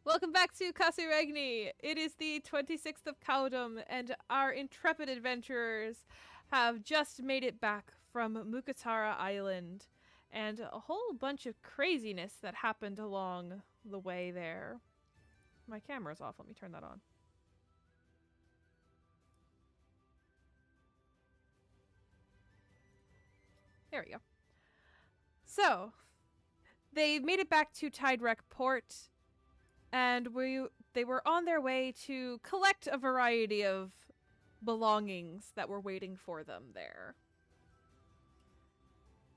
Welcome back to Casuregni. It is the 26th of Caudum, and our intrepid adventurers have just made it back from Mukatara Island, and a whole bunch of craziness that happened along the way there. My camera's off. Let me turn that on. There we go. So, they made it back to Tidewreck Port, and they were on their way to collect a variety of belongings that were waiting for them there.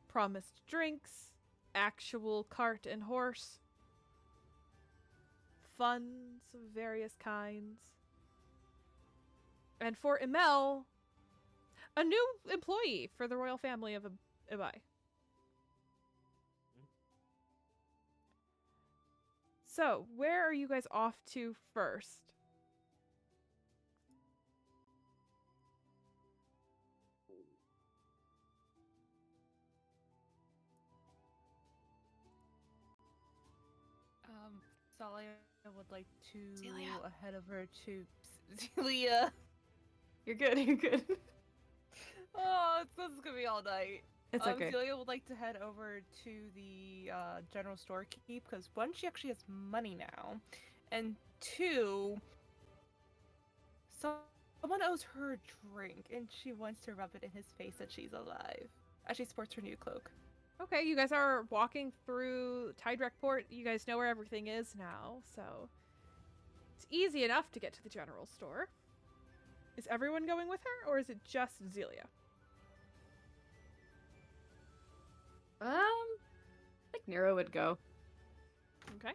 Promised drinks, actual cart and horse, funds of various kinds. And for Emel, a new employee for the royal family of Ibai. So, where are you guys off to first? Salia would like to Celia. head over to Celia. You're good, you're good. Oh, this is gonna be all night. It's okay. Celia would like to head over to the general store keep because one, she actually has money now, and two, someone owes her a drink, and she wants to rub it in his face that she's alive as she sports her new cloak. Okay, you guys are walking through Tidewreck Port. You guys know where everything is now, so it's easy enough to get to the general store. Is everyone going with her, or is it just Zelia? I think Nero would go. Okay.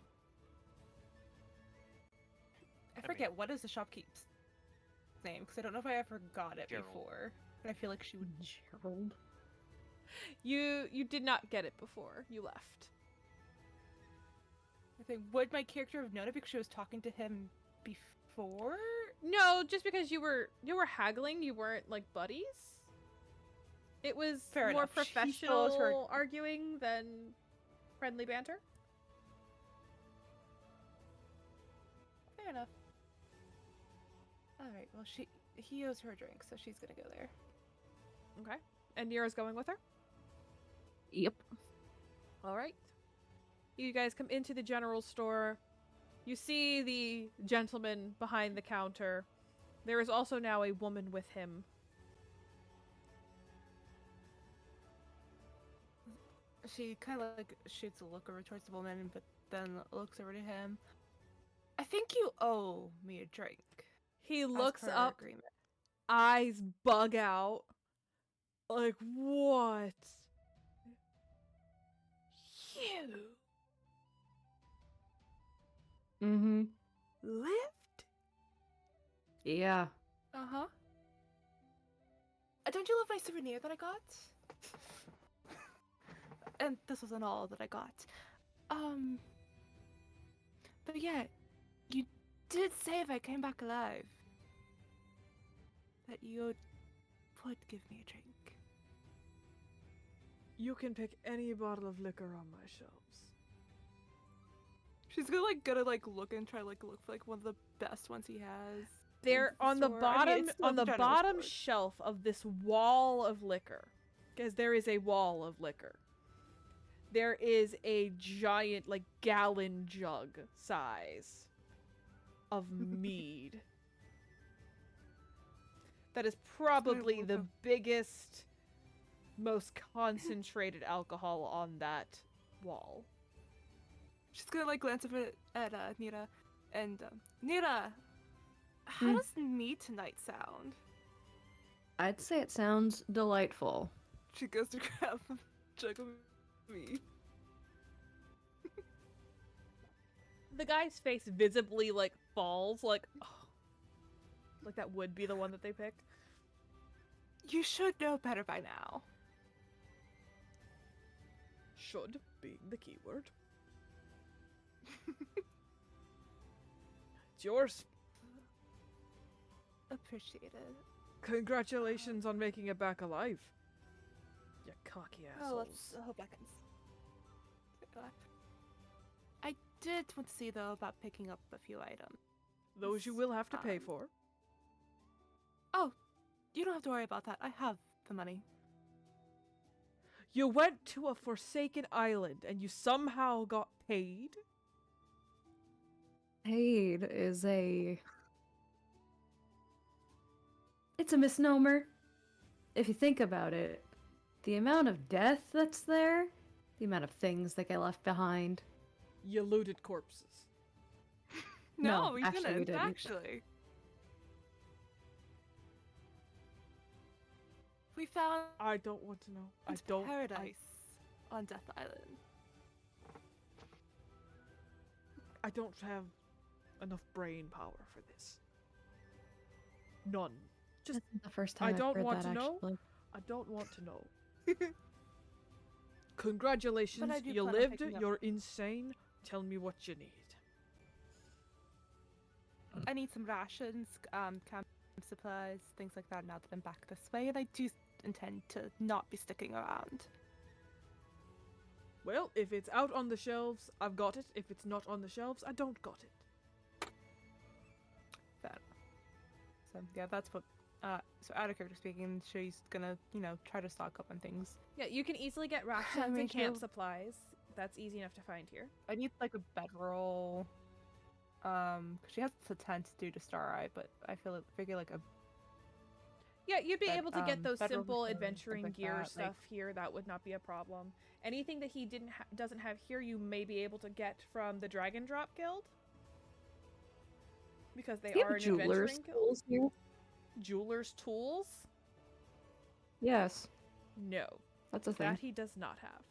I forget what is the shopkeep's name because I don't know if I ever got it Gerald. before, but I feel like she would. Gerald. You did not get it before you left. I think would my character have known it because she was talking to him before? No, just because you were haggling, you weren't like buddies. It was Fair more enough. She still owes professional her- arguing than friendly banter. Fair enough. All right. Well, he owes her a drink, so she's gonna go there. Okay. And Nero's going with her? Yep. All right. You guys come into the general store. You see the gentleman behind the counter. There is also now a woman with him. She kind of like shoots a look over towards the woman, but then looks over to him. I think you owe me a drink. He as looks per up, agreement. eyes bug out. Like, what? You Mm-hmm. lived? Yeah. Uh-huh. Don't you love my souvenir that I got? And this wasn't all that I got. But yeah, you did say if I came back alive that you would give me a drink. You can pick any bottle of liquor on my shelves. She's gonna look and try to look for like one of the best ones he has. They're in the on the store. I mean, bottom it's still on the general bottom store. shelf of this wall of liquor. Because there is a wall of liquor. There is a giant, like, gallon jug size of mead. That is probably the biggest, most concentrated alcohol on that wall. She's gonna like glance up at Nira, and Nira, how Hmm. does me tonight sound? I'd say it sounds delightful. She goes to grab a jug of me. The guy's face visibly, like, falls, like, oh. Like that would be the one that they picked. You should know better by now. Should being the key word. It's yours. Appreciate it. Congratulations on making it back alive. You cocky assholes. Oh, let's hope I can. I did want to see, though, about picking up a few items. Those you will have to pay Um, for. Oh, you don't have to worry about that. I have the money. You went to a forsaken island and you somehow got paid? Paid is a. It's a misnomer. If you think about it, the amount of death that's there, the amount of things that get left behind. You looted corpses. No, we actually, we didn't. didn't. Actually, we found I don't want to know. I don't. paradise on Death Island. I don't have enough brain power for this. None. Just, That's the first time I I've don't heard want that, to know. actually. I don't want to know. Congratulations, But I do you plan on lived. picking up- You're insane. Tell me what you need. I need some rations, camp supplies, things like that. Now that I'm back this way, and I do intend to not be sticking around. Well, if it's out on the shelves, I've got it. If it's not on the shelves, I don't got it. Fair enough. So yeah, that's what. So out of character speaking, she's gonna, try to stock up on things. Yeah, you can easily get rations mean, and camp she'll- supplies. That's easy enough to find here. I need like a bedroll. 'Cause she has the tent due to Star Eye, but I figure like a Yeah, you'd be Bed- able to get those bedroom simple for things adventuring like gear that, like- stuff here. That would not be a problem. Anything that he doesn't have here, you may be able to get from the Dragon Drop Guild, because they Do you are have an jewelers adventuring guild. tools here? Jewelers' tools? Yes, No, that's a thing. that he does not have.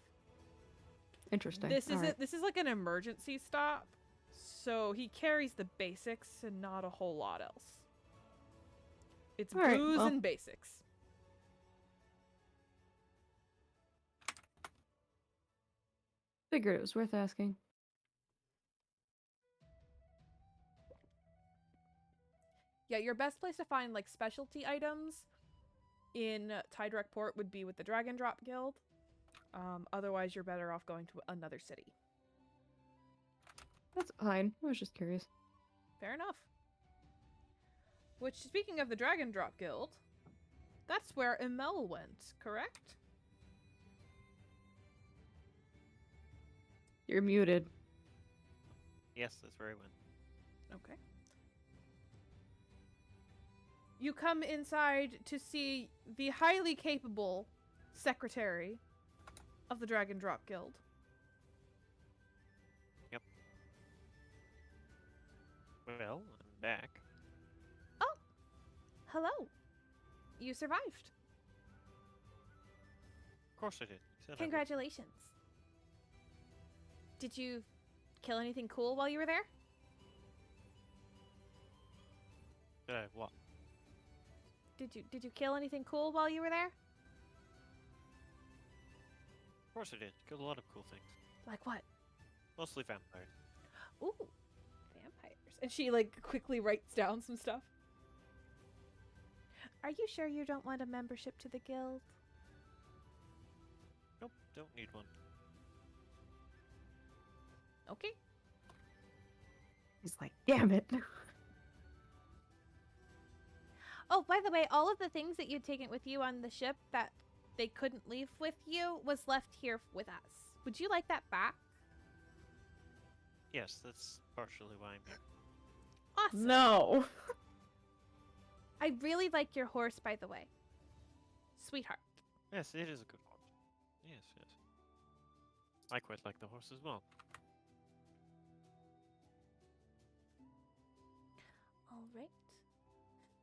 Interesting. This is Alright. This is like an emergency stop, so he carries the basics and not a whole lot else. It's Alright, booze well. and basics. Figured it was worth asking. Yeah, your best place to find like specialty items in Tydirect Port would be with the Dragon Drop Guild. Otherwise, you're better off going to another city. That's fine. I was just curious. Fair enough. Which, speaking of the Dragon Drop Guild, that's where Emel went, correct? You're muted. Yes, that's where I went. Okay. You come inside to see the highly capable secretary of the Dragon Drop Guild. Well, I'm back. Hello. You survived. Of course I did. You said I would. Congratulations. Did you kill anything cool while you were there? Did I what? Did you kill anything cool while you were there? Of course I did. Killed a lot of cool things. Like what? Mostly vampires. Ooh, vampires. And she like quickly writes down some stuff. Are you sure you don't want a membership to the guild? Nope, don't need one. Okay. He's like, damn it. Oh, by the way, all of the things that you'd taken with you on the ship that they couldn't leave with you was left here with us. Would you like that back? Yes, that's partially why I'm here. Awesome. No. I really like your horse, by the way. Sweetheart. Yes, it is a good horse. Yes, yes. I quite like the horse as well. All right.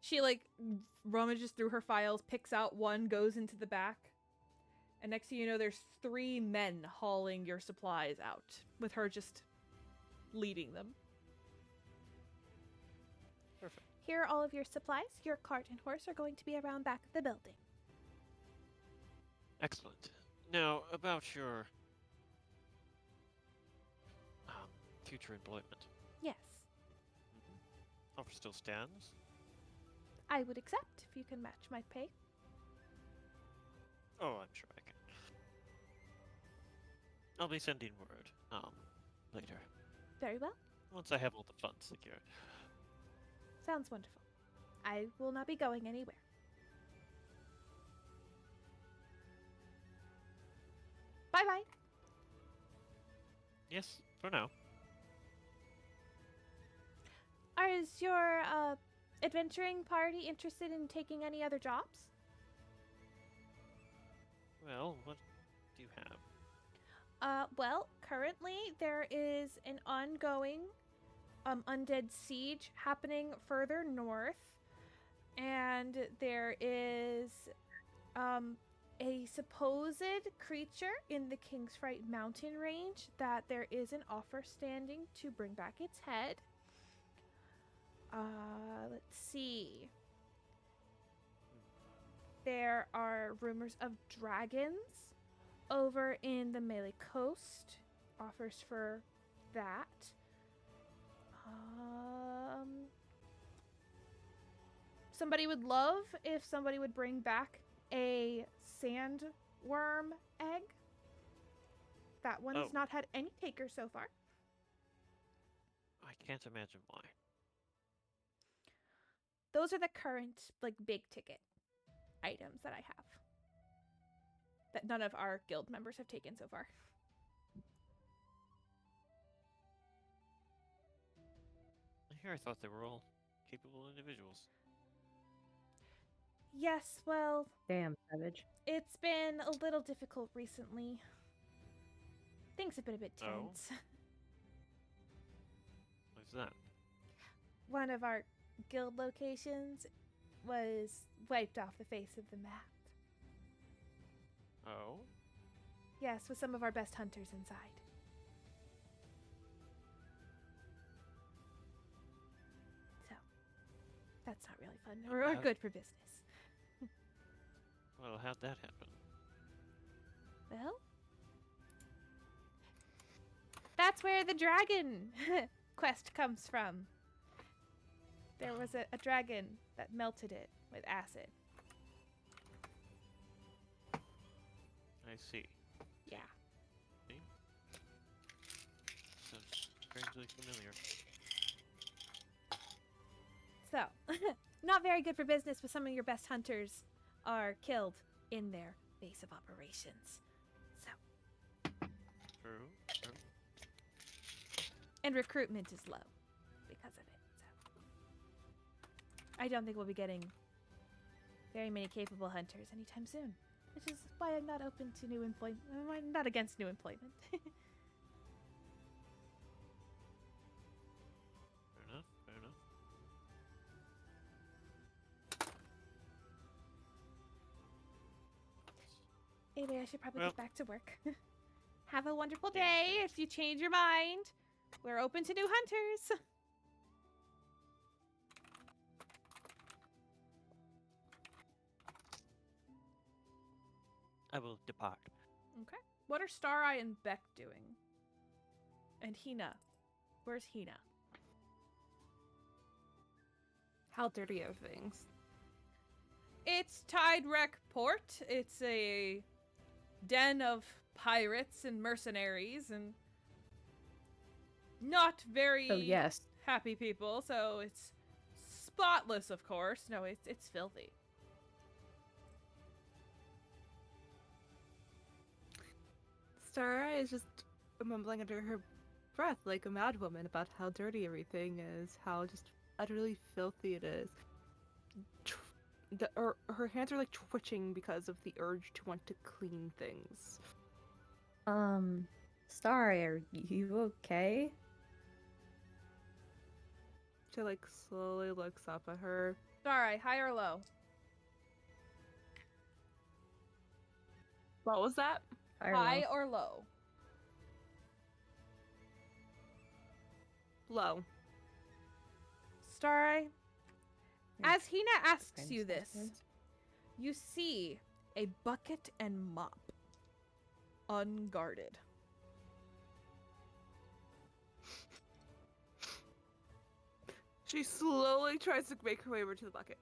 She like rummages through her files, picks out one, goes into the back. And next thing you know, there's 3 men hauling your supplies out, with her just leading them. Perfect. Here are all of your supplies. Your cart and horse are going to be around back of the building. Excellent. Now, about your future employment. Yes, Offer still stands. I would accept if you can match my pay. Oh, I'm sure I can. I'll be sending word, later. Very well. Once I have all the funds secured. Sounds wonderful. I will not be going anywhere. Bye bye. Yes, for now. Is your adventuring party interested in taking any other jobs? Well, what do you have? Well, currently there is an ongoing undead siege happening further north, and there is a supposed creature in the Kingsfright mountain range that there is an offer standing to bring back its head. Let's see. There are rumors of dragons over in the Melee Coast. Offers for that. Somebody would love if somebody would bring back a sandworm egg. That one's Oh. not had any takers so far. I can't imagine why. Those are the current, like, big ticket items that I have. That none of our guild members have taken so far. Here I thought they were all capable individuals. Yes, well, Damn, savage. it's been a little difficult recently. Things have been a bit Oh? tense. What's that? One of our guild locations was wiped off the face of the map. Oh? Yes, with some of our best hunters inside. So, that's not really fun or How- good for business. Well, how'd that happen? Well, that's where the dragon quest comes from. There was a dragon that melted it with acid. I see. Yeah. See? Sounds strangely familiar. So, not very good for business when some of your best hunters are killed in their base of operations. So, True. True. and recruitment is low because of it. So, I don't think we'll be getting very many capable hunters anytime soon, which is why I'm not open to new employment. I'm not against new employment. Fair enough. Fair enough. Anyway, I should probably Well- get back to work. Have a wonderful day. If you change your mind, we're open to new hunters. I will depart. Okay. What are Stareye and Beck doing? And Hina. Where's Hina? How dirty are things? It's Tide Wreck Port. It's a den of pirates and mercenaries and not very Oh, yes. happy people, so it's spotless, of course. No, it's filthy. Starra is just mumbling under her breath like a madwoman about how dirty everything is, how just utterly filthy it is. Her hands are like twitching because of the urge to want to clean things. Starry, are you okay? She like slowly looks up at her. Stareye, high or low? What was that? I don't High know. or low? Low. Stareye, as Hina asks Kind you of this, sense. you see a bucket and mop unguarded. She slowly tries to make her way over to the bucket.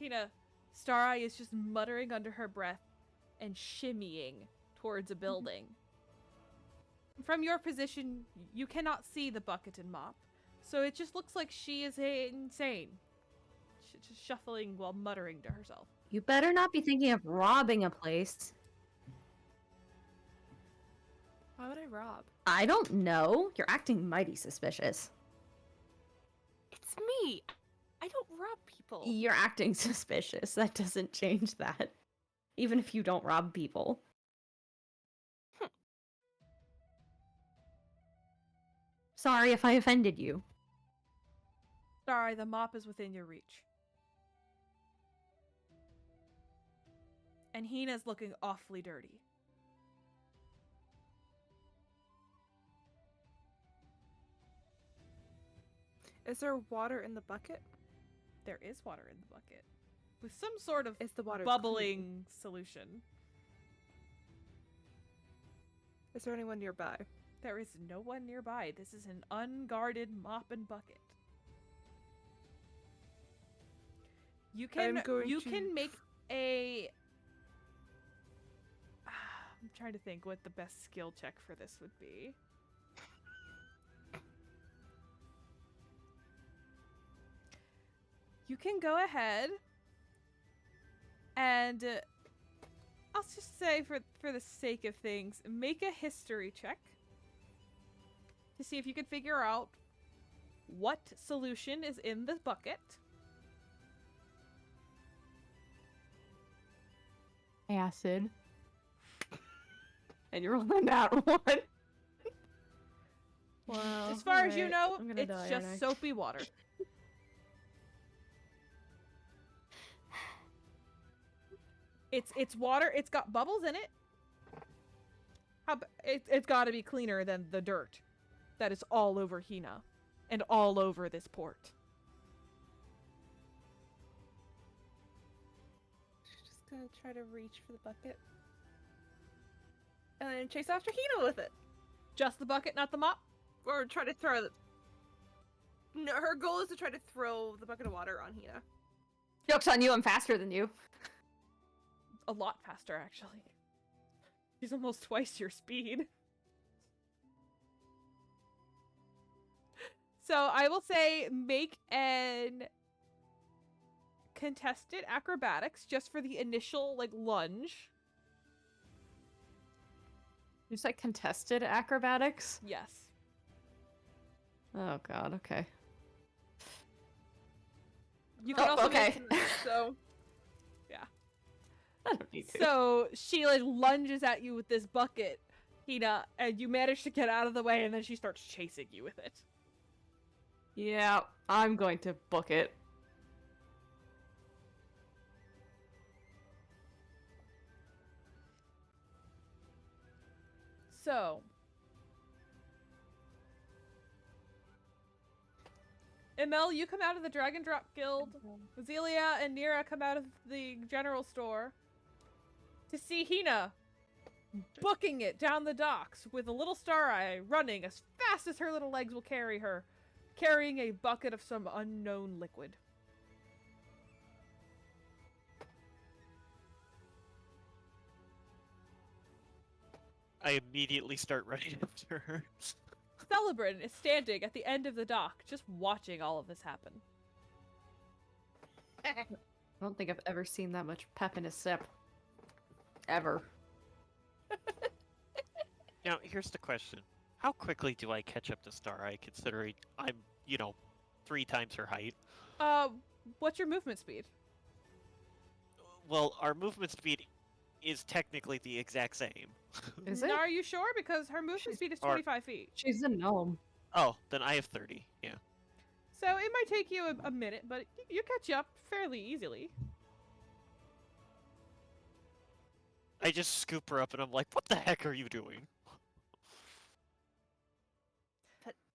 Hina, Stareye is just muttering under her breath and shimmying towards a building. From your position, you cannot see the bucket and mop, so it just looks like she is insane. Just shuffling while muttering to herself. You better not be thinking of robbing a place. Why would I rob? I don't know. You're acting mighty suspicious. It's me. I don't rob people. You're acting suspicious. That doesn't change that. Even if you don't rob people. Sorry if I offended you. Sorry, the mop is within your reach. And Hina's looking awfully dirty. Is there water in the bucket? There is water in the bucket. With some sort of Is the water bubbling clean? solution. Is there anyone nearby? There is no one nearby. This is an unguarded mop and bucket. You can make a I'm trying to think what the best skill check for this would be. You can go ahead and I'll just say for the sake of things, make a history check to see if you can figure out what solution is in the bucket. Acid. And you're rolling that one. Wow. As far as you alright. know, I'm gonna it's die, just aren't I? soapy water. It's water. It's got bubbles in it. It's got to be cleaner than the dirt that is all over Hina and all over this port. She's just gonna try to reach for the bucket. And then chase after Hina with it. Just the bucket, not the mop? Or try to throw it. No, her goal is to try to throw the bucket of water on Hina. Joke's on you, I'm faster than you. A lot faster, actually. She's almost twice your speed. So I will say make an contested acrobatics just for the initial lunge. You say contested acrobatics? Yes. Oh god, okay. You can also okay. make so I don't need to. so she lunges at you with this bucket, Hina, and you manage to get out of the way, and then she starts chasing you with it. Yeah, I'm going to book it. So, Emel, you come out of the Dragon Drop Guild. Zelia and Nira come out of the general store to see Hina booking it down the docks with a little Star Eye running as fast as her little legs will carry her, carrying a bucket of some unknown liquid. I immediately start running after her. Celebrin is standing at the end of the dock, just watching all of this happen. I don't think I've ever seen that much pep in a step. Ever. Now, here's the question. How quickly do I catch up to Star Eye, considering I'm, 3 times her height? What's your movement speed? Well, our movement speed is technically the exact same. Is it? Are you sure? Because her movement speed is Or- 25 feet. She's a gnome. Oh, then I have 30, yeah. So it might take you a minute, but you catch up fairly easily. I just scoop her up and I'm like, what the heck are you doing?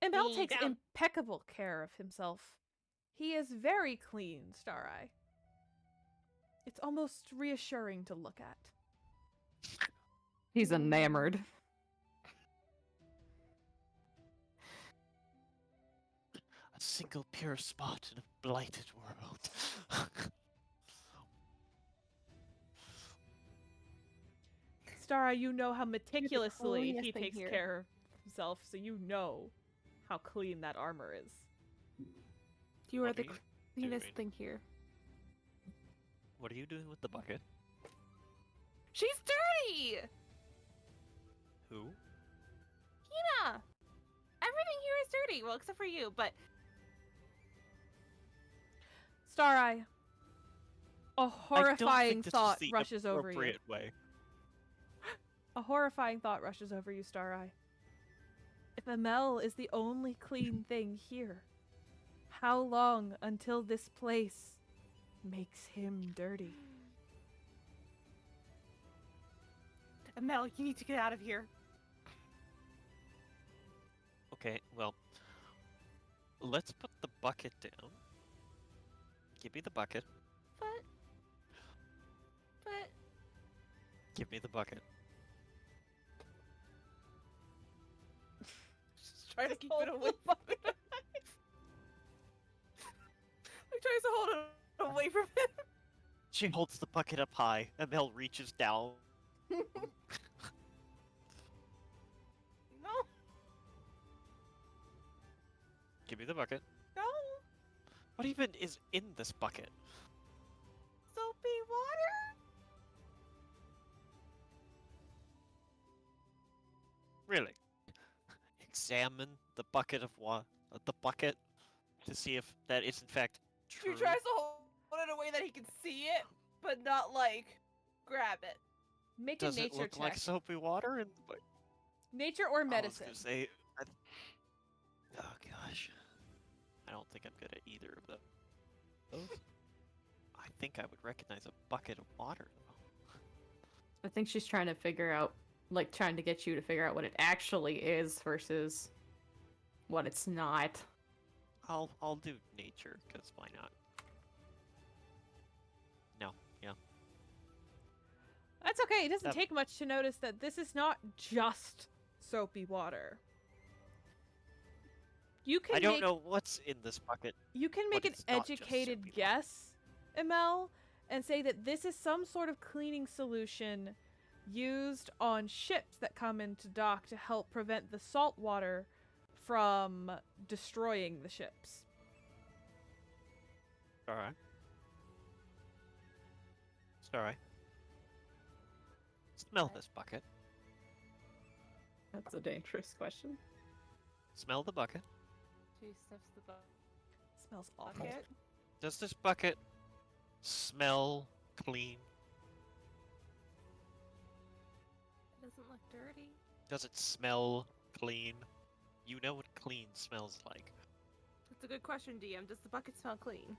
Emel Me takes down. impeccable care of himself. He is very clean, Star Eye. It's almost reassuring to look at. He's enamored. A single pure spot in a blighted world. Star Eye, you know how meticulously cleanest he thing takes here. care himself, so you know how clean that armor is. You are What the are you cleanest doing? thing here. What are you doing with the bucket? She's dirty! Who? Hina! Everything here is dirty. Well, except for you, but Star Eye. A I don't horrifying think this thought is the rushes over you. appropriate way. A horrifying thought rushes over you, Star Eye. If Amel is the only clean thing here, how long until this place makes him dirty? Mel, you need to get out of here. Okay, well, let's put the bucket down. Give me the bucket. But Give me the bucket. just trying to keep hold it away. the bucket. I'm trying to hold it away from him. She holds the bucket up high, and Mel reaches down. No. Give me the bucket. No. What even is in this bucket? Soapy water. Really? Examine the bucket of the bucket to see if that is in fact true. She tries to hold it away that he can see it, but not like grab it. Make Does a it nature look check. like soapy water? And Nature or I was medicine? gonna say, oh gosh, I don't think I'm good at either of those. I think I would recognize a bucket of water though. I think she's trying to figure out, like, trying to get you to figure out what it actually is versus what it's not. I'll do nature, because why not? No, yeah. That's okay. It doesn't That- take much to notice that this is not just soapy water. You can I don't make, know what's in this bucket. You can but make an it's not just educated soapy water. guess, Emel, and say that this is some sort of cleaning solution used on ships that come into dock to help prevent the salt water from destroying the ships. Alright. Alright. Smell this bucket. That's a dangerous question. Smell the bucket. She sniffs the Smells awful. bucket. Does this bucket smell clean? It doesn't look dirty. Does it smell clean? You know what clean smells like. That's a good question, DM. Does the bucket smell clean?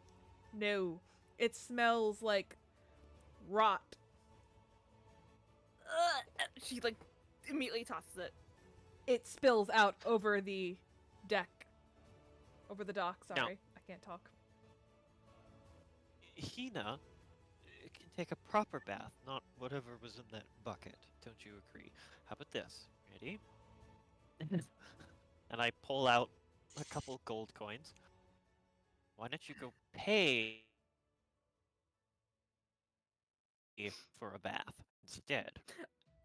No, it smells like rot. She like immediately tosses it. It spills out over the deck. Over the dock, No. sorry. I can't talk. Hina can take a proper bath, not whatever was in that bucket. Don't you agree? How about this? Ready? And I pull out a couple gold coins. Why don't you go pay for a bath instead?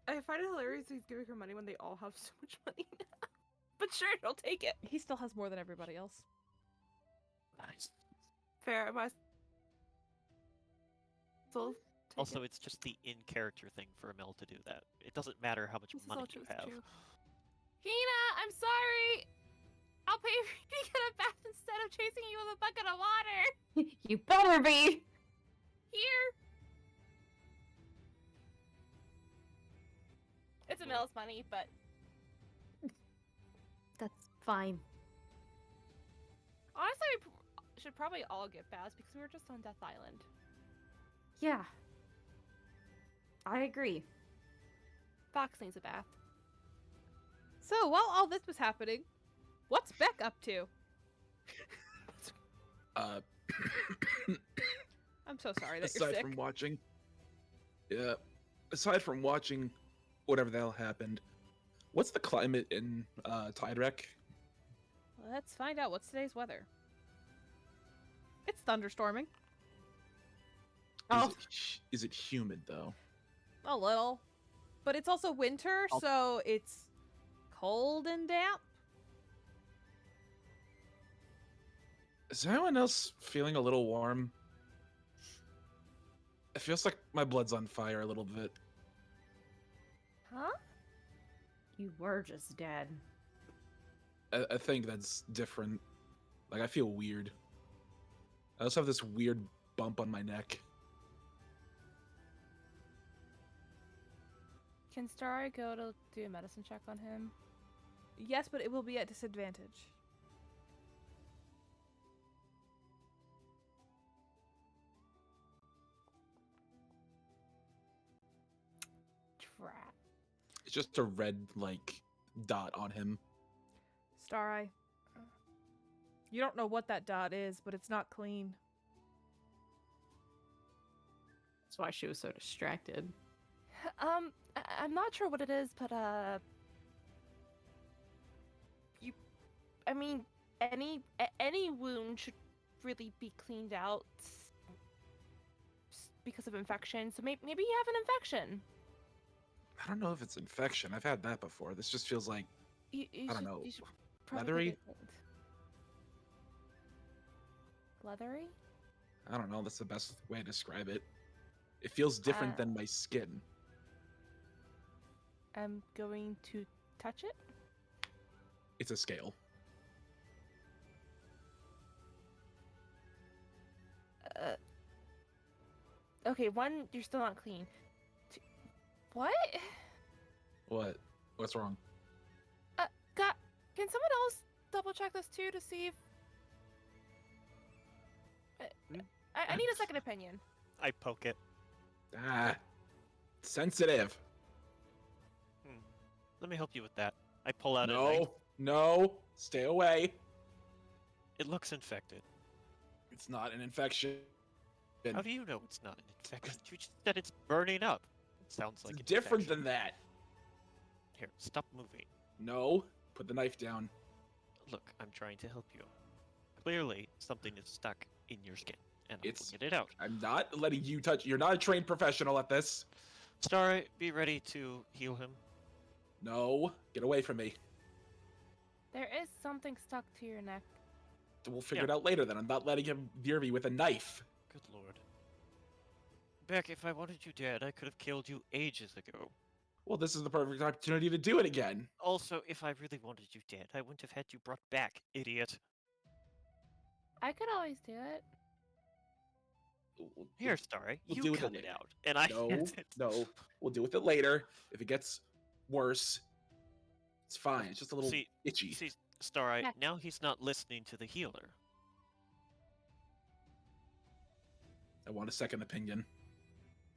I find it hilarious he's giving her money when they all have so much money now. But sure, he'll take it. He still has more than everybody else. Nice. Fair, I must. So, take Also, it. it's just the in-character thing for Mel to do that. It doesn't matter how much This is money all you true, have. true. Hina, I'm sorry. I'll pay for you to get a bath instead of chasing you with a bucket of water. You better be! Here. It's a Mel's money, but That's fine. honestly, we should probably all get baths because we were just on Death Island. Yeah. I agree. Fox needs a bath. So, while all this was happening, what's Beck up to? I'm so sorry that you're aside sick. from watching, yeah, aside from watching whatever the hell happened, what's the climate in Tide Wreck? Let's find out. What's today's weather? It's thunderstorming. Oh. Is it humid though? A little. But it's also winter, I'll- so it's cold and damp. Is anyone else feeling a little warm? It feels like my blood's on fire a little bit. Huh? You were just dead. I think that's different. Like, I feel weird. I also have this weird bump on my neck. Can Starry go to do a medicine check on him? Yes, but it will be at disadvantage. Drat. It's just a red, like, dot on him. Star Eye. You don't know what that dot is, but it's not clean. That's why she was so distracted. I'm not sure what it is, but any wound should really be cleaned out because of infection. So maybe you have an infection. I don't know if it's infection. I've had that before. This just feels like, You I don't should- know, you should probably leathery? get cleaned. Leathery? I don't know. That's the best way to describe it. It feels different than my skin. I'm going to touch it. It's a scale. Okay, one, you're still not clean. What? What? What's wrong? Can someone else double check this too to see if... I need a second opinion. I poke it. Ah, sensitive. Let me help you with that. I pull out a knife. No, stay away. It looks infected. It's not an infection. How do you know it's not an infection? You just said it's burning up. It sounds like It's an different infection. than that. Here, stop moving. No, put the knife down. Look, I'm trying to help you. Clearly, something is stuck in your skin, and I'm It's- pulling it out. I'm not letting you touch. You're not a trained professional at this. Starry, be ready to heal him. No, get away from me. There is something stuck to your neck. We'll figure it out later then. I'm not letting him near me with a knife. Good lord. Beck, if I wanted you dead, I could have killed you ages ago. Well, this is the perfect opportunity to do it again. Also, if I really wanted you dead, I wouldn't have had you brought back, idiot. I could always do it. Here, Starry, we'll you do it cut later. it out, and I No, hand it. no. We'll deal with it later. If it gets worse, it's fine. It's just a little See, itchy. See, Starry, Yeah. now he's not listening to the healer. I want a second opinion.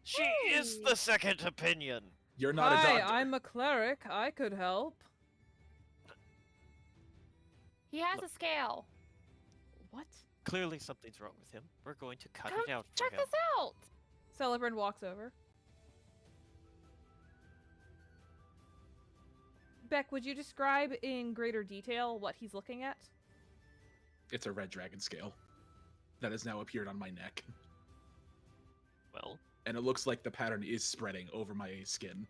She is the second opinion. You're not Hi, a doctor. I'm a cleric. I could help. He has Look. a scale. What? Clearly something's wrong with him. We're going to cut Come it out for check him. this out. Celebrant walks over. Beck, would you describe in greater detail what he's looking at? It's a red dragon scale that has now appeared on my neck. Well, And it looks like the pattern is spreading over my skin.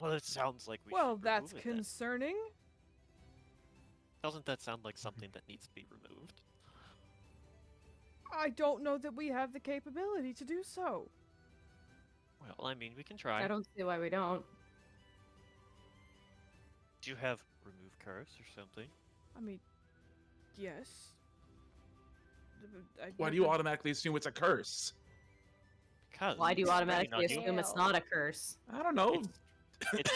it sounds like we Well, should that's remove it then. concerning. Doesn't that sound like something that needs to be removed? I don't know that we have the capability to do so. Well, I mean, we can try. I don't see why we don't. Do you have remove curse or something? I mean, yes. Why do you automatically assume it's a curse? Because Why do you it's spreading automatically on you. assume it's not a curse? I don't know. It's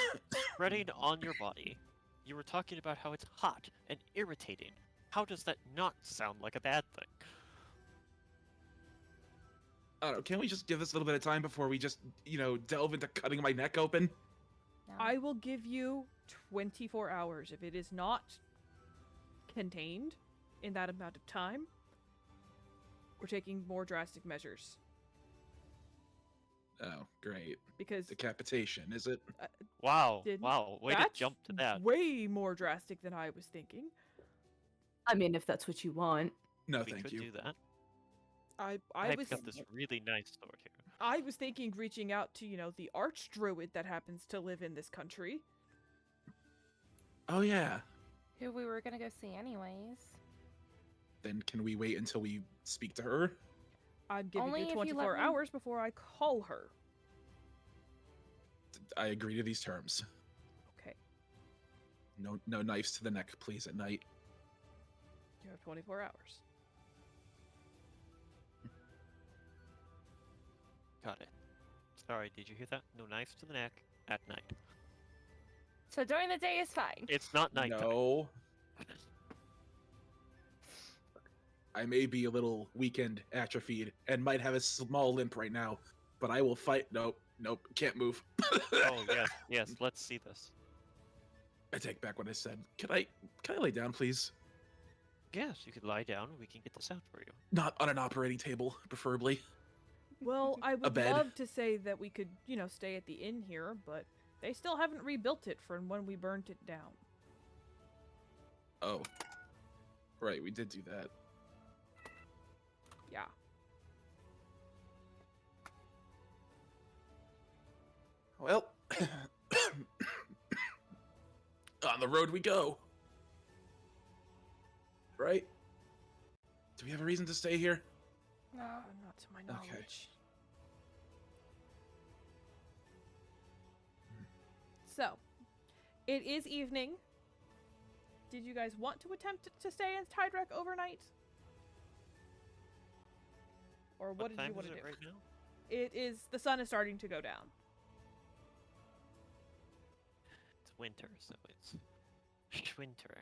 spreading on your body. You were talking about how it's hot and irritating. How does that not sound like a bad thing? I don't know. Can't we just give this a little bit of time before we just, delve into cutting my neck open? No. I will give you 24 hours. If it is not contained in that amount of time, we're taking more drastic measures. Oh, great. Because Decapitation, is it? Wow, Didn't- wow, way to that's jump to that. way more drastic than I was thinking. I mean, if that's what you want. No, We thank could you. do that. I I've was got this really nice sword here. I was thinking reaching out to, the archdruid that happens to live in this country. Oh yeah. Who we were gonna go see anyways. Then can we wait until we speak to her? I'm giving Only you if you let 24 me- hours before I call her. I agree to these terms. Okay, No knives to the neck, please, at night. you have 24 hours. Got it. Sorry, did you hear that? No knives to the neck at night. So during the day is fine. It's not nighttime. No. I may be a little weekend atrophied and might have a small limp right now, but I will fight. Nope, can't move. Oh yes, let's see this. I take back what I said. Can I lay down, please? Yes, you could lie down and we can get this out for you. Not on an operating table, preferably. Well, I would bed. love to say that we could, stay at the inn here, but they still haven't rebuilt it from when we burnt it down. Oh. Right, we did do that. Yeah. Well, on the road we go. Right? Do we have a reason to stay here? No. Not to my knowledge. Okay. So, it is evening. Did you guys want to attempt to stay in Tidrek overnight? Or what did time you want is to it do? right now? It is, the sun is starting to go down. It's winter, so it's winter.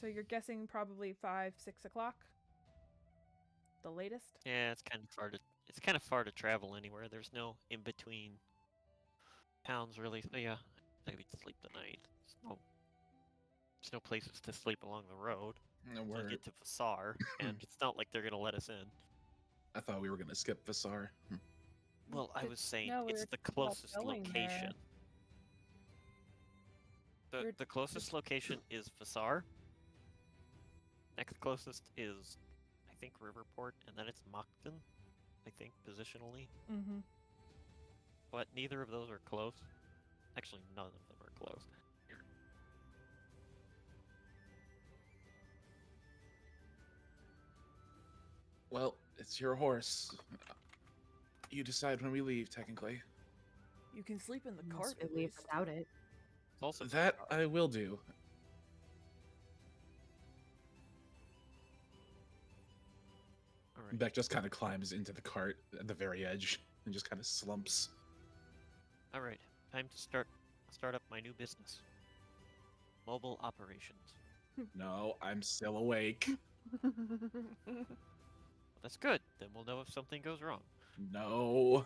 So you're guessing probably 5, 6 o'clock? The latest? Yeah, it's kind of far to travel anywhere. There's no in between towns really. So yeah, maybe sleep the night. There's no places to sleep along the road. No, We'll get to Vassar, and it's not like they're gonna let us in. I thought we were gonna skip Vassar. Well, I was saying No, we it's were the thinking about closest going there. location. We're- The closest location is Vassar. Next closest is, I think, Riverport, and then it's Moncton, I think, positionally. Mm-hmm. But neither of those are close. Actually, none of them are close. Well, it's your horse. You decide when we leave, technically. You can sleep in the Unless cart we at leave least. without it. It's also That I will do. all right. Beck just kind of climbs into the cart at the very edge and just kind of slumps. All right. Time to start up my new business. Mobile operations. No, I'm still awake. Well, that's good. Then we'll know if something goes wrong. No.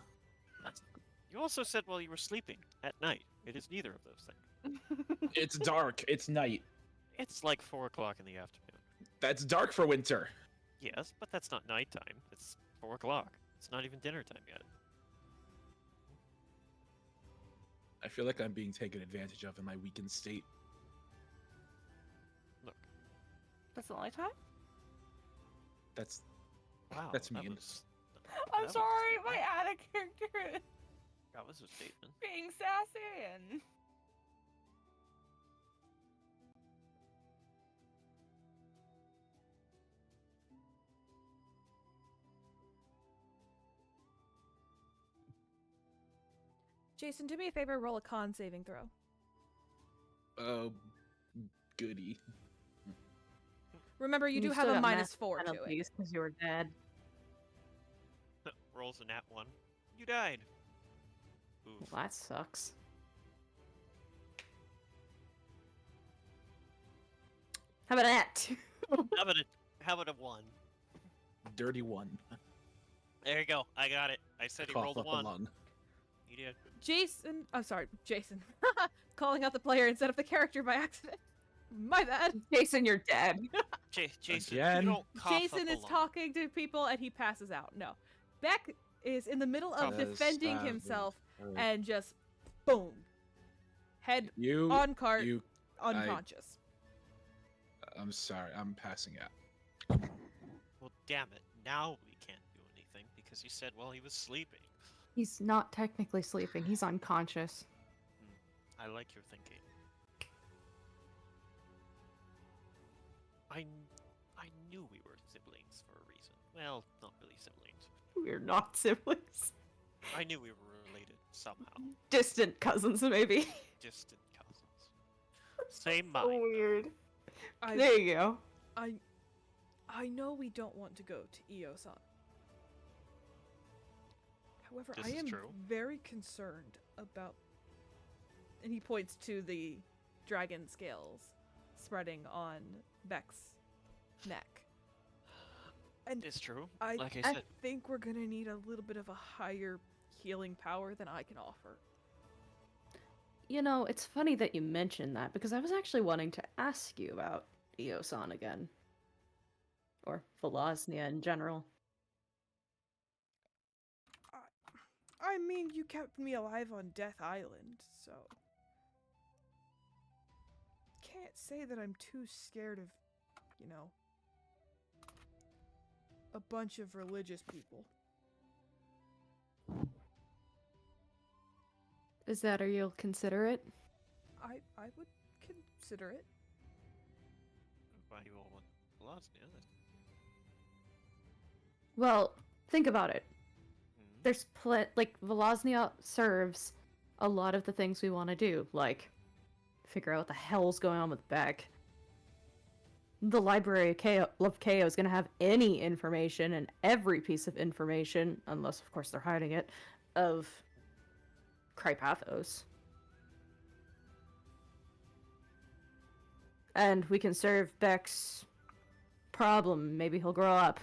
You also said while you were sleeping at night. It is neither of those things. It's dark. It's night. It's like 4 o'clock in the afternoon. That's dark for winter. Yes, but that's not nighttime. It's 4 o'clock. It's not even dinner time yet. I feel like I'm being taken advantage of in my weakened state. Look. That's the only time? That's Wow. That's that mean. was- I'm that was- sorry, my attic character is That was a statement. being sassy and... Jason, do me a favor, roll a con saving throw. goody. Remember, you do have still a got -4 to it. penalties because you were dead. Rolls a nat 1. You died. Oof. Well, that sucks. How about that? How about a 1? Dirty one. There you go. I got it. I said he Cough rolled a up a 1. lung. You did. Jason, I'm sorry, Jason. Calling out the player instead of the character by accident. My bad. Jason, you're dead. Jason, Again? you don't cough Jason up is alone. talking to people and he passes out. No. Beck is in the middle of Yes, defending stop it. himself Alright. and just boom. Head You, on cart, you. unconscious. I'm sorry. I'm passing out. Well, damn it. Now we can't do anything because you said while he was sleeping. He's not technically sleeping. He's unconscious. I like your thinking. I knew we were siblings for a reason. Well, not really siblings. We're not siblings. I knew we were related somehow. Distant cousins, maybe. Distant cousins. Same So mind. weird. I, There you go. I know we don't want to go to Iosan. However, This I is am true. very concerned about. And he points to the dragon scales spreading on Beck's neck. And It's true. I Like I said, think we're gonna need a little bit of a higher healing power than I can offer. You know, it's funny that you mentioned that because I was actually wanting to ask you about Iosan again. Or Velosnia in general. I mean, you kept me alive on Death Island, so can't say that I'm too scared of, you know, a bunch of religious people. Is that or you'll consider it? I would consider it. why you all want Velocity? Well, think about it. Mm-hmm. There's like Velosnia serves a lot of the things we want to do, like figure out what the hell's going on with Beck. The Library of Ko is going to have any information and every piece of information, unless of course they're hiding it, of Krypathos. And we can serve Beck's problem. Maybe he'll grow up.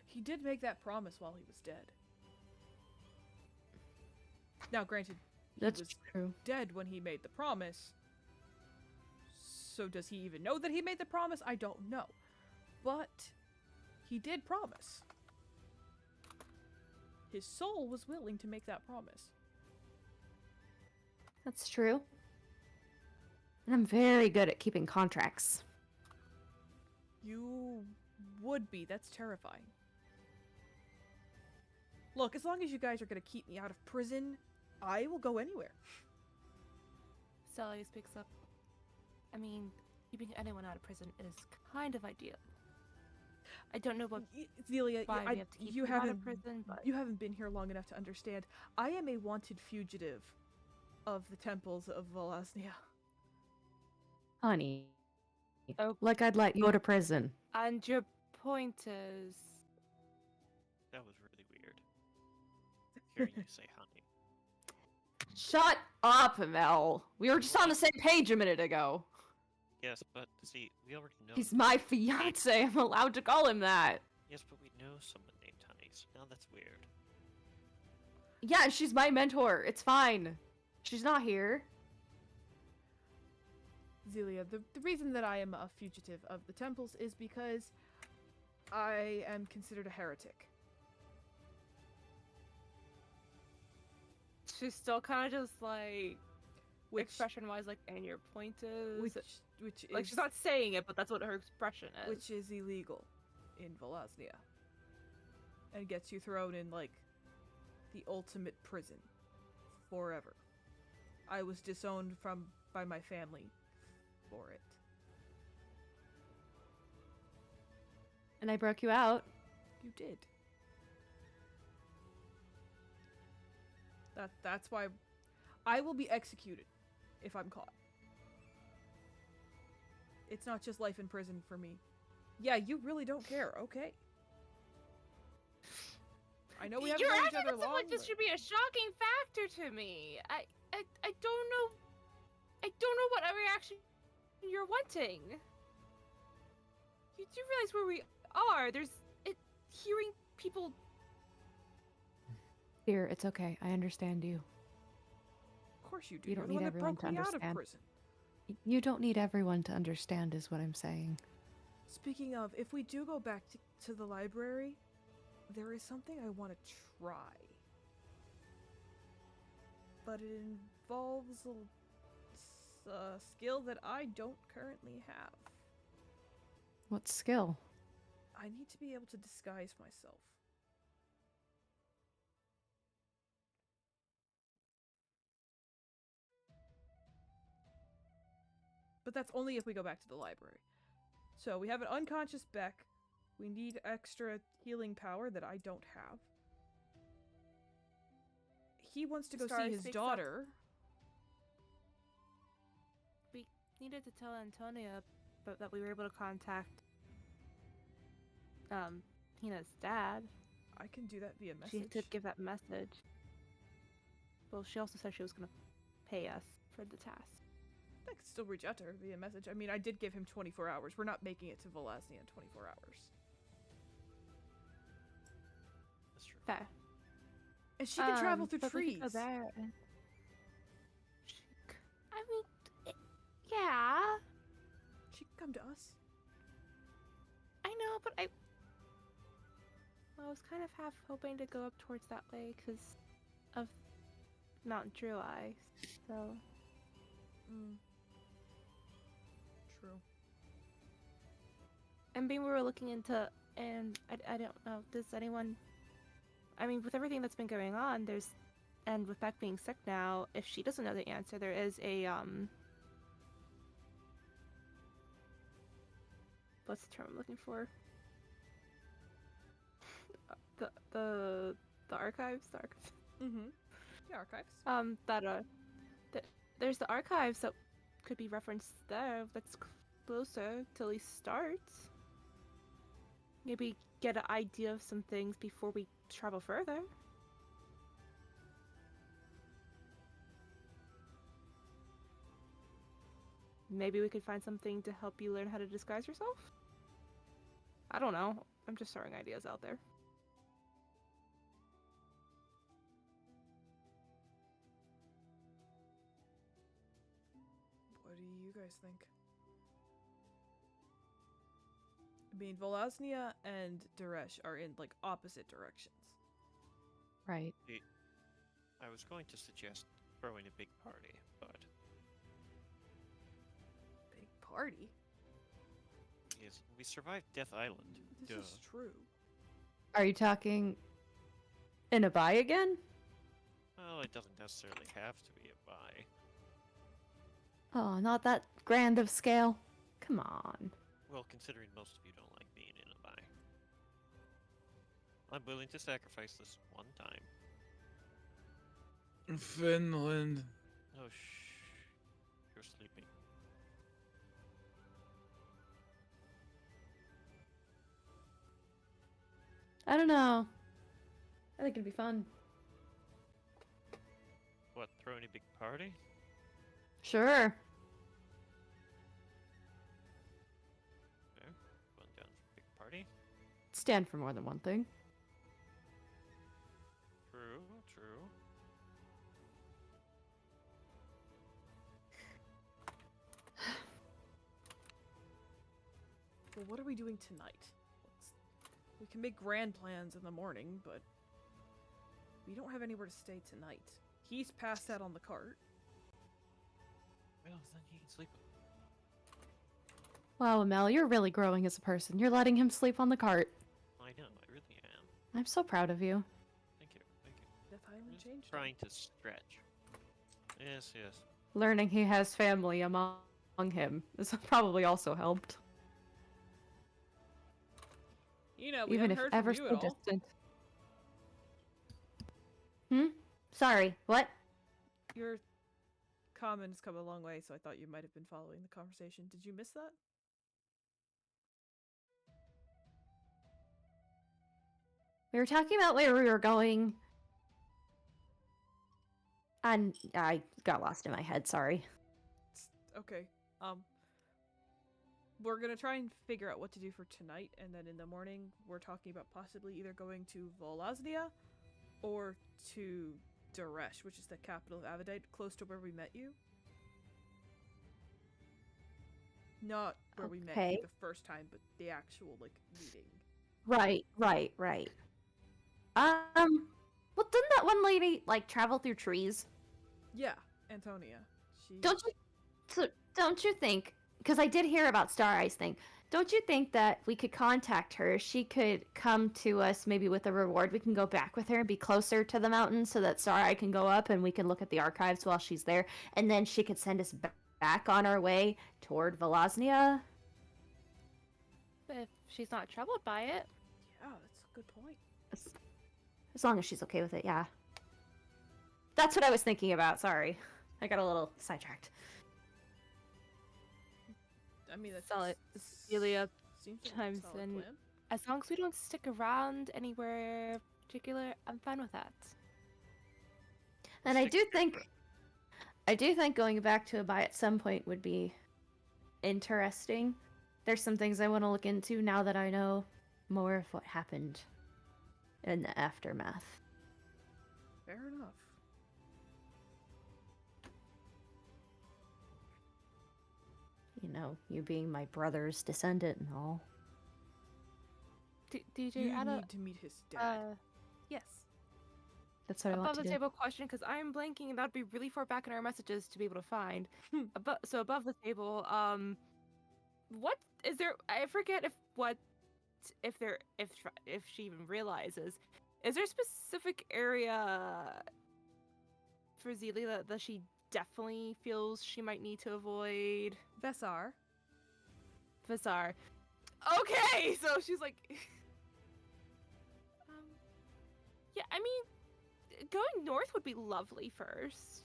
He did make that promise while he was dead. Now, granted, he That's was true. dead when he made the promise. So does he even know that he made the promise? I don't know. But he did promise. His soul was willing to make that promise. That's true. And I'm very good at keeping contracts. You would be. That's terrifying. Look, as long as you guys are going to keep me out of prison, I will go anywhere. Sally speaks up. I mean, keeping anyone out of prison is kind of ideal. I don't know what Zelia, why we have to keep you them out haven't of prison, but you haven't been here long enough to understand. I am a wanted fugitive of the temples of Velosnia. Honey. Oh. Like I'd let you go to prison. and your point is That was really weird. Hearing you say honey. Shut up, Mel. We were just on the same page a minute ago. Yes, but see, we already know. He's my fiance. I'm allowed to call him that. Yes, but we know someone named Honey, so now that's weird. Yeah, she's my mentor. It's fine. She's not here. Zelia, the reason that I am a fugitive of the temples is because I am considered a heretic. she's still kind of just like Which, expression-wise, like, and your point is which like is she's not saying it, but that's what her expression is. which is illegal in Velosnia. And gets you thrown in, like, the ultimate prison. Forever. I was disowned by my family for it. And I broke you out. You did. That's why I will be executed if I'm caught. It's not just life in prison for me. Yeah, you really don't care, okay? I know we haven't You're known each acting other as if, long. like, this but- should be a shocking factor to me. I don't know. I don't know what reaction you're wanting. You do realize where we are? Hearing people. Here, it's okay. I understand you. Of course you do. You You're don't the need one that everyone broke to me out of understand. prison. You don't need everyone to understand, is what I'm saying. Speaking of, if we do go back to the library, there is something I want to try. But it involves a skill that I don't currently have. What skill? I need to be able to disguise myself. But that's only if we go back to the library. So we have an unconscious Beck. We need extra healing power that I don't have. He wants to go Star see his speaks up. daughter. We needed to tell Antonia but that we were able to contact Hina's dad. I can do that via She message. did give that message. Well, she also said she was gonna pay us for the task. I can still reach out to her via message. I mean, I did give him 24 hours. We're not making it to Volaznia in 24 hours. That's true. Fair. And she can travel through but we trees. could go there and... I mean, yeah. She can come to us. I know, but I was kind of half hoping to go up towards that way because of Mount Drew Eye. So True. I mean, we were looking into, and I don't know. Does anyone? I mean, with everything that's been going on, and with Beck being sick now, if she doesn't know the answer, there is a what's the term I'm looking for? The archives. The archives. Mm-hmm. The archives. There's the archives that could be referenced there. That's closer till he starts. Maybe get an idea of some things before we travel further. Maybe we could find something to help you learn how to disguise yourself? I don't know. I'm just throwing ideas out there. What do you guys think? I mean, Volaznia and Daresh are in, like, opposite directions. Right. I was going to suggest throwing a big party, but Big party? yes, we survived Death Island. This Duh. is true. Are you talking in a buy again? Well, it doesn't necessarily have to be a buy. Oh, not that grand of scale. Come on. Well, considering most of you don't like being in a buy. I'm willing to sacrifice this one time. Finland. Oh, shh. You're sleeping. I don't know. I think it'd be fun. What, throwing a big party? Sure. Okay, going down for a big party. Stand for more than one thing. True, true. Well, what are we doing tonight? We can make grand plans in the morning, but we don't have anywhere to stay tonight. He's passed out on the cart. Well, then he can sleep. Wow, Mel, you're really growing as a person. You're letting him sleep on the cart. I know, I really am. I'm so proud of you. Thank you, thank you. Death Island Just changed. trying to stretch. Yes, yes. Learning he has family among him has probably also helped. You know, we Even haven't if heard ever from you so at all. distant. Sorry, what? Your comments come a long way, so I thought you might have been following the conversation. Did you miss that? We were talking about where we were going. And I got lost in my head, sorry. Okay. We're gonna try and figure out what to do for tonight, and then in the morning we're talking about possibly either going to Volaznia or to Daresh, which is the capital of Avidite, close to where we met you. Not where we met Okay. you the first time, but the actual, like, meeting. Right. Well, didn't that one lady, like, travel through trees? Yeah, Antonia. She... Don't you think, because I did hear about Star Eyes thing, Don't you think that we could contact her? She could come to us maybe with a reward. We can go back with her and be closer to the mountain so that Sarai can go up and we can look at the archives while she's there. And then she could send us back on our way toward Velosnia. If she's not troubled by it. Yeah, that's a good point. As long as she's okay with it, yeah. That's what I was thinking about. Sorry. I got a little sidetracked. I mean, that's Solid. Celia seems like a chimes solid in. plan. As long as we don't stick around anywhere particular, I'm fine with that. And I do think going back to Abai at some point would be interesting. There's some things I want to look into now that I know more of what happened in the aftermath. Fair enough. You know, you being my brother's descendant and all. DJ, You add need to meet his dad. yes. That's what I want Above to the do. table question, because I'm blanking, and that'd be really far back in our messages to be able to find. So above the table, what is there? I forget if she even realizes. Is there a specific area for Zelia that she definitely feels she might need to avoid? Vessar. Vizar. Okay, so she's like, yeah. I mean, going north would be lovely first.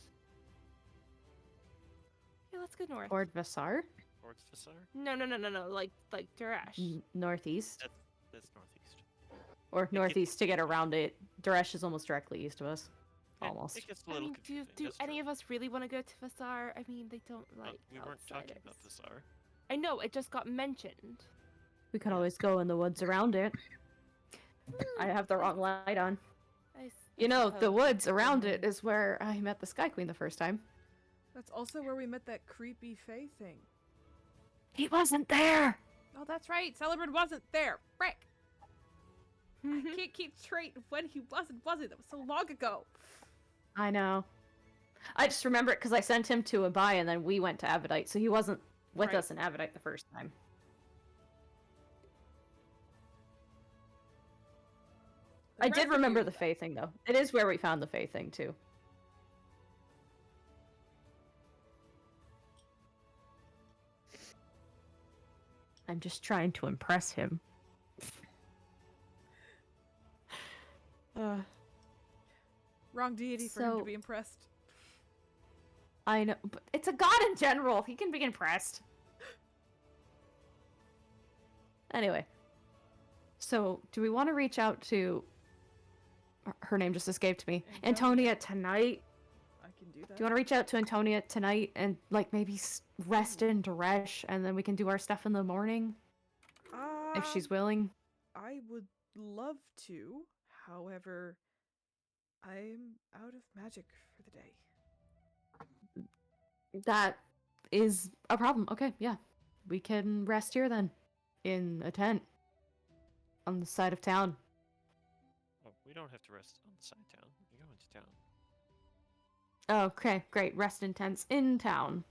Yeah, let's go north. Toward Vassar? Towards Vassar? No. Like Duresh. Northeast. That's northeast. Or northeast to get around it. Duresh is almost directly east of us. Yeah, Almost. It gets a I little mean, do confusing. that's any true. of us really want to go to Vassar? I mean, they don't like. We weren't talking about outsiders. Vassar. I know it just got mentioned. We could always go in the woods around it. I have the wrong light on. You know, the woods around it is where I met the Sky Queen the first time. That's also where we met that creepy Fae thing. He wasn't there! Oh, that's right. Celebrant wasn't there. Frick. Mm-hmm. I can't keep straight when he wasn't. That was so long ago. I know. I just remember it because I sent him to Abai and then we went to Avidite, so he wasn't with Right. us in Avidite the first time. I did remember the Fae thing, though. It is where we found the Fae thing, too. I'm just trying to impress him. Wrong deity for him to So- be impressed. I know, but it's a god in general. He can be impressed. Anyway. So, do we want to reach out to... Her name just escaped me. Antonia tonight? I can do that. Do you want to reach out to Antonia tonight and, like, maybe rest in Duresh and then we can do our stuff in the morning? If she's willing? I would love to. However, I'm out of magic for the day. That is a problem. Okay, yeah. We can rest here then. In a tent. On the side of town. Oh, we don't have to rest on the side of town. We can go into town. Okay, great. Rest in tents in town.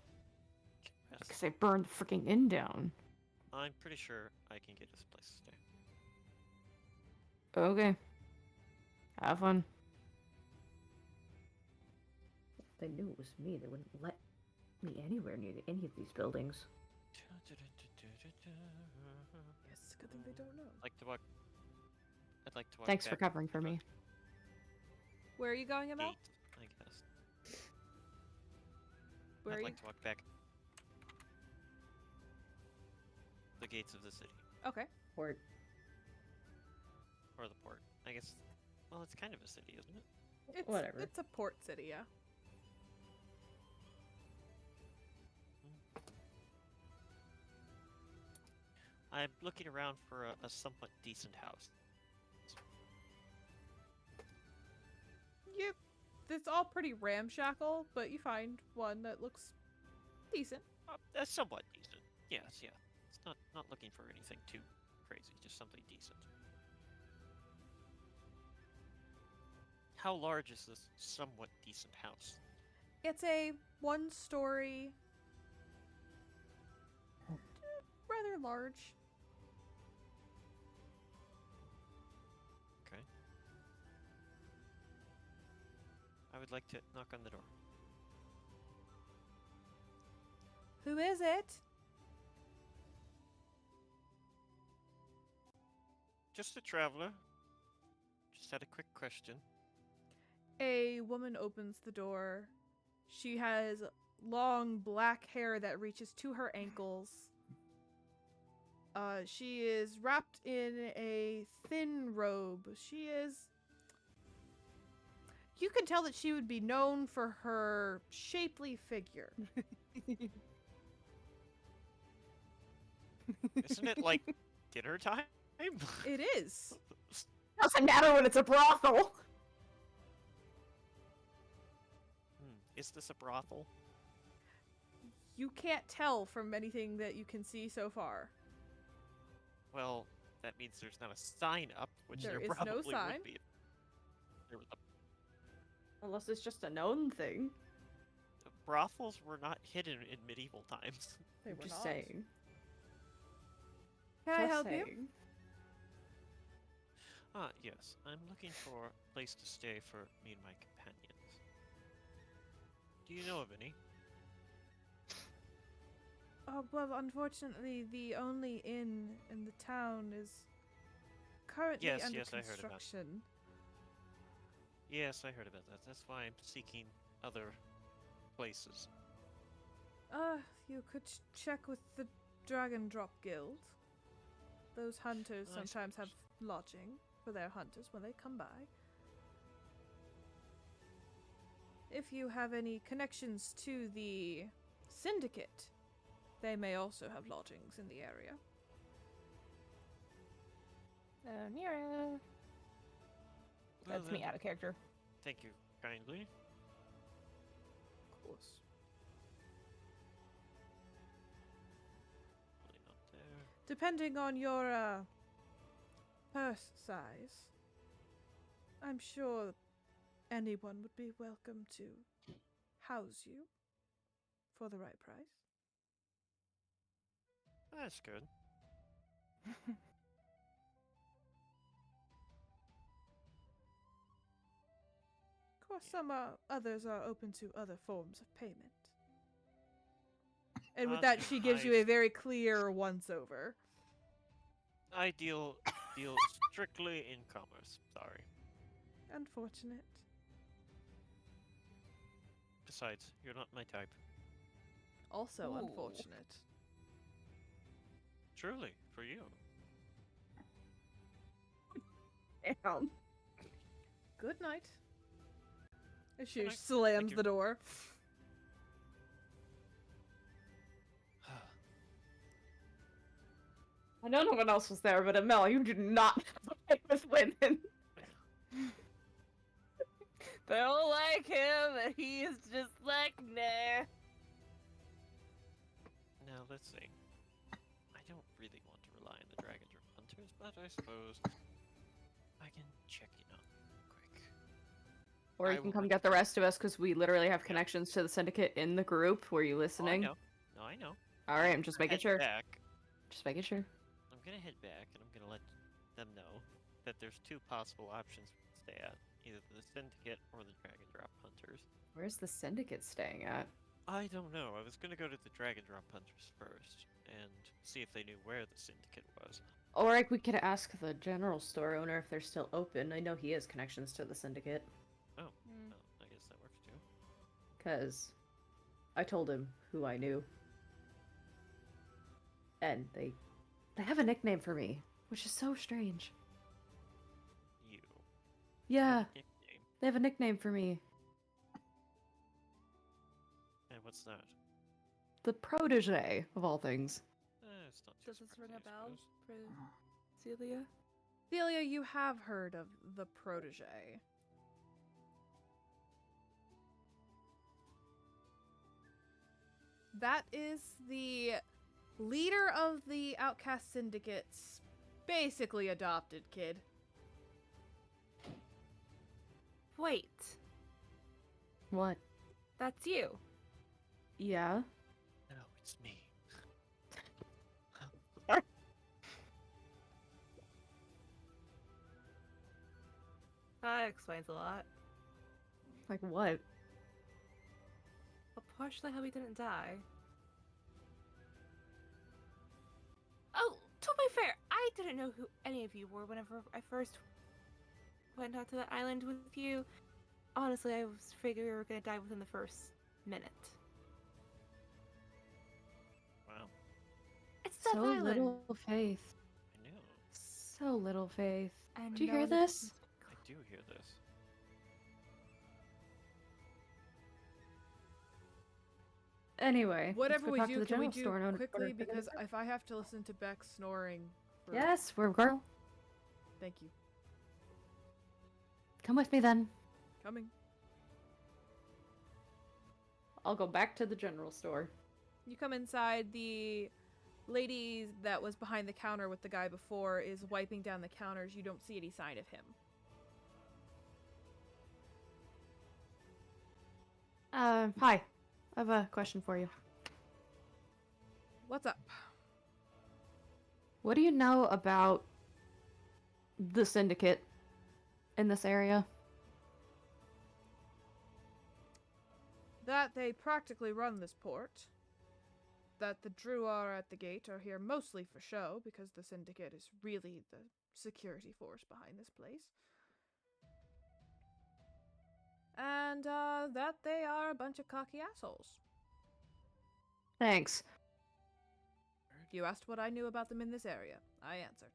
Yes. Because they burned the freaking inn down. I'm pretty sure I can get us a place to stay. Okay. Have fun. If they knew it was me, they wouldn't let me anywhere near any of these buildings. Yes, good thing they don't know. I'd like to walk Thanks for back covering for to the me. Where are you going, Emil? Gate, I guess. Where I'd are you? like to walk back the gates of the city. Okay. Or Or the port. I guess. Well, it's kind of a city, isn't it? It's, Whatever. It's a port city, yeah. I'm looking around for a somewhat decent house. Yep. It's all pretty ramshackle, but you find one that looks decent. That's somewhat decent. Yes, yeah. It's not looking for anything too crazy, just something decent. How large is this somewhat decent house? It's a one-story, rather large would like to knock on the door. Who is it? Just a traveler. Just had a quick question. A woman opens the door. She has long black hair that reaches to her ankles. She is wrapped in a thin robe. She is... You can tell that she would be known for her shapely figure. Isn't it like dinner time? It is. Doesn't matter when it's a brothel. Is this a brothel? You can't tell from anything that you can see so far. Well, that means there's not a sign up, which There there is no probably sign. would be. There was Unless it's just a known thing. the brothels were not hidden in medieval times. They were Just not. saying. Can I Just help you? saying. Yes. I'm looking for a place to stay for me and my companions. Do you know of any? Oh, well, unfortunately, the only inn in the town is currently Yes, under yes, I heard about it. construction. Yes, I heard about that. That's why I'm seeking other places. You could check with the Dragon Drop Guild. Those hunters I sometimes have suppose. lodging for their hunters when they come by. If you have any connections to the Syndicate, they may also have lodgings in the area. Nira. Well, That's me then, out of character. Thank you kindly. Of course. Really not there. Depending on your purse size, I'm sure anyone would be welcome to house you for the right price. That's good. Of course, some others are open to other forms of payment. And with that, she gives you a very clear once-over. I deal strictly in commerce. Sorry. Unfortunate. Besides, you're not my type. Also Ooh. unfortunate. Truly, for you. Damn. Good night. And she Good night. slams Thank you. the door. I know no one else was there, but Amel, you do not play with women. They don't like him, and he is just like, nah. Now let's see. I don't really want to rely on the dragon hunters, but I suppose I can check you out quick. Or I you can will come let get the rest of us because we literally have connections to the syndicate in the group. Were you listening? Oh, I know. No, I know. All right, I'm just making Head sure. Back. Just making sure. I'm gonna head back, and I'm gonna let them know that there's two possible options we can stay at: either the Syndicate or the Dragon Drop Hunters. Where's the syndicate staying at? I don't know. I was gonna go to the Dragon Drop Hunters first and see if they knew where the Syndicate was. Or like we could ask the general store owner if they're still open. I know he has connections to the syndicate. Oh, well, I guess that works too. Cause I told him who I knew. And they have a nickname for me, which is so strange. You. Yeah, Nickname. they have a nickname for me. And what's that? The protege of all things. It's not too Does this ring a surprising, I bell suppose. for Celia? Celia, you have heard of the protege. That is the leader of the Outcast Syndicate's basically adopted kid. Wait, What? that's you. Yeah? No, it's me. That explains a lot. Like what? Well, partially how he didn't die. Oh, to be fair, I didn't know who any of you were whenever I first went out to that island with you. Honestly, I was figuring we were gonna die within the first minute. Wow. It's Death So Island. little faith. I know. So little faith. And Do you no hear one this? I do hear this. Anyway, let's Whatever go we talk to do, the can we general do store and order quickly? for the Because dessert. if I have to listen to Beck snoring... for- Yes, we're girl. Thank you. Come with me then. Coming. I'll go back to the general store. You come inside, the lady that was behind the counter with the guy before is wiping down the counters. You don't see any sign of him. Hi. I have a question for you. What's up? What do you know about the syndicate in this area? That they practically run this port. That the Druar at the gate are here mostly for show, because the Syndicate is really the security force behind this place. And, that they are a bunch of cocky assholes. Thanks. You asked what I knew about them in this area. I answered.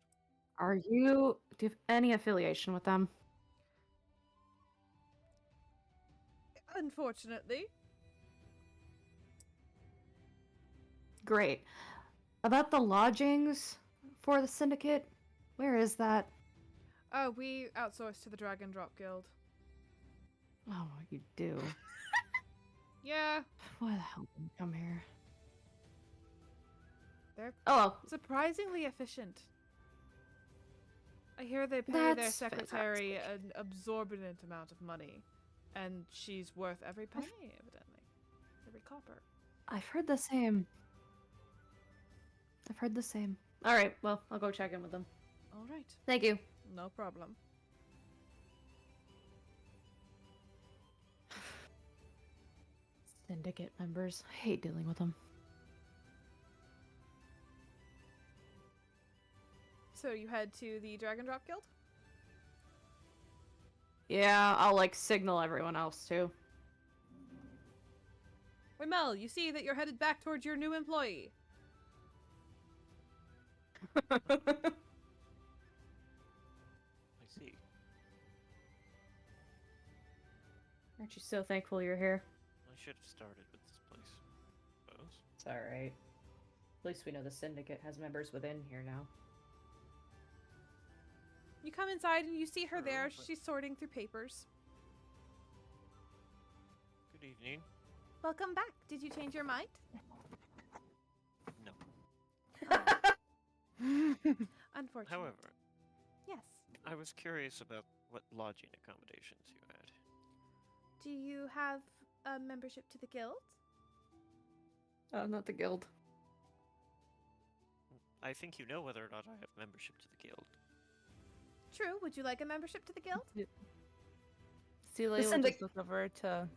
Do you have any affiliation with them? Unfortunately. Great. About the lodgings for the syndicate, where is that? Oh, we outsource to the Dragon Drop Guild. Oh, you do. Yeah, Why the hell did you come here? they're Oh well. surprisingly efficient. I hear they pay their That's secretary fantastic. an absorbent amount of money. And she's worth every penny, evidently. Every copper. I've heard the same. I've heard the same. Alright, well, I'll go check in with them. Alright, Thank you. no problem. Syndicate members. I hate dealing with them. So you head to the Dragon Drop Guild? Yeah, I'll like signal everyone else too. Mel, you see that you're headed back towards your new employee. I see. Aren't you so thankful you're here? I should have started with this place. Suppose. It's alright. At least we know the syndicate has members within here now. You come inside and you see her True, there. but- She's sorting through papers. Good evening. Welcome back. Did you change your mind? No. Unfortunately. However, Yes. I was curious about what lodging accommodations you had. Do you have a membership to the guild? Not the guild. I think you know whether or not I have membership to the guild. True. Would you like a membership to the guild? Celia will syndic- just look over to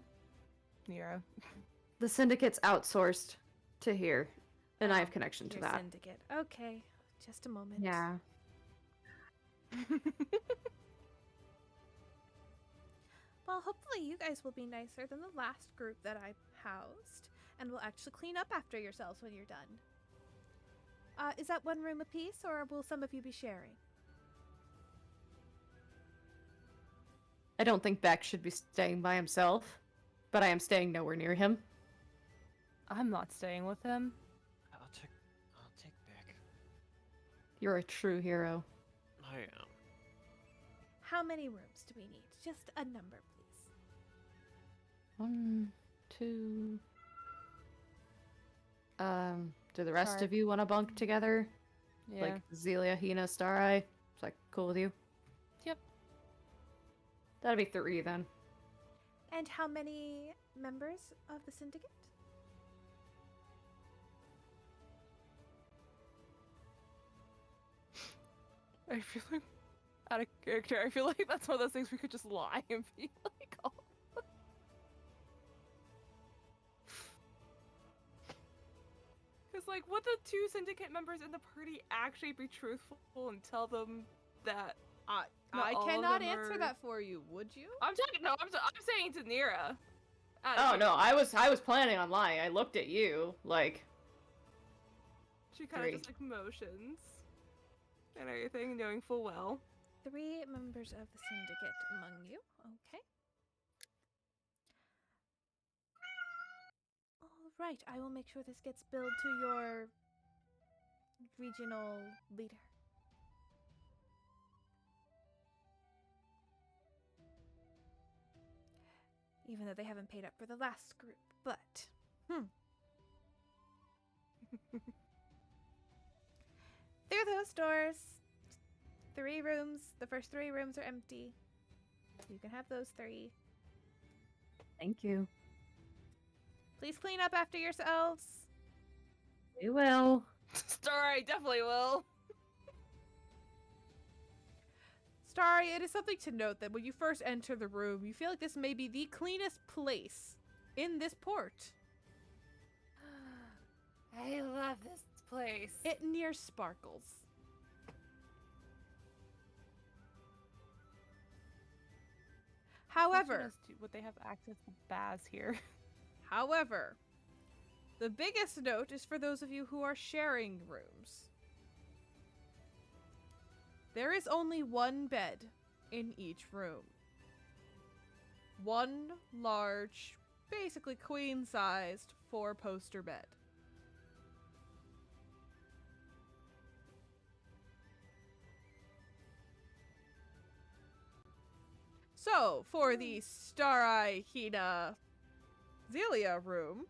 Nero. The syndicate's outsourced to here, and I have connection to Your that. syndicate. Okay. Just a moment. Yeah. Well, hopefully you guys will be nicer than the last group that I housed, and will actually clean up after yourselves when you're done. Is that one room apiece, or will some of you be sharing? I don't think Beck should be staying by himself, but I am staying nowhere near him. I'm not staying with him. I'll take back. You're a true hero. I am. How many rooms do we need? Just a number, please. 1, 2. Do the rest Sorry. of you want to bunk together? Yeah. Like Zelia, Hina, Starai? Is that cool with you? Yep. That'd be 3 then. And how many members of the syndicate? I feel like out of character. I feel like that's one of those things we could just lie and be like, oh. like, would the 2 syndicate members in the party actually be truthful and tell them that? Not I all of cannot them answer are- that for you. Would you? I'm talking. No, I'm saying to Nira. Oh no, I was planning on lying. I looked at you like. She kind of just like motions and everything, knowing full well. 3 members of the syndicate among you. Okay. All right, I will make sure this gets billed to your regional leader. Even though they haven't paid up for the last group, but through those doors, 3 rooms. The first 3 rooms are empty. You can have those 3. Thank you. Please clean up after yourselves. We will. Story definitely will. Starry, it is something to note that when you first enter the room, you feel like this may be the cleanest place in this port. I love this place. It near sparkles. However, would they have access to baths here? However, the biggest note is for those of you who are sharing rooms. There is only 1 bed in each room. 1 large, basically queen-sized 4-poster bed. So, for the Stareye, Hina, Zelia room,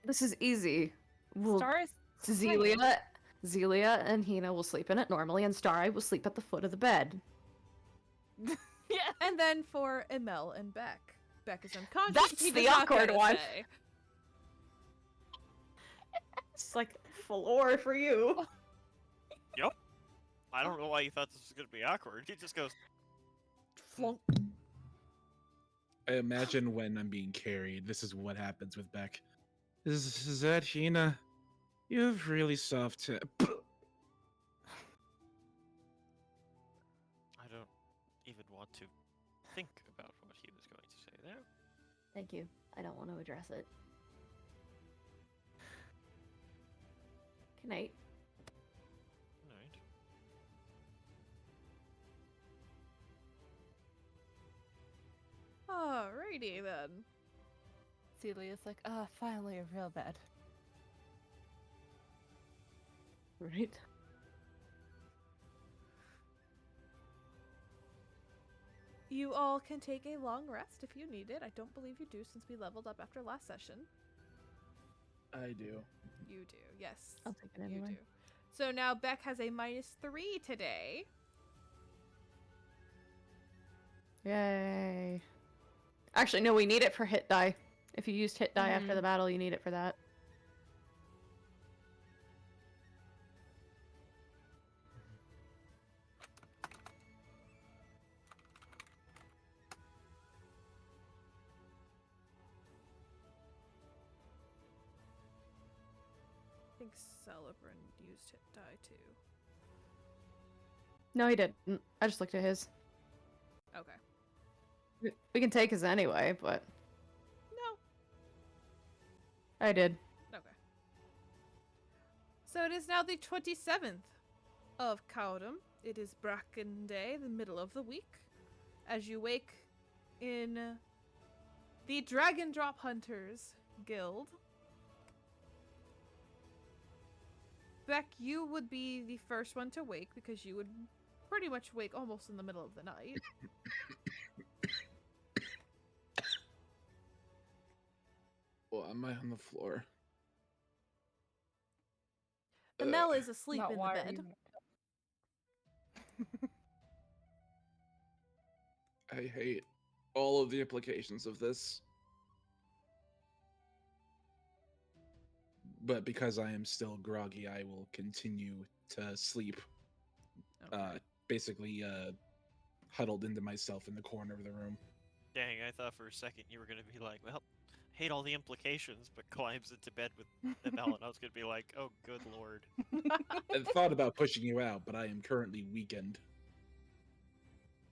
This is easy. We'll Stars. Zelia and Hina will sleep in it normally, and Stareye will sleep at the foot of the bed. Yeah. and then for Emel and Beck. Beck is unconscious. That's he the does not awkward get a one. say. It's like floor for you. Yep. I don't know why you thought this was gonna be awkward. He just goes, Flunk. I imagine when I'm being carried, this is what happens with Beck. Is that Hina? You have really soft tip. I don't even want to think about what he was going to say there. Thank you. I don't want to address it. Good night. Alright. Alrighty then. Celia's like, finally a real bed. Right. You all can take a long rest if you need it. I don't believe you do since we leveled up after last session. I do. You do, yes. I'll take it You anyway. do. So now Beck has a -3 today. Yay. Actually, no, we need it for hit die. If you used hit die after the battle, you need it for that. I think Celebrin used hit die too. No, he didn't. I just looked at his. Okay. We can take his anyway, but No. I did. Okay. So it is now the 27th of Caudum. It is Bracken Day, the middle of the week. As you wake in the Dragon Drop Hunters Guild. Beck, you would be the first one to wake because you would pretty much wake almost in the middle of the night. Well, am I on the floor? Emel is asleep Not in the why are bed. you- I hate all of the implications of this. But because I am still groggy, I will continue to sleep. Okay. Basically, huddled into myself in the corner of the room. Dang, I thought for a second you were gonna be like, well, hate all the implications, but climbs into bed with Emel, and I was gonna be like, oh, good lord. I thought about pushing you out, but I am currently weakened.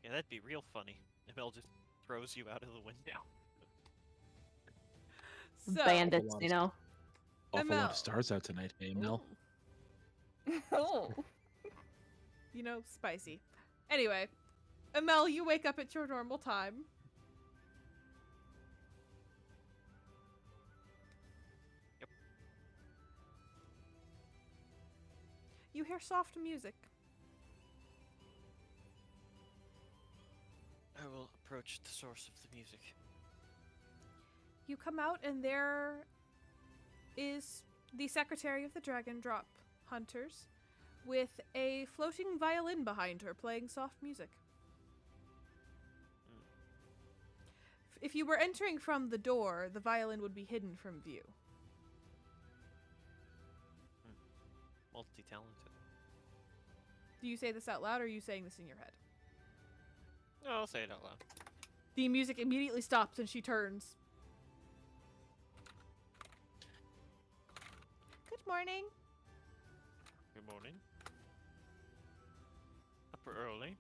Yeah, that'd be real funny. Emel just throws you out of the window. So, Bandits, you know. Awful lot Emel. of stars out tonight, hey, Mel. Oh. you know, spicy. Anyway, Amel, you wake up at your normal time. Yep. You hear soft music. I will approach the source of the music. You come out, and there is the secretary of the Dragon Drop Hunters with a floating violin behind her playing soft music. If you were entering from the door, the violin would be hidden from view. Multi-talented. Do you say this out loud, or are you saying this in your head? No, I'll say it out loud. The music immediately stops, and she turns. Good morning. Good morning. Up early.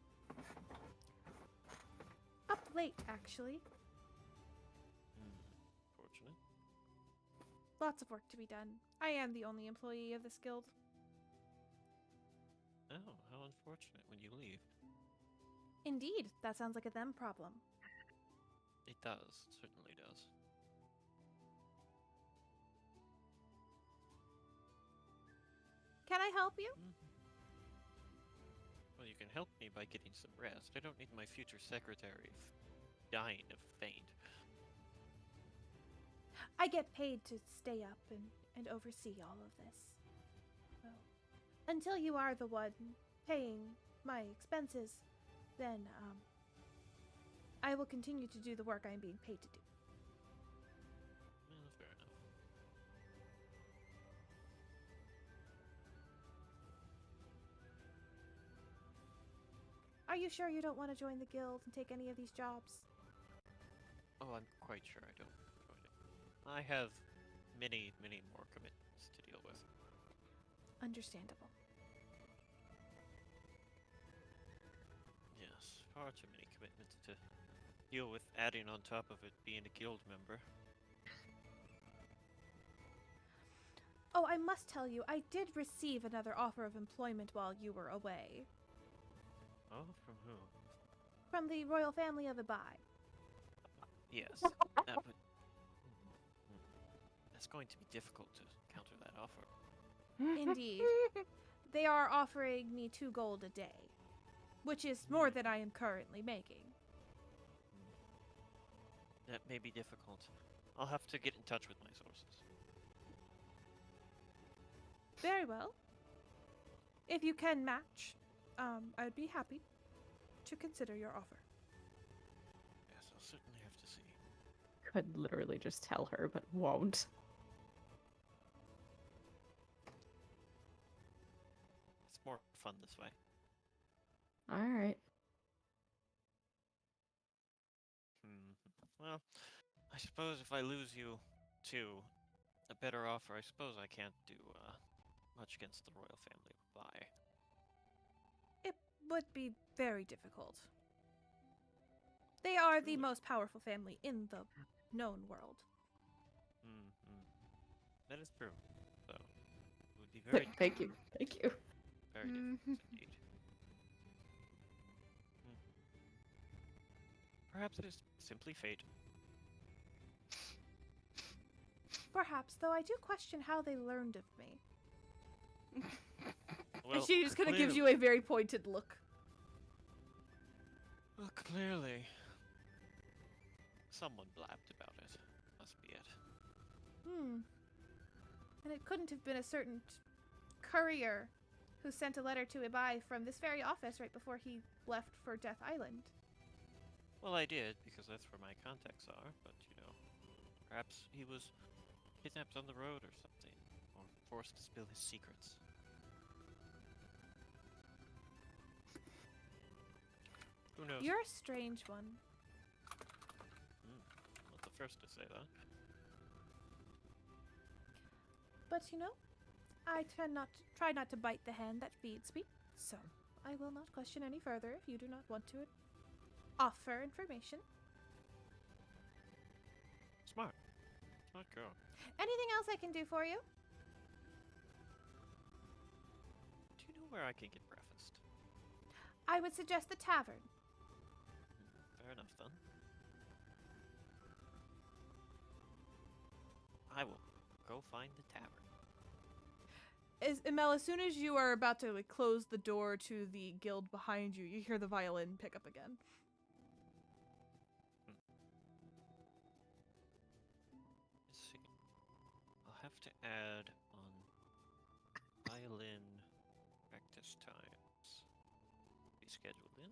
Up late, actually. Fortunate. Lots of work to be done. I am the only employee of this guild. Oh, how unfortunate when you leave. Indeed, that sounds like a them problem. It does. It certainly does. Can I help you? Well, you can help me by getting some rest. I don't need my future secretary dying of faint. I get paid to stay up and oversee all of this. So, until you are the one paying my expenses, then, I will continue to do the work I am being paid to do. Fair enough. Are you sure you don't want to join the guild and take any of these jobs? Oh, I'm quite sure I don't enjoy it. I have many, many more commitments to deal with. Understandable. Yes, far too many commitments to deal with, adding on top of it being a guild member. Oh, I must tell you, I did receive another offer of employment while you were away. Oh, from who? From the royal family of Ibai. Yes, that would... That's going to be difficult to counter that offer. Indeed. They are offering me 2 gold a day, which is more than I am currently making. That may be difficult. I'll have to get in touch with my sources. Very well. If you can match, I would be happy to consider your offer. Yes, I'll certainly have to see. Could literally just tell her, but won't. It's more fun this way. Alright. Well, I suppose if I lose you to a better offer, I suppose I can't do much against the royal family of Bai. It would be very difficult. They are the Truly. most powerful family in the known world. That is true. So, it would be very, Thank you. Thank you. very difficult indeed. Perhaps it is simply fate. Perhaps, though I do question how they learned of me. Well, and she just kind of gives clearly- you a very pointed look. Well, clearly, someone blabbed about it. Must be it. And it couldn't have been a certain courier who sent a letter to Ibai from this very office right before he left for Death Island. Well, I did, because that's where my contacts are, but, perhaps he was kidnapped on the road or something, or forced to spill his secrets. Who knows? You're a strange one. Not the first to say that. But I try not to bite the hand that feeds me. So I will not question any further if you do not want to offer information. Smart. Smart girl. Anything else I can do for you? Do you know where I can get breakfast? I would suggest the tavern. Fair enough then. I will go find the tavern. Mel, as soon as you are about to close the door to the guild behind you, you hear the violin pick up again. Let's see. I'll have to add on violin practice times. Be scheduled in.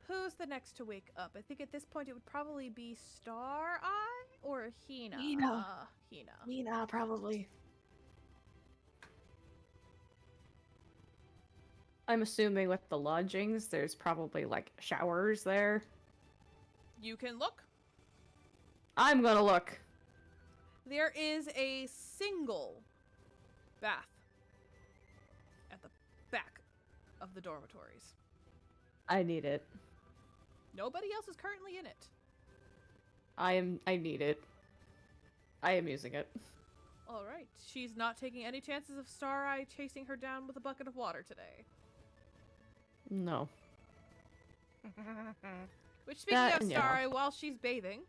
Who's the next to wake up? I think at this point it would probably be Star Eye or Hina. Hina. Hina. Nina, probably. I'm assuming with the lodgings, there's probably like showers there. You can look. I'm gonna look. There is a single bath at the back of the dormitories. I need it. Nobody else is currently in it. I need it. I am using it. All right. She's not taking any chances of Star Eye chasing her down with a bucket of water today. No. Which, speaking That- of yeah. Star Eye, while she's bathing,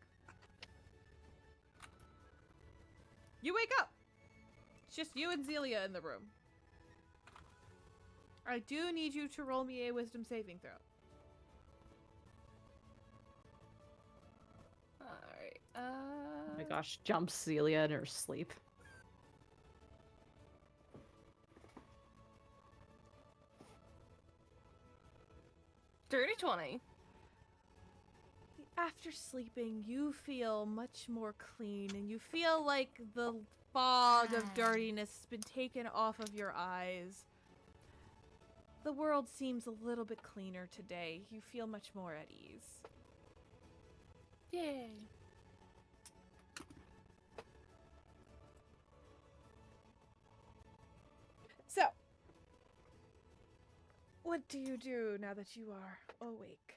you wake up. It's just you and Zelia in the room. I do need you to roll me a wisdom saving throw. Alright, Oh my gosh, jumps Celia in her sleep. Dirty 20. After sleeping, you feel much more clean, and you feel like the fog of dirtiness has been taken off of your eyes. The world seems a little bit cleaner today. You feel much more at ease. Yay. So, what do you do now that you are awake?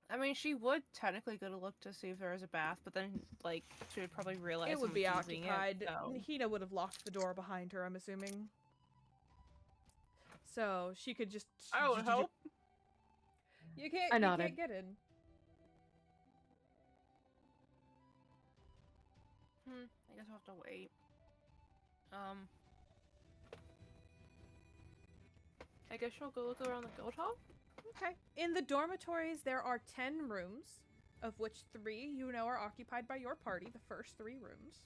I mean, she would technically go to look to see if there was a bath, but then, like, she would probably realize It would be someone's using occupied. It, so. Hina would have locked the door behind her, I'm assuming. So she could just. I would hope. You can't. I You nodded. can't get in. I guess I'll have to wait. I guess she'll go look around the guild hall? Okay. In the dormitories, there are 10 rooms, of which 3 you know are occupied by your party. The first 3 rooms.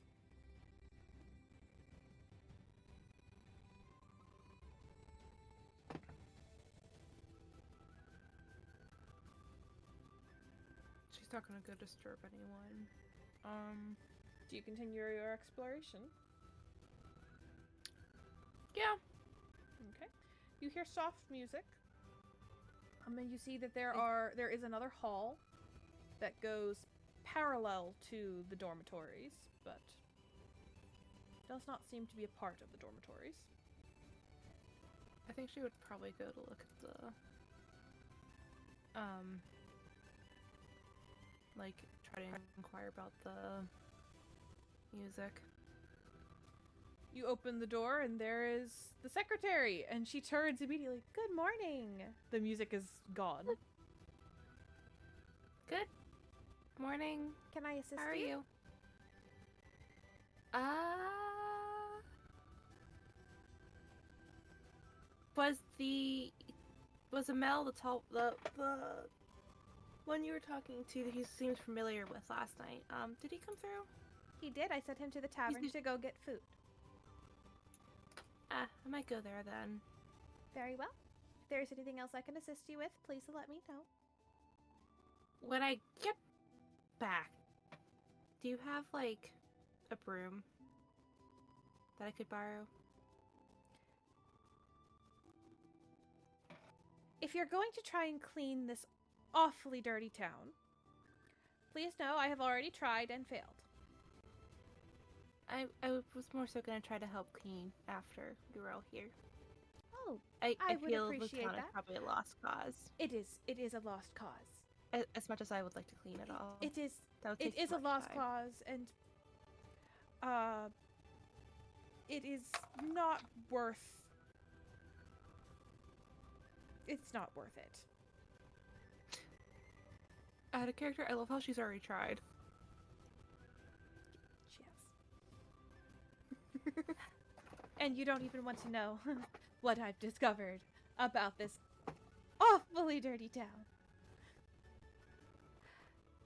She's not gonna go disturb anyone. Do you continue your exploration? Yeah. Okay. You hear soft music. And you see that there is another hall that goes parallel to the dormitories, but does not seem to be a part of the dormitories. I think she would probably go to look at the, like, try to inquire about the music. You open the door and there is the secretary, and she turns immediately. Good morning. The music is gone. Good morning. Can I assist How are you? you? Was Amel the one you were talking to that he seemed familiar with last night? Did he come through? He did. I sent him to the tavern He's- to go get food. I might go there then. Very well. If there's anything else I can assist you with, please let me know. When I get back, do you have, like, a broom that I could borrow? If you're going to try and clean this awfully dirty town, Please know I have already tried and failed. I was more so gonna try to help clean after we were all here. Oh, I I would feel appreciate the town is that. probably a lost cause. it is a lost cause. As much as I would like to clean it all. It is That would it take is too a much lost time. cause, and it is not worth. It's not worth it. Out of character, I love how she's already tried. Yes. And you don't even want to know what I've discovered about this awfully dirty town.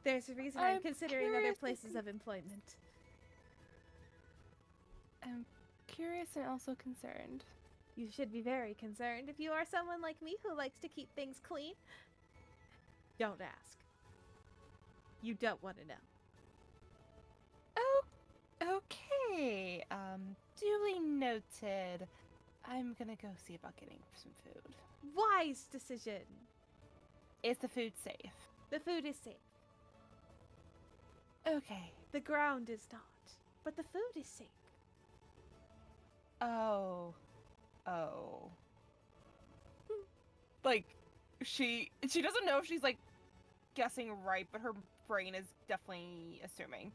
There's a reason I'm I'm considering other curious places of employment. I'm curious and also concerned. You should be very concerned if you are someone like me who likes to keep things clean. Don't ask. You don't want to know. Oh, okay. Duly noted. I'm gonna go see about getting some food. Wise decision. Is the food safe? The food is safe. Okay. The ground is not. But the food is safe. Oh. Like, she doesn't know if she's, like, guessing right, but her brain is definitely assuming.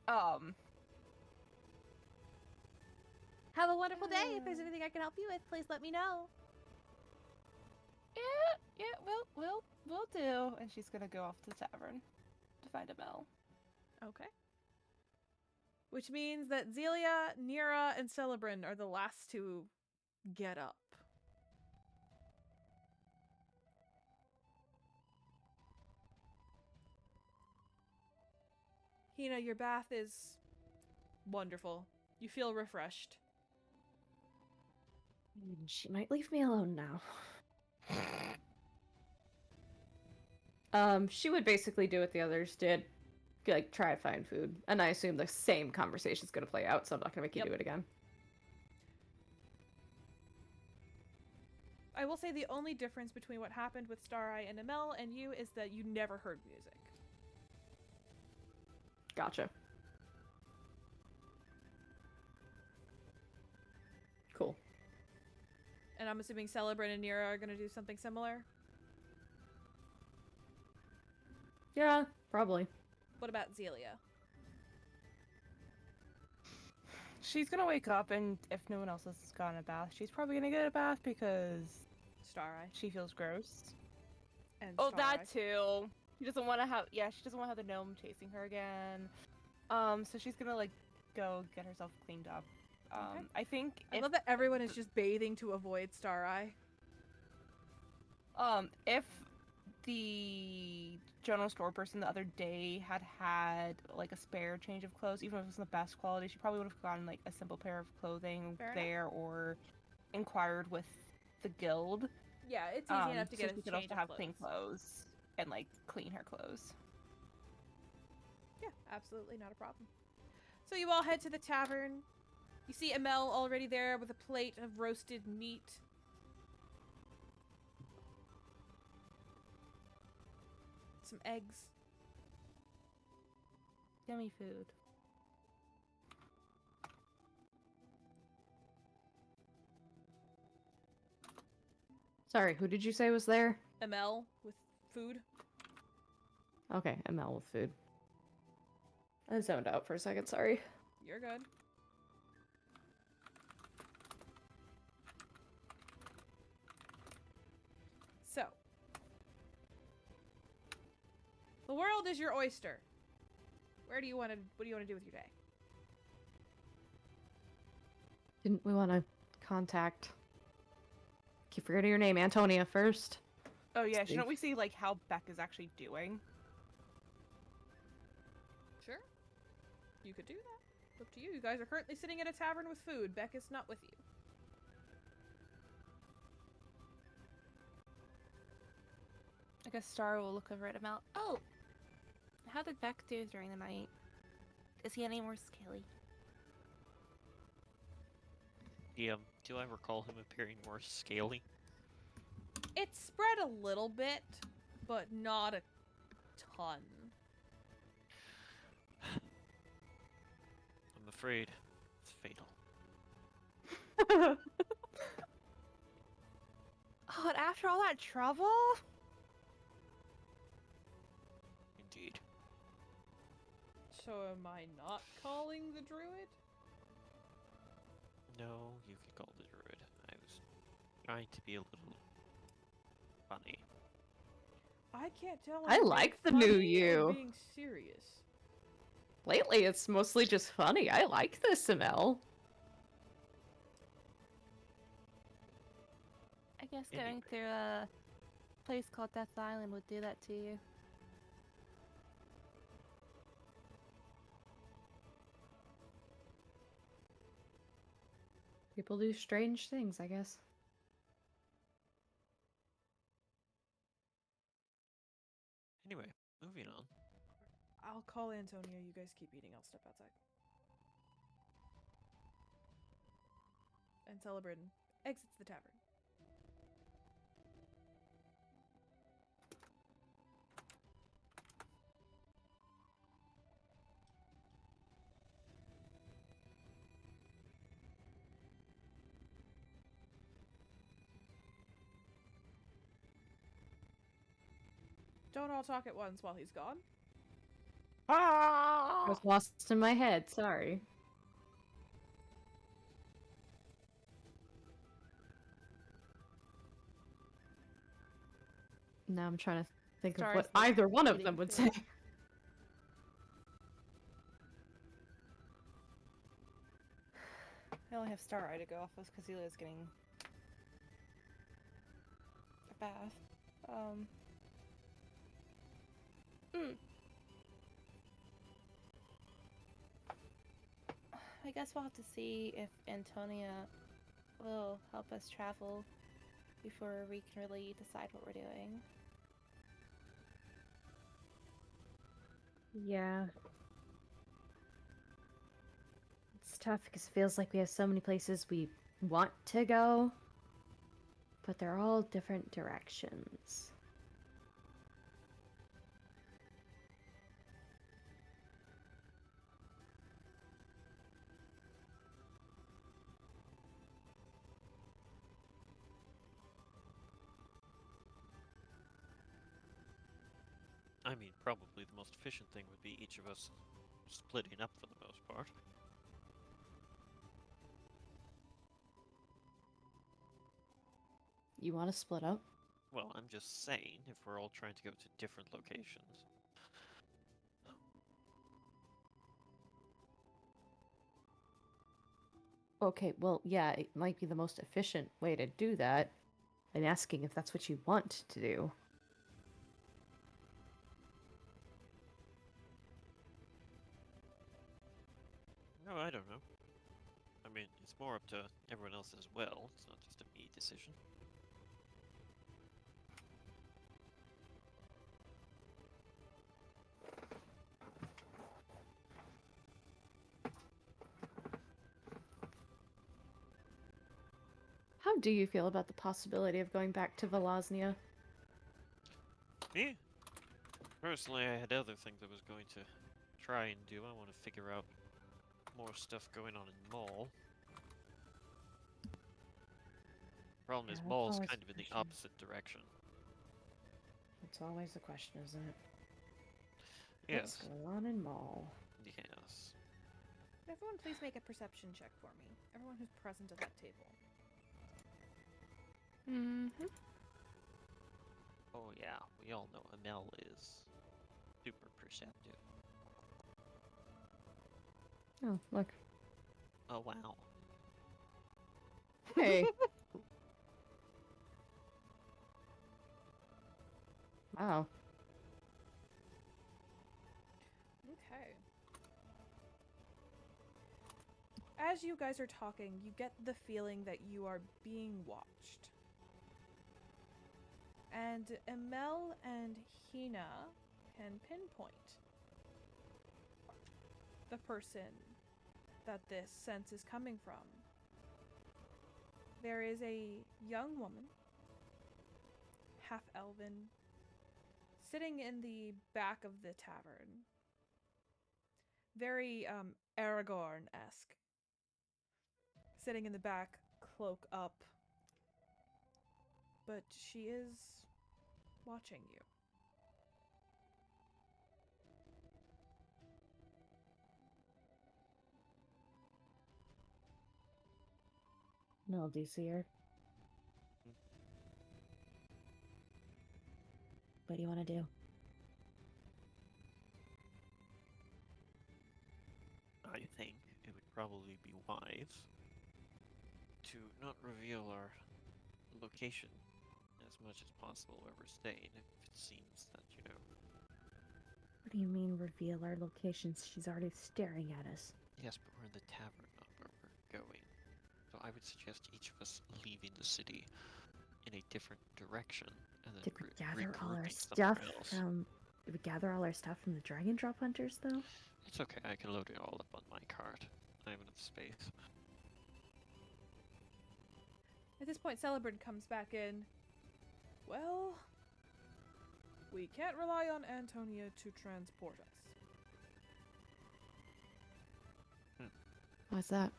Have a wonderful day. If there's anything I can help you with, please let me know. Yeah, we'll do. And she's gonna go off to the tavern to find a mill. Okay. Which means that Zelia, Nira, and Celebrin are the last to get up. Hina, your bath is wonderful. You feel refreshed. She might leave me alone now. She would basically do what the others did. Like, try to find food. And I assume the same conversation's gonna play out, so I'm not gonna make you Yep. do it again. I will say the only difference between what happened with Stareye and Amel and you is that you never heard music. Gotcha. Cool. And I'm assuming Celebrin and Nira are going to do something similar. Yeah, probably. What about Zelia? She's gonna wake up, and if no one else has gotten a bath, she's probably gonna get a bath because Stareye. she feels gross. And Oh, that Stareye. too. She doesn't want to have. Yeah, she doesn't want to have the gnome chasing her again. So she's gonna like go get herself cleaned up. Okay. I think I if love that everyone is just bathing to avoid Stareye. if the general store person the other day had like a spare change of clothes, even if it wasn't the best quality, she probably would have gotten like a simple pair of clothing Fair enough. there or inquired with the guild. Yeah, it's easy enough to so get she a could change also of have clothes. clean clothes and like clean her clothes. Yeah, absolutely not a problem. So you all head to the tavern. You see Amel already there with a plate of roasted meat. Some eggs. Yummy food. Sorry, who did you say was there? Amel with food. Okay, ML with food. I zoned out for a second, sorry. You're good. So, the world is your oyster. What do you want to do with your day? Didn't we want to contact... Keep forgetting your name, Antonia first. Oh yeah, Steve. shouldn't we see like how Beck is actually doing? Sure. You could do that. Up to you. You guys are currently sitting at a tavern with food. Beck is not with you. I guess Star will look over at him out. Oh, how did Beck do during the night? Is he any more scaly? Do I recall him appearing more scaly? It's spread a little bit, but not a ton. I'm afraid it's fatal. Oh, and after all that trouble? Indeed. So am I not calling the druid? No, you can call the druid. I was trying to be a little funny. I can't tell. I if I'm like the being new funny or you. being serious. Lately, it's mostly just funny. I like this, Mel. I guess Anyway. going through a place called Death Island would do that to you. People do strange things, I guess. Anyway, moving on. I'll call Antonia. You guys keep eating. I'll step outside. And Celebrin exits the tavern. Don't all talk at once while he's gone. I was lost in my head, sorry. Now I'm trying to think of Stars what that either one of eating them would food. say. I only have Star Eye to go off of because Elia's getting a bath. I guess we'll have to see if Antonia will help us travel before we can really decide what we're doing. Yeah. It's tough because it feels like we have so many places we want to go, but they're all different directions. I mean, probably the most efficient thing would be each of us splitting up for the most part. You want to split up? Well, I'm just saying, if we're all trying to go to different locations. Okay, well, yeah, it might be the most efficient way to do that. I'm asking if that's what you want to do. No, I don't know. I mean, it's more up to everyone else as well. It's not just a me decision. How do you feel about the possibility of going back to Velaznia? Me? Personally, I had other things I was going to try and do. I want to figure out more stuff going on in Mall. Problem is, Yeah, that's Mall's always kind a of in the question. opposite direction. That's always a question, isn't it? Yes. What's going on in Mall? Yes. Everyone, please make a perception check for me. Everyone who's present at that table. Mm-hmm. Oh yeah, we all know Amel is super perceptive. Oh, look. Oh wow. Hey. Wow. Okay. As you guys are talking, you get the feeling that you are being watched. And Emel and Hina can pinpoint the person that this sense is coming from. There is a young woman, half elven, sitting in the back of the tavern. Very Aragorn-esque. Sitting in the back, cloak up. But she is watching you. No, do you see her? What do you want to do? I think it would probably be wise to not reveal our location as much as possible where we're staying if it seems that, What do you mean reveal our locations? She's already staring at us. yes, but we're in the tavern, not where we're going. So I would suggest each of us leaving the city in a different direction and then Did we gather all our regrouping stuff somewhere else. from? Did we gather all our stuff from the dragon drop hunters, though? It's okay, I can load it all up on my cart. I have enough space. At this point, Celebrant comes back in. Well, we can't rely on Antonia to transport us. Why's that?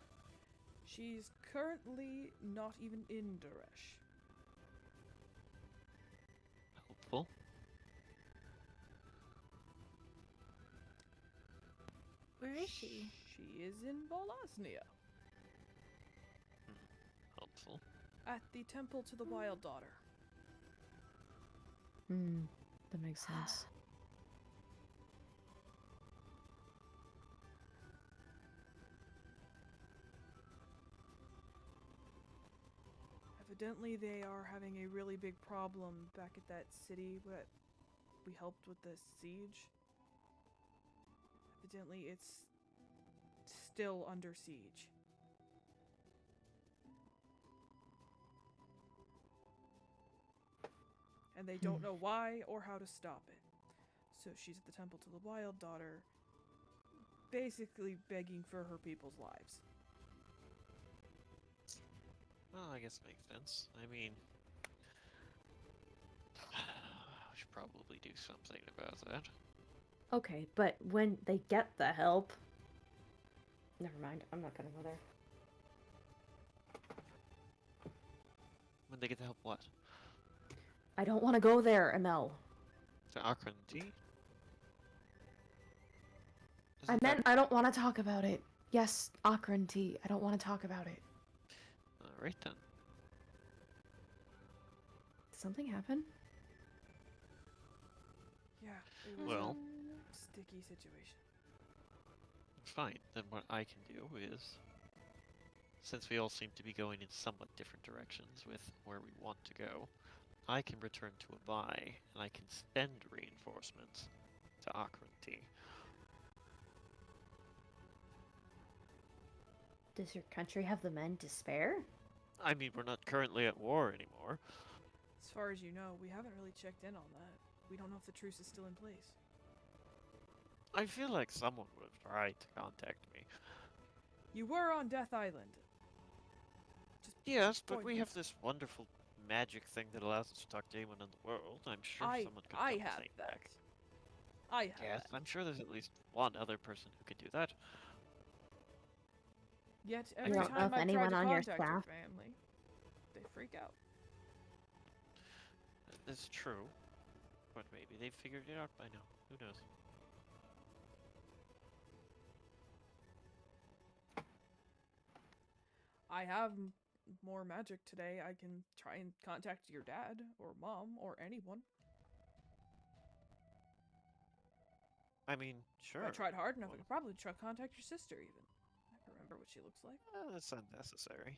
She's currently not even in Duresh. Helpful. Where is she? She is in Volosnia, Helpful. at the Temple to the Wild Daughter. That makes sense. Evidently, they are having a really big problem back at that city that we helped with the siege. Evidently, it's still under siege. And they don't know why or how to stop it. So she's at the Temple to the Wild Daughter, basically begging for her people's lives. Well, I guess it makes sense. I mean, we should probably do something about that. Okay, but when they get the help... Never mind, I'm not gonna go there. When they get to help what? I don't want to go there, Amel. To Akranti? I meant I don't want to talk about it. Yes, Akron tea. I don't want to talk about it. Alright then. Did something happen? Yeah, it was Well, a sticky situation. fine. Then what I can do is, since we all seem to be going in somewhat different directions with where we want to go, I can return to Abai, and I can send reinforcements to Akranti. Does your country have the men to spare? I mean, we're not currently at war anymore. As far as you know, we haven't really checked in on that. We don't know if the truce is still in place. I feel like someone would have tried to contact me. You were on Death Island. Just Yes, but point we me. have this wonderful magic thing that allows us to talk to anyone in the world. I'm sure someone could I have done have the same that. back. I have Yes, that. I'm sure there's at least one other person who could do that. Yet You every don't know time if I've anyone tried to on your contact your staff- family, they freak out. That's true. But maybe they've figured it out by now. Who knows? I have more magic today. I can try and contact your dad or mom or anyone. I mean, sure. If I tried hard enough, I Well, could probably try contact your sister even. I can remember what she looks like. that's unnecessary.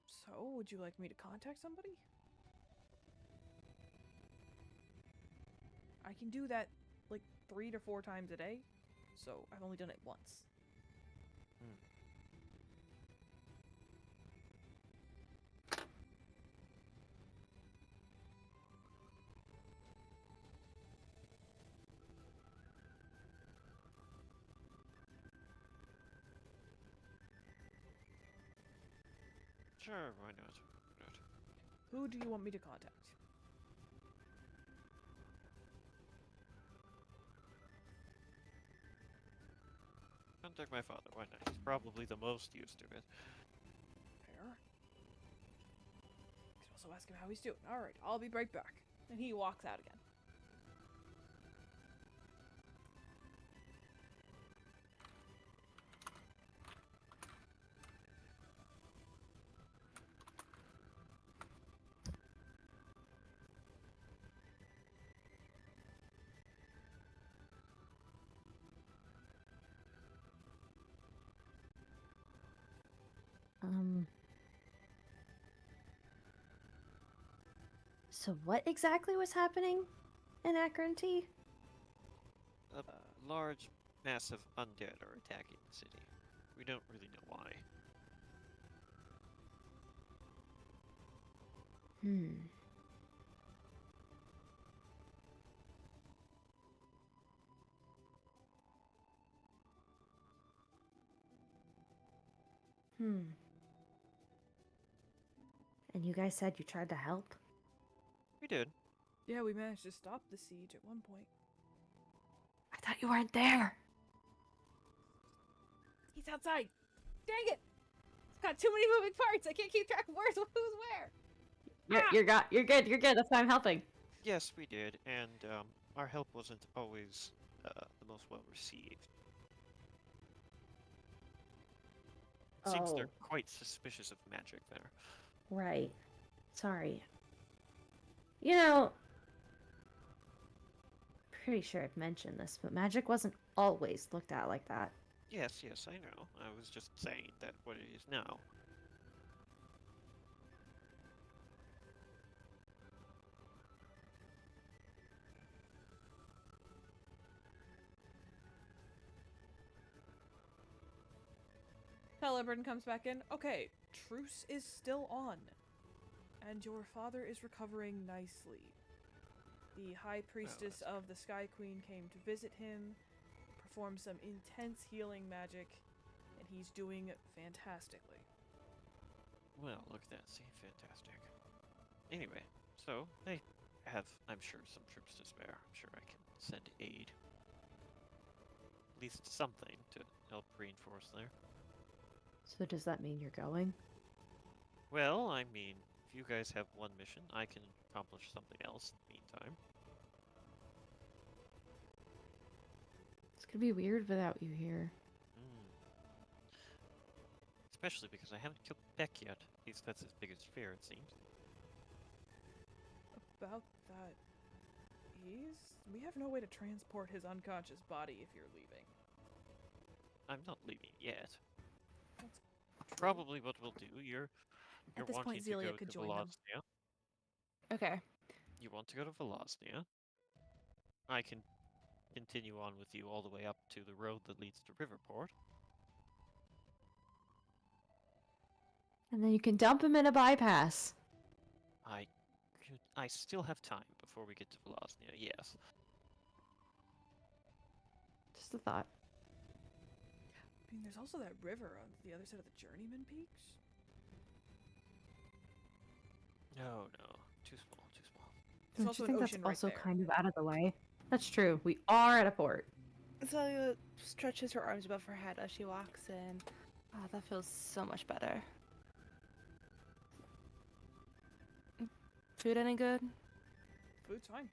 So, would you like me to contact somebody? I can do that like 3 to 4 times a day, so I've only done it once. Sure, why not? Why not? Who do you want me to contact? Contact my father, why not? He's probably the most used to it. Fair. You can also ask him how he's doing. Alright, I'll be right back. And he walks out again. So what exactly was happening in Akronty? A large, massive undead are attacking the city. We don't really know why. And you guys said you tried to help? We did. Yeah, we managed to stop the siege at one point. I thought you weren't there. He's outside. Dang it! It's got too many moving parts. I can't keep track of who's where. You're good. That's why I'm helping. Yes, we did, and our help wasn't always the most well received. Seems they're quite suspicious of magic there. Right. Sorry. You know, pretty sure I've mentioned this, but magic wasn't always looked at like that. Yes, I know. I was just saying that what it is now. Celebrant comes back in. Okay, truce is still on. And your father is recovering nicely. The High Priestess of the Sky Queen came to visit him, performed some intense healing magic, and he's doing fantastically. Well, look at that. See, fantastic. Anyway, so they have, I'm sure, some troops to spare. I'm sure I can send aid. At least something to help reinforce there. So does that mean you're going? Well, I mean, if you guys have one mission, I can accomplish something else in the meantime. It's gonna be weird without you here. Especially because I haven't killed Beck yet. At least that's his biggest fear, it seems. About that, we have no way to transport his unconscious body if you're leaving. I'm not leaving yet. That's Probably what we'll do. You're At this wanting point, to Zelia go could to join them. Velosnia. Okay. You want to go to Velosnia. I can continue on with you all the way up to the road that leads to Riverport. And then you can dump him in a bypass. I still have time before we get to Velosnia, yes. Just a thought. I mean, there's also that river on the other side of the Journeyman Peaks. No, too small. There's Don't also you an think that's ocean right also there. kind of out of the way? That's true. We are at a port. Zelia stretches her arms above her head as she walks in. Ah, that feels so much better. Food any good? Food's fine.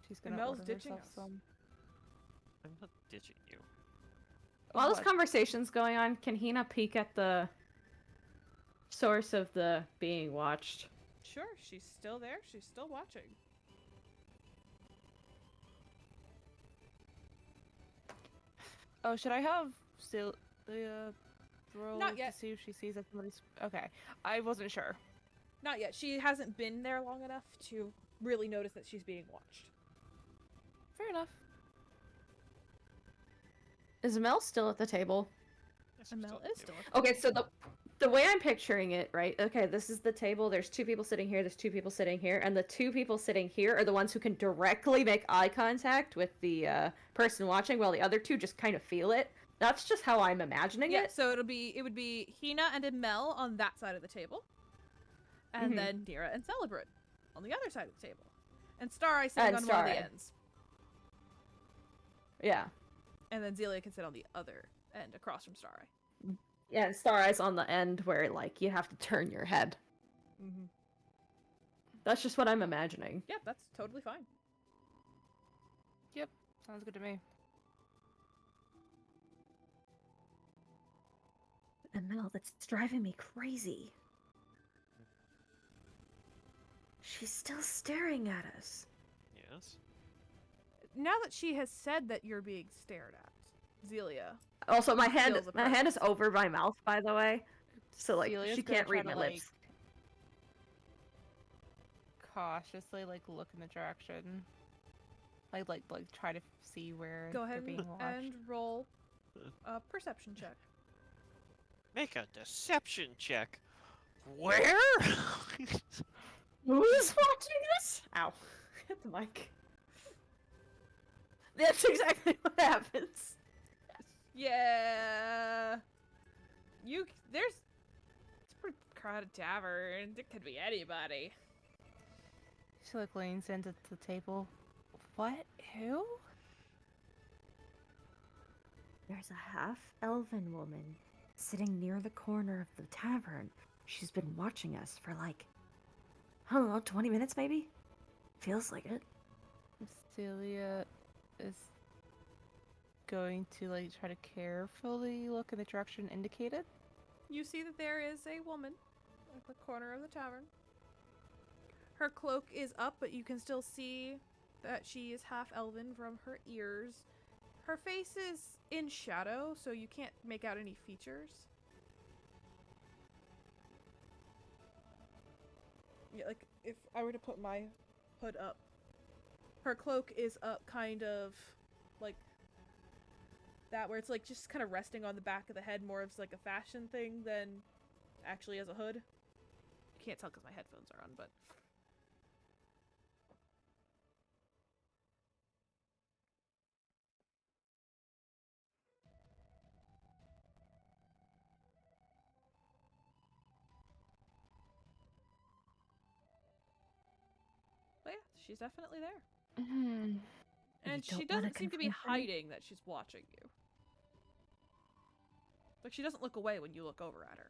She's And gonna Mel's order ditching herself us. some. I'm not ditching you. While this What? conversation's going on, can Hina peek at the source of the being watched? Sure, she's still there. She's still watching. Oh, should I have Zelia roll Not yet. to see if she sees that somebody's... Okay, I wasn't sure. Not yet. She hasn't been there long enough to really notice that she's being watched. Fair enough. Is Mel still at the table? Yes, I'm Mel still is at still. the Okay, so the way I'm picturing it, right? Okay, this is the table. There's two people sitting here. There's two people sitting here, and the two people sitting here are the ones who can directly make eye contact with the person watching, while the other two just kind of feel it. That's just how I'm imagining Yeah, it. so it would be Hina and Mel on that side of the table, and Mhm. then Nira and Celebrate on the other side of the table, and Stareye sitting And on one of the Stareye. ends, Yeah. and then Zelia can sit on the other end across from Stareye. Yeah, and Star Eyes on the end where, like, you have to turn your head. Mm-hmm. That's just what I'm imagining. Yeah, that's totally fine. Sounds good to me. And Mel, that's driving me crazy. She's still staring at us. Yes. Now that she has said that you're being stared at, Zelia. Also, my hand Feels a is presence. over my mouth, by the way. So, like, Celia's she gonna can't try read to, my like, lips. cautiously, like, look in the direction. Like try to see where Go they're ahead being watched. and roll a perception check. Make a deception check. Where? Who's watching us? Ow. Hit the mic. That's exactly what happens. Yeah. It's a pretty crowded tavern. It could be anybody. She like leans into the table. What? Who? There's a half-elven woman sitting near the corner of the tavern. She's been watching us for like, I don't know, 20 minutes maybe? Feels like it. Celia is going to like try to carefully look in the direction indicated. You see that there is a woman at the corner of the tavern. Her cloak is up, but you can still see that she is half elven from her ears. Her face is in shadow, so you can't make out any features. Yeah, like if I were to put my hood up, her cloak is up kind of like that, where it's like just kind of resting on the back of the head, more of like a fashion thing than actually as a hood. You can't tell because my headphones are on, but yeah, she's definitely there. Hmm. And don't she wanna doesn't seem to be confront her? hiding that she's watching you. Like, she doesn't look away when you look over at her.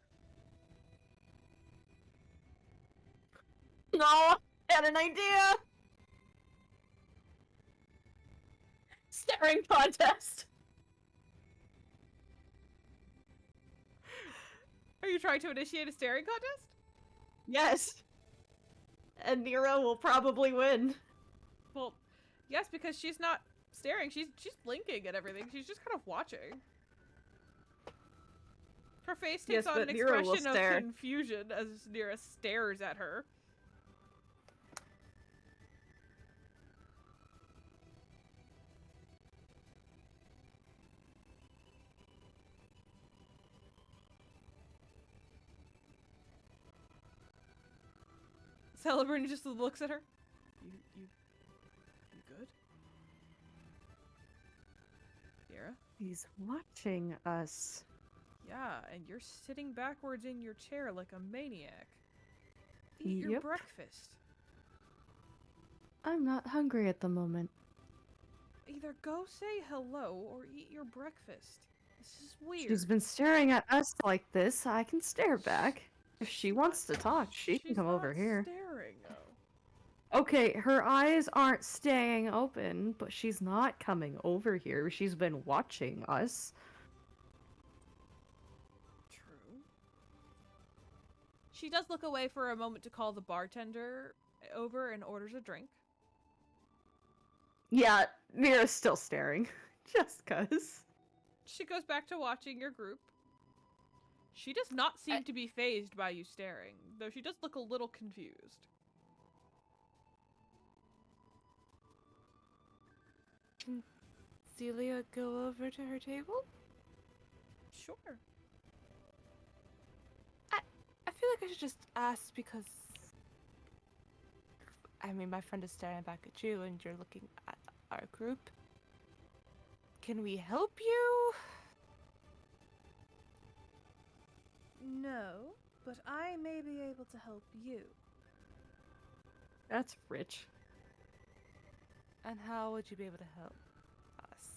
No! I had an idea! Staring contest! Are you trying to initiate a staring contest? Yes! And Nero will probably win. Well, yes, because she's not staring. She's blinking at everything. She's just kind of watching. Her face takes Yes, on but an Nero will expression of stare. confusion as Nira stares at her. Celebrant just looks at her. You good? Nira? He's watching us. Yeah, and you're sitting backwards in your chair like a maniac. Eat your Yep. breakfast. I'm not hungry at the moment. Either go say hello or eat your breakfast. This is weird. She's been staring at us like this. I can stare back. If she wants to talk, she can She's come over not here. staring, though. Okay, her eyes aren't staying open, but she's not coming over here. She's been watching us. True. She does look away for a moment to call the bartender over and orders a drink. Yeah, Nero's still staring. Just cuz. She goes back to watching your group. She does not seem to be phased by you staring, though she does look a little confused. Can Celia go over to her table? Sure. I feel like I should just ask because I mean my friend is staring back at you and you're looking at our group. Can we help you? know, but I may be able to help you. That's rich. And how would you be able to help us?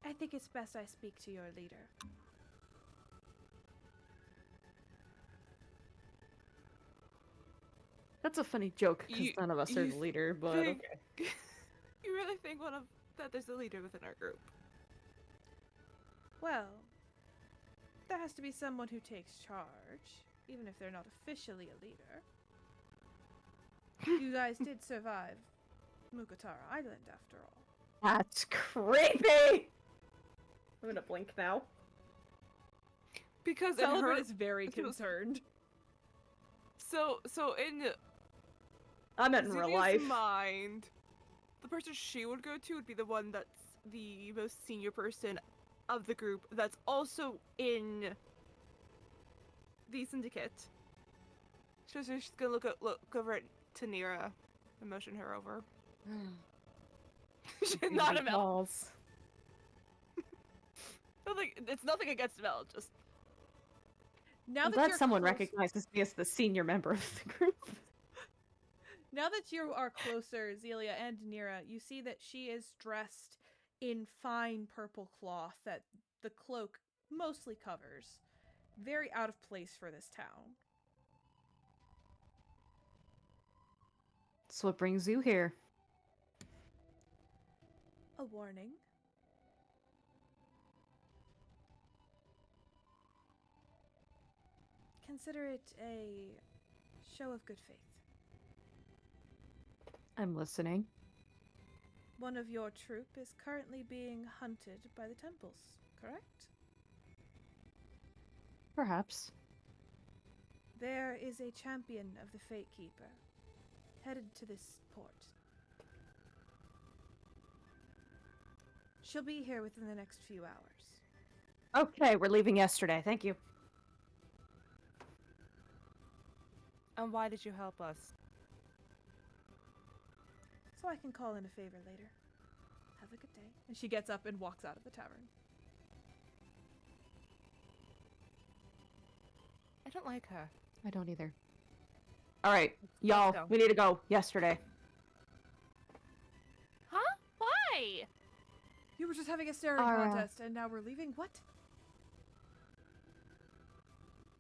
I think it's best I speak to your leader. That's a funny joke because You- none of us are you the leader, but think- okay. You really think that there's a leader within our group? Well, there has to be someone who takes charge, even if they're not officially a leader. You guys did survive Mukatara Island, after all. That's creepy. I'm gonna blink now. Because in Sullivan her, is very this was- concerned. so in I meant in real Ziggy's life. mind, the person she would go to would be the one that's the most senior person of the group that's also in the syndicate. So she's gonna look over at Tanira and motion her over. She's not a Mel. Balls. It's nothing against Mel, just Now I'm that glad you're someone close- recognizes me as the senior member of the group. Now that you are closer, Zelia and Nira, you see that she is dressed in fine purple cloth that the cloak mostly covers. Very out of place for this town. So what brings you here? A warning. Consider it a show of good faith. I'm listening. One of your troop is currently being hunted by the temples, correct? Perhaps. There is a champion of the Fate Keeper headed to this port. She'll be here within the next few hours. Okay, we're leaving yesterday. Thank you. And why did you help us? So I can call in a favor later. Have a good day. And she gets up and walks out of the tavern. I don't like her. I don't either. All right, y'all, go. we need to go. Yesterday. Huh? Why? You were just having a staring contest, and now we're leaving? What?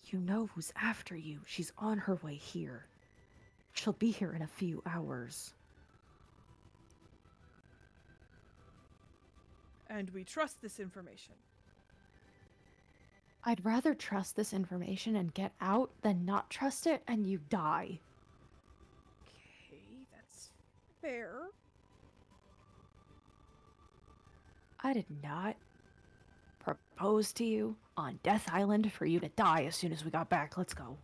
You know who's after you. She's on her way here. She'll be here in a few hours. And we trust this information. I'd rather trust this information and get out than not trust it and you die. Okay, that's fair. I did not propose to you on Death Island for you to die as soon as we got back. Let's go.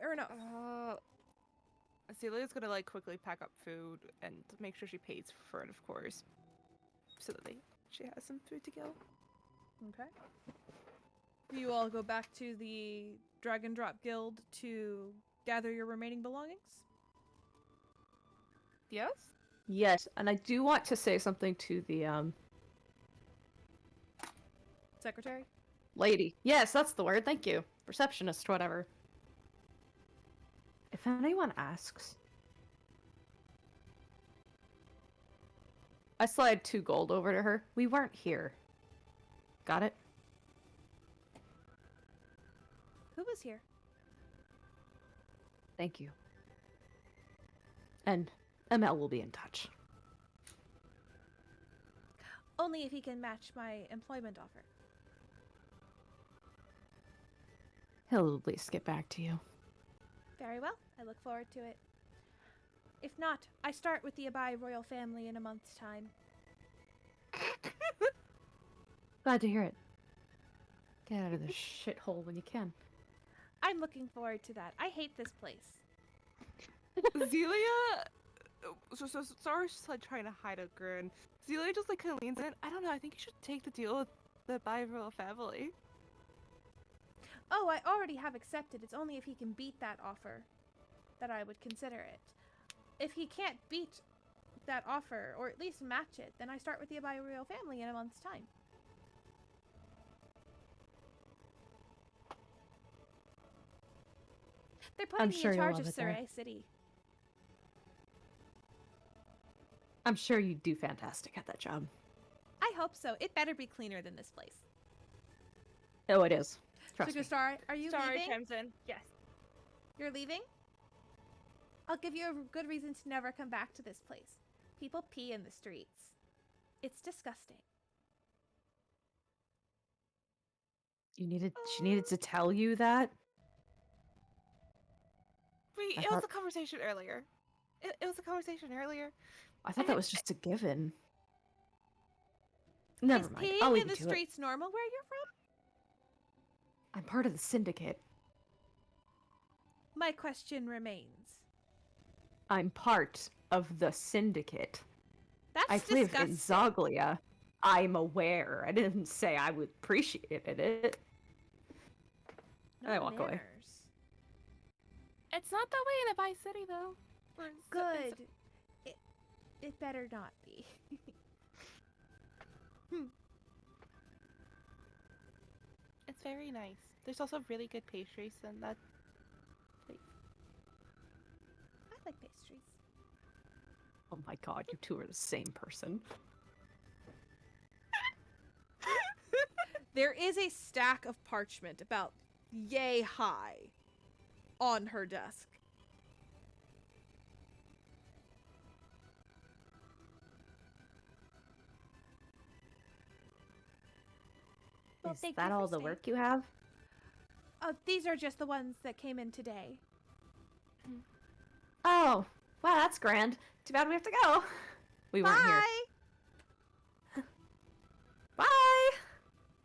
Fair enough. Celia's gonna like quickly pack up food and make sure she pays for it, of course, so that she has some food to kill. Okay. You all go back to the Dragon Drop Guild to gather your remaining belongings? Yes. Yes, and I do want to say something to the Secretary? lady. Yes, that's the word. Thank you. Receptionist, whatever. If anyone asks, I slide 2 gold over to her. We weren't here. Got it? Who was here? Thank you. And ML will be in touch. Only if he can match my employment offer. He'll at least get back to you. Very well. I look forward to it. If not, I start with the Abai royal family in a month's time. Glad to hear it. Get out of this shithole when you can. I'm looking forward to that. I hate this place. Zelia. So Sarah's just like trying to hide a grin. Zelia just like kind of leans in. I don't know. I think you should take the deal with the Bi-Royal family. Oh, I already have accepted. It's only if he can beat that offer that I would consider it. If he can't beat that offer, or at least match it, then I start with the Abai royal family in a month's time. They're putting I'm me sure in you'll charge love of it there. Sarai City. I'm sure you do fantastic at that job. I hope so. It better be cleaner than this place. Oh, it is. Trust Sugar me. Star, are you Sorry, leaving? chimes in. Yes. You're leaving? I'll give you a good reason to never come back to this place. People pee in the streets. It's disgusting. She needed to tell you that? Wait, I it was thought- a conversation earlier. It was a conversation earlier. I thought that was just a given. Never Is mind. I'll peeing leave in you the to it. streets normal where you're from? I'm part of the syndicate. My question remains. I'm part of the syndicate. That's I live in disgusting. Zoglia. I'm aware. I didn't say I would appreciate it. No I walk away. manners. It's not that way in Abai City, though. Or in Good. It better not be. It's very nice. There's also really good pastries and that. I like pastries. Oh my god, you two are the same person. There is a stack of parchment about yay high on her desk. Well, Is thank that you for all the staying. work you have? These are just the ones that came in today. Oh, wow, that's grand. Too bad we have to go. We weren't here. Bye! Bye!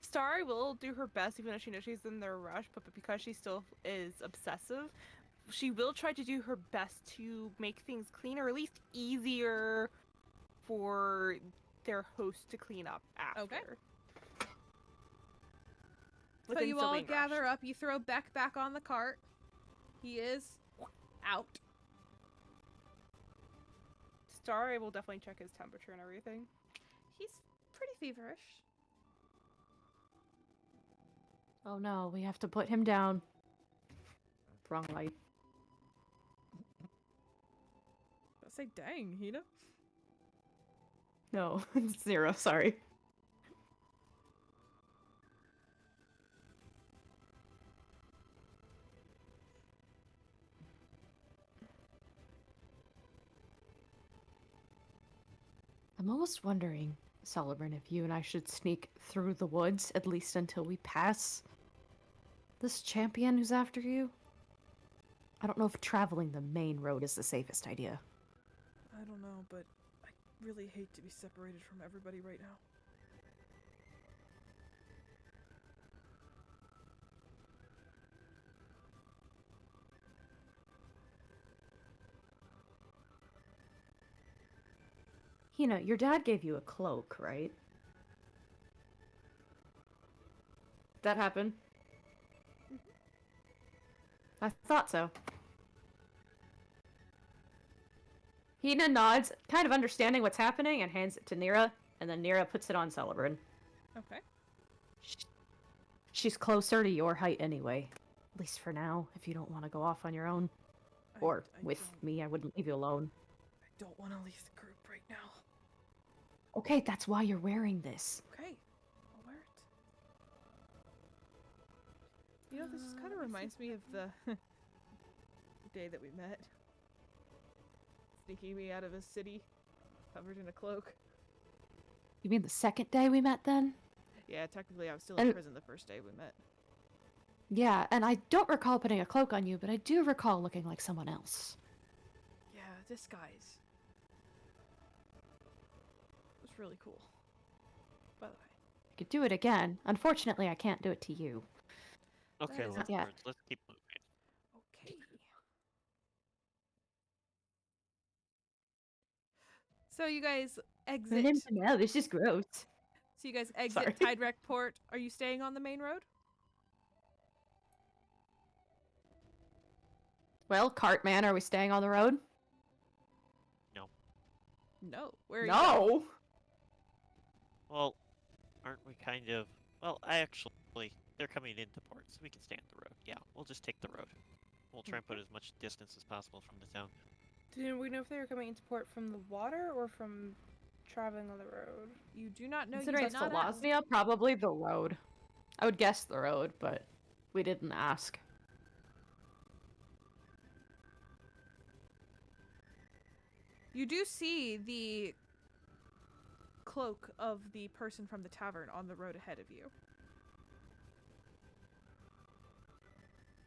Starry will do her best, even though she knows she's in their rush, but because she still is obsessive, she will try to do her best to make things cleaner, or at least easier for their host to clean up after. Okay. So Within you still all being gather rushed. up, you throw Beck back on the cart. He is out. Starry will definitely check his temperature and everything. He's pretty feverish. Oh no, we have to put him down. Wrong light. I say, dang, Hina. No, it's 0, sorry. I'm almost wondering, Solomon, if you and I should sneak through the woods, at least until we pass this champion who's after you. I don't know if traveling the main road is the safest idea. I don't know, but I really hate to be separated from everybody right now. Hina, your dad gave you a cloak, right? That happened? I thought so. Hina nods, kind of understanding what's happening, and hands it to Nira, and then Nira puts it on Celebrin. Okay. She's closer to your height anyway. At least for now, if you don't want to go off on your own. Or with me, I wouldn't leave you alone. I don't want to leave the group right now. Okay, that's why you're wearing this. Okay, I'll wear it. You know, this kind of reminds me of the day that we met. Sneaking me out of a city, covered in a cloak. You mean the second day we met then? Yeah, technically I was still in And- prison the first day we met. Yeah, and I don't recall putting a cloak on you, but I do recall looking like someone else. Yeah, disguise. It was really cool. By the way. I could do it again. Unfortunately, I can't do it to you. Okay, is- let's, Yeah. let's keep moving. Okay. So you guys exit. No, this is gross. So you guys exit Sorry. Tidewreck Port. Are you staying on the main road? Well, Cartman, are we staying on the road? No. No. Where are you going? No. Well, aren't we kind of... Well, they're coming into port, so we can stay on the road. Yeah, we'll just take the road. We'll try and put as much distance as possible from the town. Didn't we know if they were coming into port from the water or from traveling on the road? You do not know. You Considering did it's not ask. Velosnia, probably the road. I would guess the road, but we didn't ask. You do see the cloak of the person from the tavern on the road ahead of you.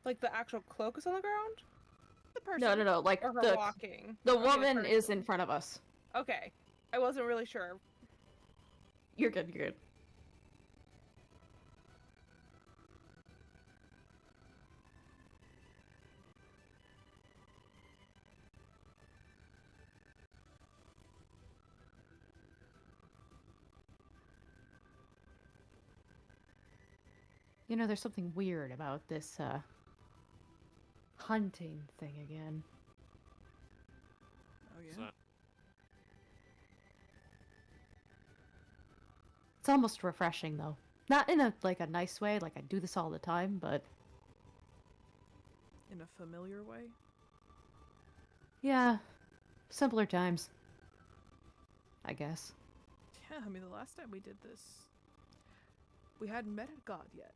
Like the actual cloak is on the ground? The person. No. Like Or her the walking? the Okay, woman is person. in front of us. Okay. I wasn't really sure. You're good. You're good. You know, there's something weird about this hunting thing again. Oh Is yeah. that... It's almost refreshing though. Not in a like a nice way, like I do this all the time, but In a familiar way. yeah, simpler times. I guess. Yeah, I mean the last time we did this, we hadn't met a god yet.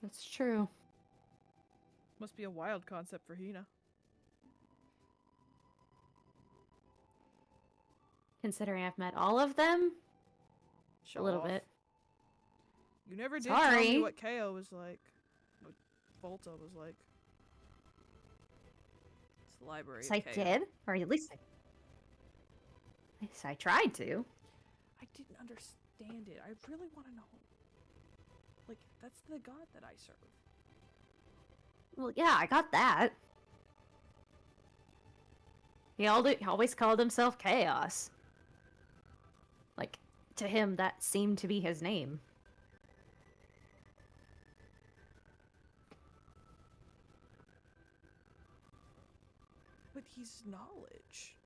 That's true. Must be a wild concept for Hina. Considering I've met all of them, Show a little off. bit. You never did tell me Sorry. what KO was like. What Volta was like. It's the library. Yes, of I KO. did, or at least I tried to. I didn't understand it. I really want to know. Like, that's the god that I serve. Well, yeah, I got that. He always called himself Chaos. Like, to him, that seemed to be his name. But he's knowledge.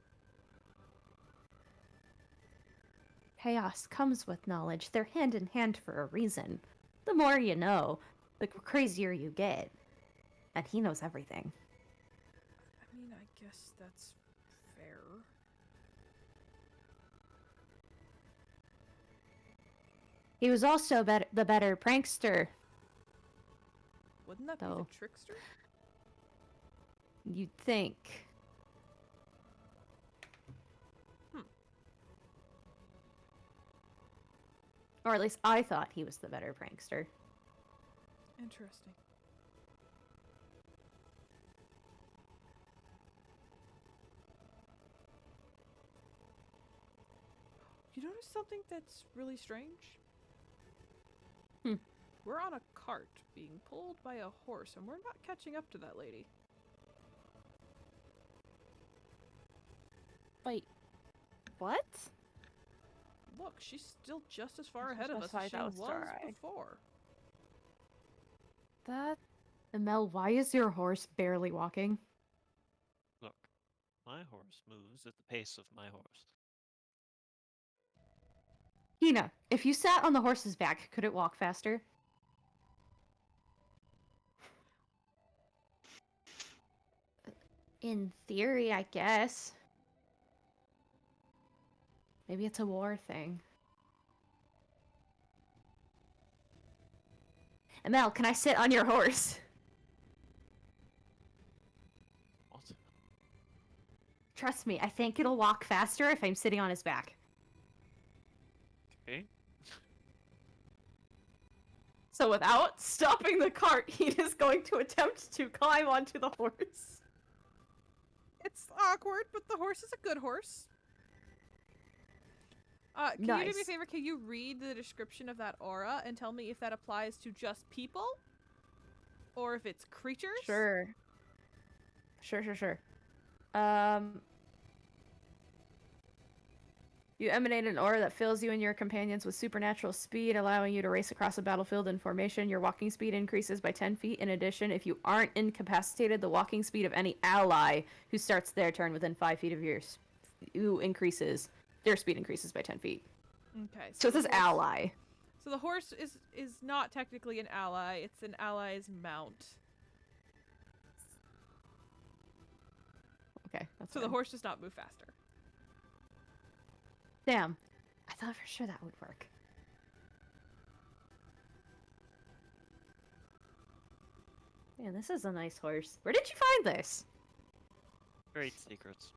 Chaos comes with knowledge. They're hand in hand for a reason. The more you know, the crazier you get. And he knows everything. I mean, I guess that's fair. He was also the better prankster. Wouldn't that be Though. the trickster? You'd think. Or at least I thought he was the better prankster. Interesting. You notice something that's really strange? Hmm. We're on a cart being pulled by a horse, and we're not catching up to that lady. Wait, what? Look, she's still just as far Just ahead of us specify as she that was was Stareye. before. That Mel, why is your horse barely walking? Look, my horse moves at the pace of my horse. Hina, if you sat on the horse's back, could it walk faster? In theory, I guess. Maybe it's a war thing. Mel, can I sit on your horse? What? Trust me, I think it'll walk faster if I'm sitting on his back. Okay. So without stopping the cart, he is going to attempt to climb onto the horse. It's awkward, but the horse is a good horse. Can you do me a Nice. favor? Can you read the description of that aura and tell me if that applies to just people? Or if it's creatures? Sure. Sure. You emanate an aura that fills you and your companions with supernatural speed, allowing you to race across a battlefield in formation. Your walking speed increases by 10 feet. In addition, if you aren't incapacitated, the walking speed of any ally who starts their turn within 5 feet of yours increases. Their speed increases by 10 feet. Okay. So it the says horse- ally. So the horse is not technically an ally. It's an ally's mount. Okay, that's So the fine. horse does not move faster. Damn. I thought for sure that would work. Man, this is a nice horse. Where did you find this? Great secrets.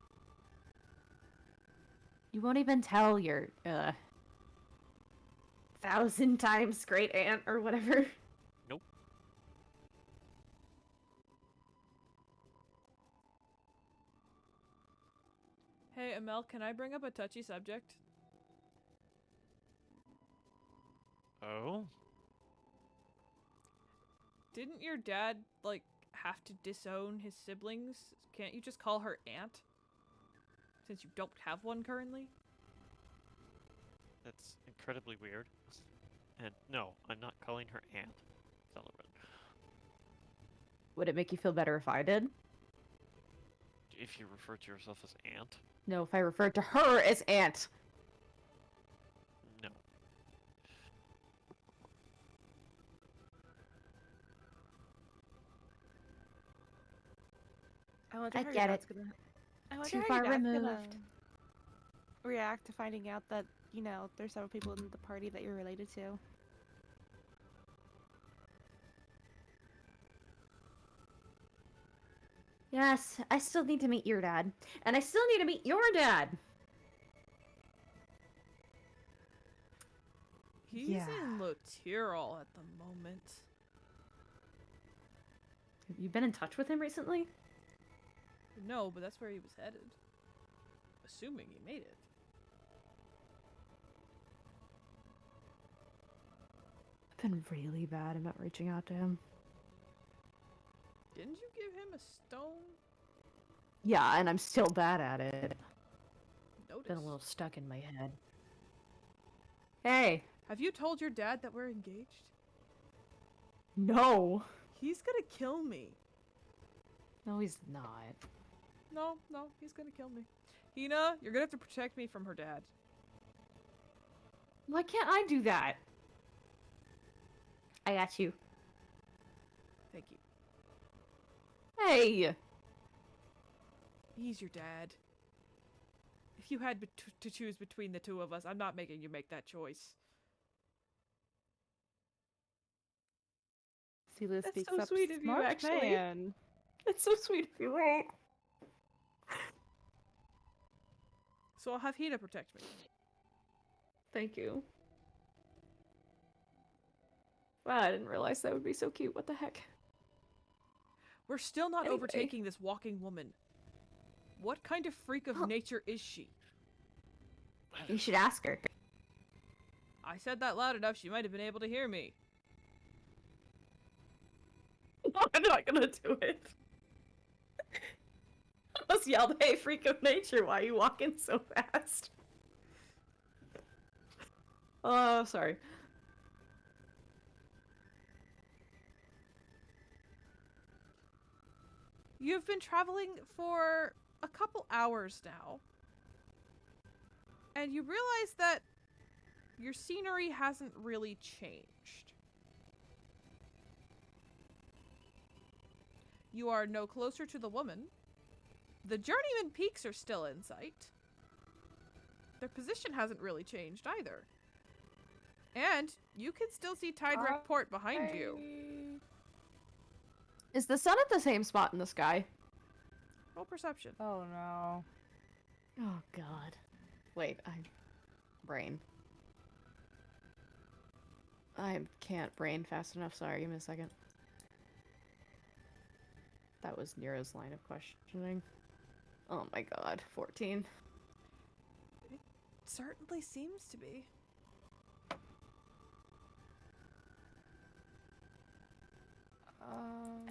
You won't even tell your, 1,000 times great aunt or whatever. Nope. Hey, Amel, can I bring up a touchy subject? Oh? Didn't your dad, like, have to disown his siblings? Can't you just call her aunt? Since you don't have one currently? That's incredibly weird. And no, I'm not calling her Aunt Sullivan. Would it make you feel better if I did? If you refer to yourself as Aunt, No, if I referred to her as aunt. no. wonder I how your get dad's it. Gonna... I wonder Too how far your dad's removed. gonna react to finding out that, you know, there's several people in the party that you're related to. Yes, I still need to meet your dad. And I still need to meet your dad. He's Yeah. in Lotirol at the moment. Have you been in touch with him recently? No, but that's where he was headed. Assuming he made it. I've been really bad about reaching out to him. Didn't you give him a stone? Yeah, and I'm still bad at it. Notice. Been a little stuck in my head. Hey! Have you told your dad that we're engaged? No! He's gonna kill me. No, he's not. No, he's gonna kill me. Hina, you're gonna have to protect me from her dad. Why can't I do that? I got you. Thank you. Hey! He's your dad. If you had to choose between the two of us, I'm not making you make that choice. Sela That's speaks so up. sweet of you, Smart actually. man. It's so sweet of you, right? So I'll have Hina protect me. Thank you. Wow, I didn't realize that would be so cute. What the heck? We're still not Anyway. overtaking this walking woman. What kind of freak of Huh. nature is she? You should ask her. I said that loud enough, she might have been able to hear me. I'm not gonna do it. I just yelled, "Hey, freak of nature, why are you walking so fast?" Oh, sorry. You've been traveling for a couple hours now. And you realize that your scenery hasn't really changed. You are no closer to the woman. The journeyman peaks are still in sight. Their position hasn't really changed either. And you can still see Tidewreck Port behind you. Is the sun at the same spot in the sky? Roll perception. Oh no. Oh god. Wait, brain. I can't brain fast enough, sorry, give me a second. That was Nero's line of questioning. Oh my god, 14. Certainly seems to be.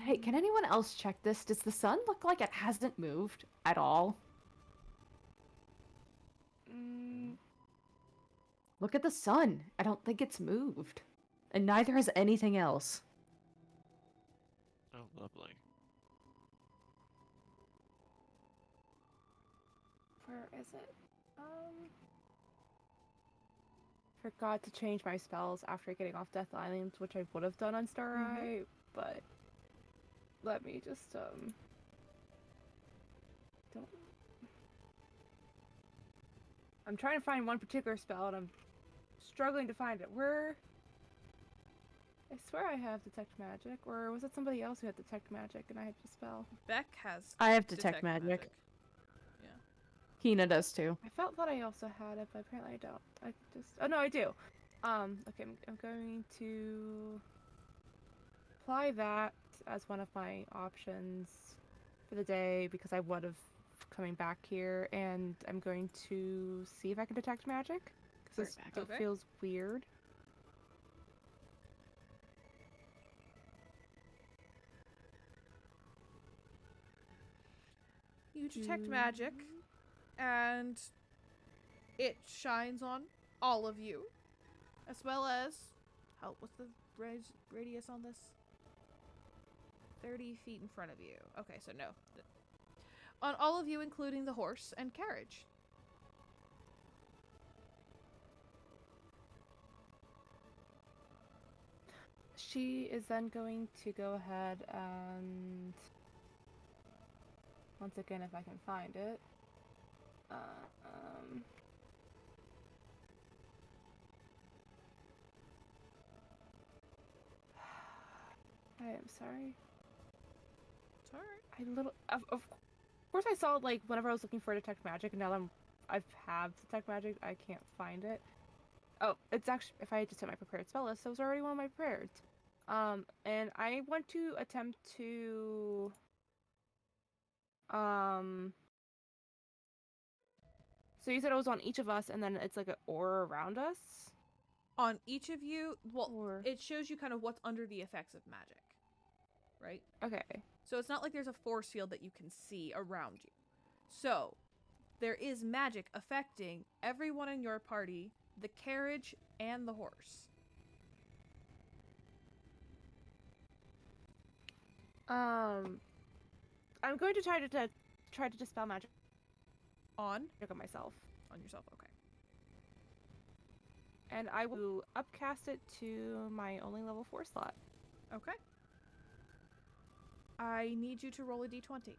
Hey, can anyone else check this? Does the sun look like it hasn't moved at all? Look at the sun. I don't think it's moved. And neither has anything else. Oh, lovely. Where is it? Forgot to change my spells after getting off Death Island, which I would have done on Star Eye, but let me just don't. I'm trying to find one particular spell, and I'm struggling to find it. Where? I swear I have Detect Magic, or was it somebody else who had Detect Magic and I had Dispel? Beck has. I have Detect Magic. Yeah. Hina does too. I felt that I also had it, but apparently I don't. I just. Oh no, I do. Okay, I'm going to apply that as one of my options for the day because I would have coming back here, and I'm going to see if I can detect magic because this Right. still Okay. feels weird. You detect magic, and it shines on all of you, as well as what's the radius on this? 30 feet in front of you. Okay, so no. On all of you, including the horse and carriage. She is then going to go ahead and once again, if I can find it. I am sorry. It's alright. Of course I saw like whenever I was looking for detect magic, and now I have detect magic, I can't find it. Oh, it's actually if I just hit my prepared spell list, so it was already one of my prepared. And I want to attempt to so you said it was on each of us, and then it's like an aura around us? On each of you, well, Or... it shows you kind of what's under the effects of magic, right? Okay. So it's not like there's a force field that you can see around you. So there is magic affecting everyone in your party, the carriage, and the horse. I'm going to try to dispel magic On myself. on yourself, okay. And I will upcast it to my only level 4 slot. Okay. I need you to roll a d20.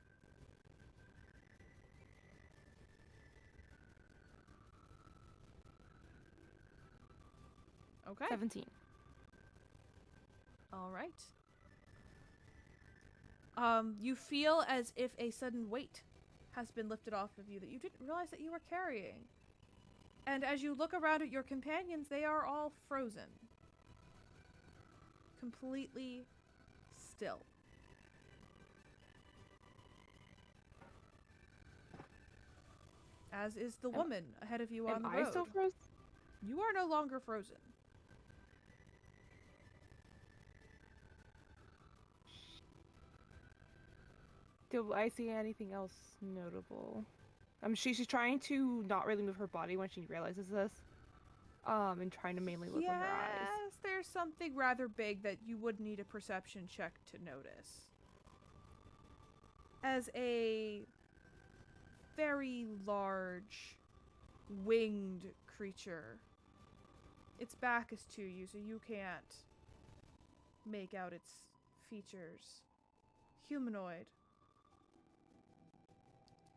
Okay. 17. All right. You feel as if a sudden weight has been lifted off of you that you didn't realize that you were carrying. And as you look around at your companions, they are all frozen. Completely still. As is the woman ahead of you on the road. Am I still frozen? You are no longer frozen. Do I see anything else notable? She's trying to not really move her body when she realizes this. And trying to mainly look with her eyes. Yes, there's something rather big that you would need a perception check to notice. As a very large winged creature, its back is to you, so you can't make out its features. Humanoid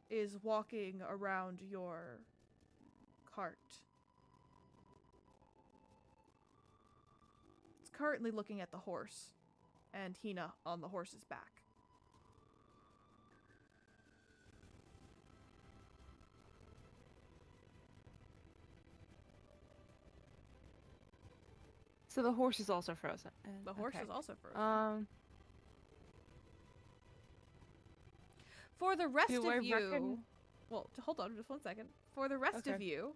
is walking around your cart. It's currently looking at the horse and Hina on the horse's back. So the horse is also frozen. The horse Okay. is also frozen. For the rest Do of I you, reckon- well, hold on just 1 second. For the rest of Okay. you,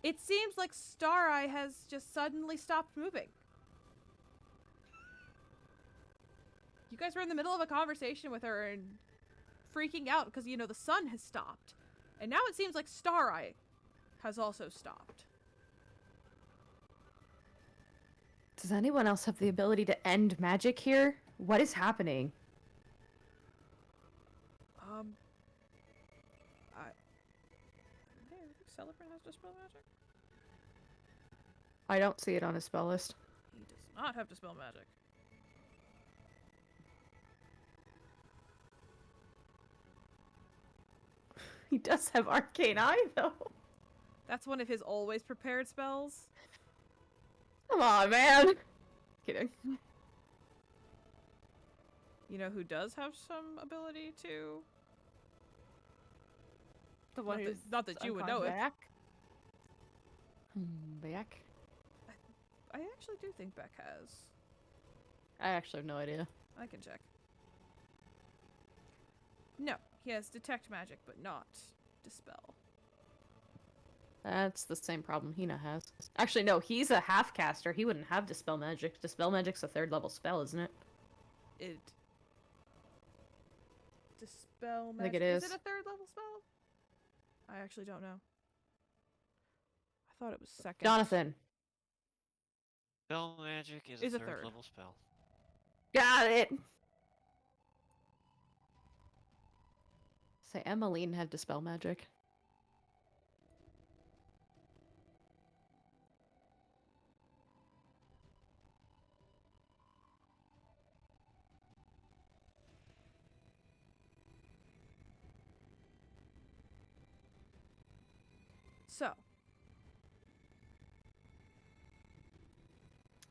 it seems like Star Eye has just suddenly stopped moving. You guys were in the middle of a conversation with her and freaking out because, you know, the sun has stopped. And now it seems like Star Eye has also stopped. Does anyone else have the ability to end magic here? What is happening? I think Celebrant has Dispel Magic. I don't see it on his spell list. He does not have Dispel Magic. He does have Arcane Eye, though. That's one of his always prepared spells. Come on, man. Kidding. You know who does have some ability to? The one Not who's that, not that you would know it. back. Back? I actually do think Beck has. I actually have no idea. I can check. No, he has Detect Magic, but not Dispel. That's the same problem Hina has. Actually, no, he's a half caster. He wouldn't have Dispel Magic. Dispel Magic's a 3rd level spell, isn't it? Dispel Magic. I think it Is is. it a 3rd level spell? I actually don't know. I thought it was 2nd. Jonathan. Spell magic is Is a a third third. level spell. Got it! Say Emmeline had Dispel Magic. So,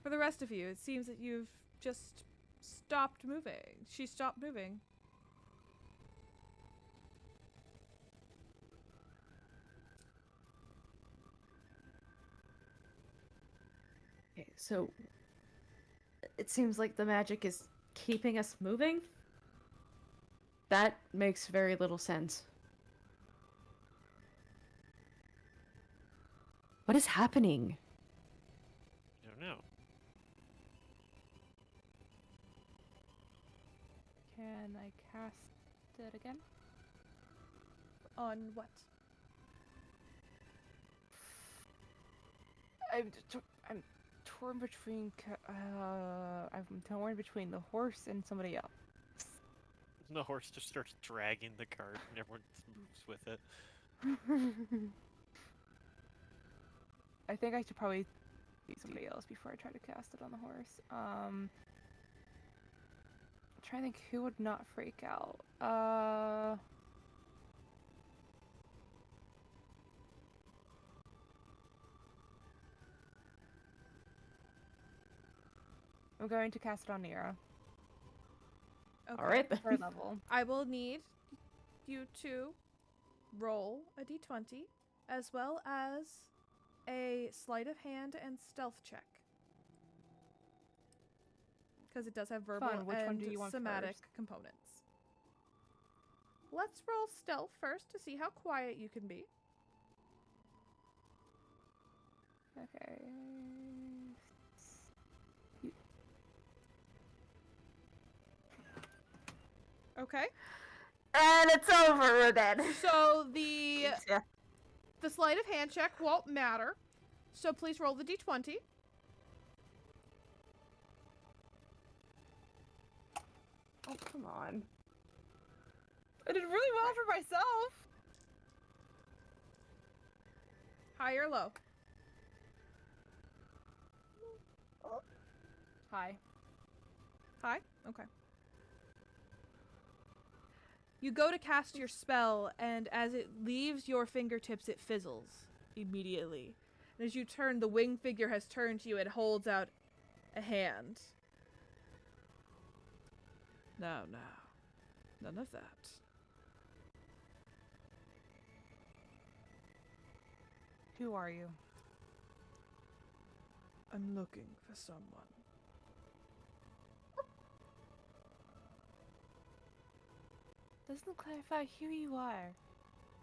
for the rest of you, it seems that you've just stopped moving. She stopped moving. Okay, so it seems like the magic is keeping us moving? That makes very little sense. What is happening? I don't know. Can I cast it again? On what? I'm torn between I'm torn between the horse and somebody else. The horse just starts dragging the cart and everyone moves with it. I think I should probably see somebody else before I try to cast it on the horse. Trying to think who would not freak out. I'm going to cast it on Nira. Okay. Alright then. 3rd level. I will need you to roll a d20 as well as a sleight of hand and stealth check. Because it does have verbal Fun. Which and one do you want somatic first? components. Let's roll stealth first to see how quiet you can be. Okay. Okay. And it's over then. So the Yeah. the sleight of hand check won't matter. So please roll the d20. Oh, come on. I did really well for myself. High or low? Hi. High? Okay. You go to cast your spell, and as it leaves your fingertips, it fizzles immediately. And as you turn, the wing figure has turned to you and holds out a hand. No, no. None of that. Who are you? I'm looking for someone. Doesn't clarify who you are.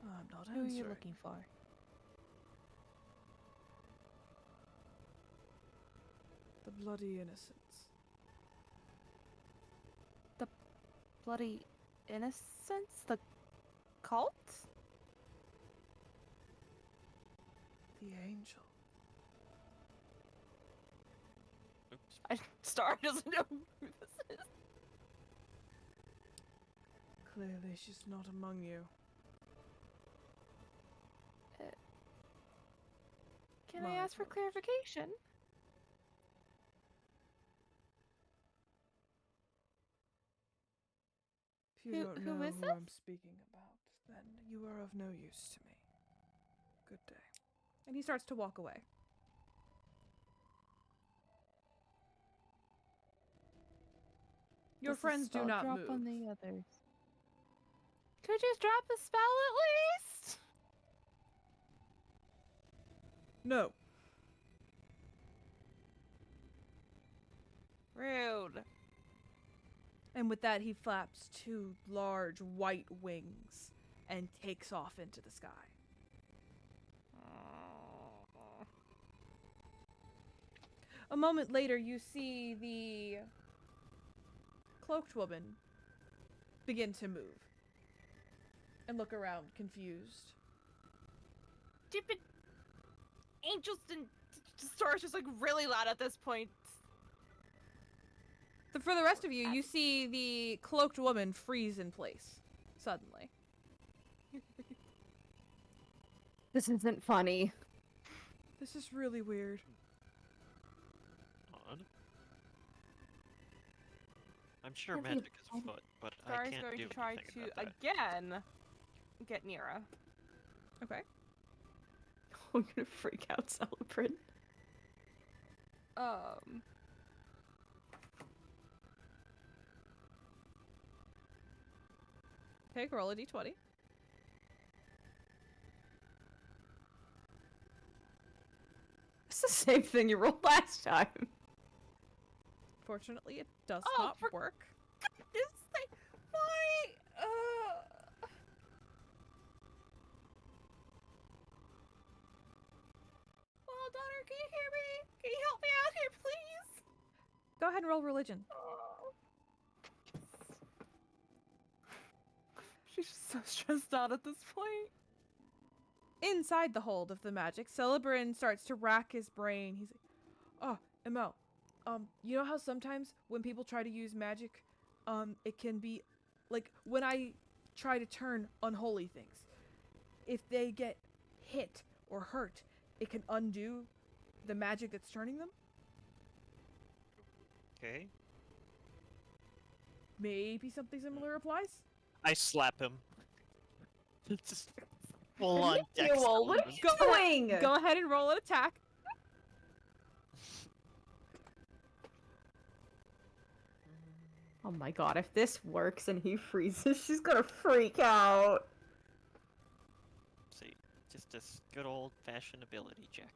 I'm not Who are answering. you looking for? The bloody innocents. Bloody innocence? The cult? The angel. Star doesn't know who this is. Clearly, she's not among you. Can My I ask for apologies. clarification? If you don't who know is who this? I'm speaking about, then you are of no use to me. Good day. And he starts to walk away. Your Does the friends do spell not drop move. on the others? Could you drop a spell at least? No. Rude. And with that, he flaps two large white wings and takes off into the sky. A moment later, you see the cloaked woman begin to move and look around, confused. Stupid angels and stars just like really loud at this point. For the rest of you, you see the cloaked woman freeze in place suddenly. This isn't funny. This is really weird. Odd. I'm sure Have you- magic is afoot, but I Star is can't going do to try anything to about that. again get Nira. Okay. I'm gonna freak out, Celebrant. Okay, roll a d20. It's the same thing you rolled last time. Fortunately, it does Oh, not for work. This thing, why? Well, daughter, can you hear me? Can you help me out here, please? Go ahead and roll religion. She's just so stressed out at this point. Inside the hold of the magic, Celebrin starts to rack his brain. He's like, "Oh, Emel, you know how sometimes when people try to use magic, it can be like when I try to turn unholy things. If they get hit or hurt, it can undo the magic that's turning them. Okay. Maybe something similar applies." I slap him. Just full on dex Mutual, what are element. you doing? Go ahead and roll an attack. Oh my god, if this works and he freezes, she's gonna freak out. See, just this good old fashioned ability check.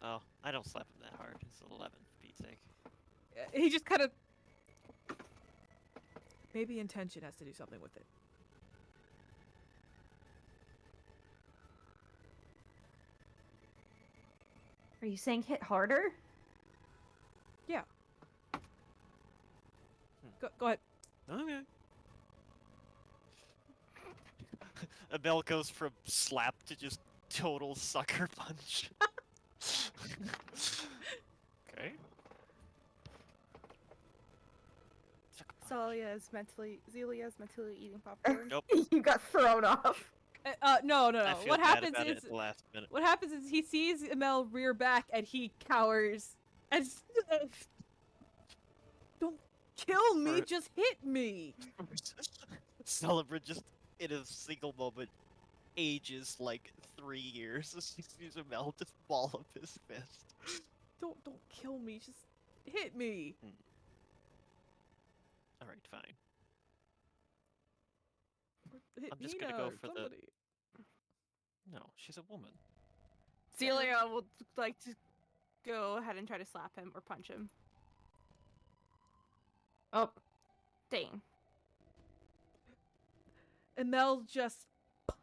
Oh, I don't slap him that hard. It's 11, for Pete's sake. He just kind of. Maybe intention has to do something with it. Are you saying hit harder? Yeah. Go ahead. Okay. Abel goes from slap to just total sucker punch. Okay. Zelia is mentally eating popcorn. Nope. You got thrown off. No. I feel What bad happens about it is at the last minute. what happens is he sees Emel rear back and he cowers and don't kill me, For- just hit me. Celebrate just in a single moment ages like 3 years as he sees Amel just ball up his fist. Don't kill me, just hit me. Alright, fine. Or hit I'm just Nina gonna go or for the- somebody. No, she's a woman. Celia would like to go ahead and try to slap him or punch him. Oh, Dang. Emel just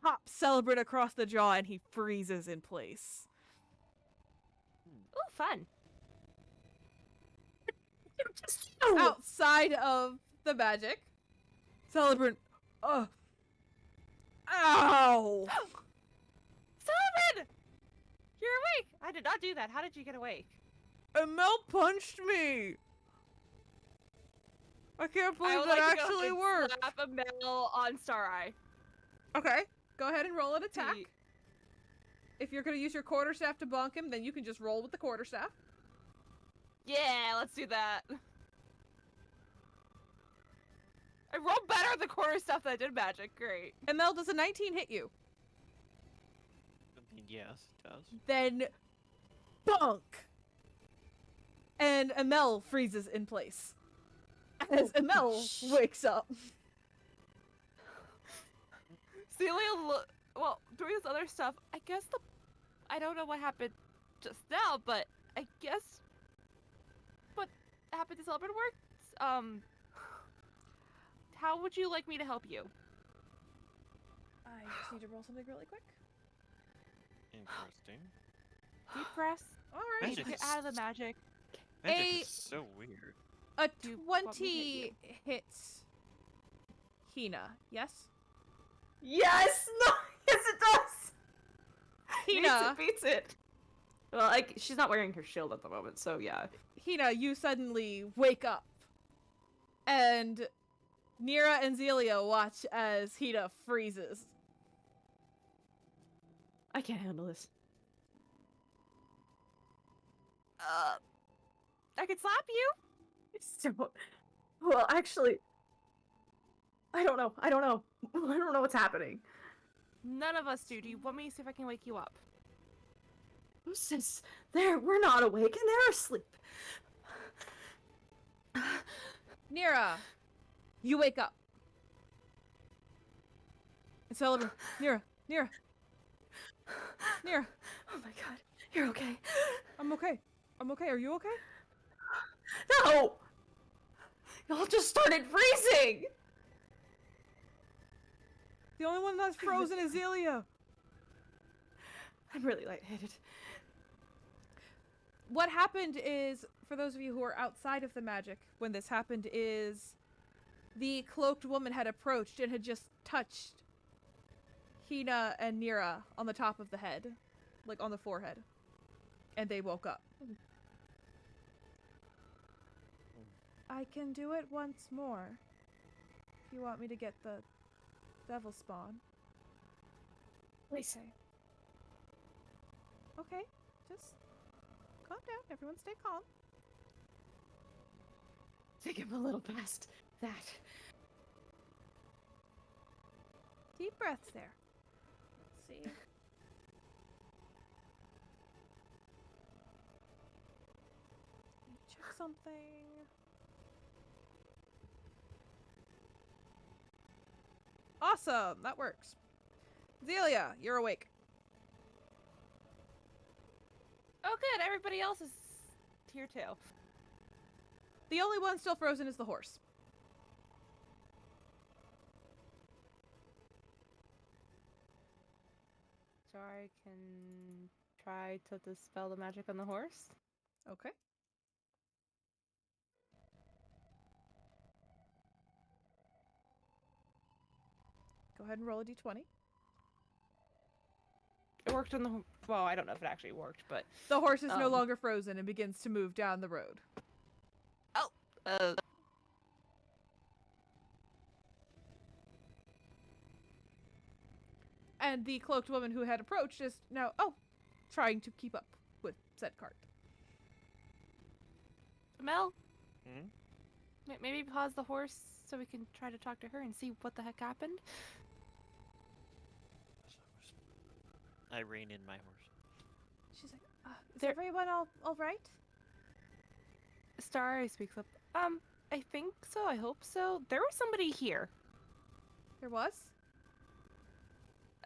pops Celebrate across the jaw and he freezes in place. Ooh, fun. Outside of the magic, Celebrant. Ow! Sullivan! You're awake! I did not do that. How did you get awake? Mel punched me. I can't I believe would that like to go actually and worked. slap a Mel on Star Eye. Okay, go ahead and roll an attack. See. If you're gonna use your quarterstaff to bonk him, then you can just roll with the quarterstaff. Yeah, let's do that. I rolled better at the quarter stuff than I did magic. Great. And Mel, does a 19 hit you? I mean, yes, it does. Then bonk. And Amel freezes in place. As Amel wakes up. Celia, well, doing this other stuff, I guess I don't know what happened just now, but I guess what happened to Celebrate works. How would you like me to help you? I just need to roll something really quick. Interesting. Deep breaths. Alright. Magic Get is- out of the magic. Magic A- is so weird. A Do you want me to 20 hit hits Hina, yes? Yes! No! Yes, it does! Hina, Beats it. Well, like, she's not wearing her shield at the moment, so yeah. Hina, you suddenly wake up. And Nira and Zelia watch as Hina freezes. I can't handle this. I could slap you. So, well, actually, I don't know. I don't know what's happening. None of us do. Do you want me to see if I can wake you up? Who says we're not awake and they're asleep? Nira, you wake up. And celebrate. Nira. Oh my god, you're okay. I'm okay. Are you okay? No! Y'all just started freezing! The only one that's frozen is Zelia. I'm really lightheaded. What happened is, for those of you who are outside of the magic, when this happened is the cloaked woman had approached and had just touched Hina and Nira on the top of the head. Like on the forehead. And they woke up. I can do it once more. If you want me to get the devil spawn. Please. Okay. Just calm down. Everyone stay calm. I think I'm a little past that. Deep breaths there. Let's see. Check something. Awesome! That works. Zelia, you're awake. Oh, good. Everybody else is here too. The only one still frozen is the horse. So I can try to dispel the magic on the horse. Okay. Go ahead and roll a d20. It worked on the. Well, I don't know if it actually worked, but The horse is no Um. longer frozen and begins to move down the road. uh, And the cloaked woman who had approached is now, trying to keep up with said cart. Mel, Hmm? maybe pause the horse so we can try to talk to her and see what the heck happened. I rein in my horse. She's like, is There- everyone all right? Star speaks up. I think so. I hope so. There was somebody here. There was?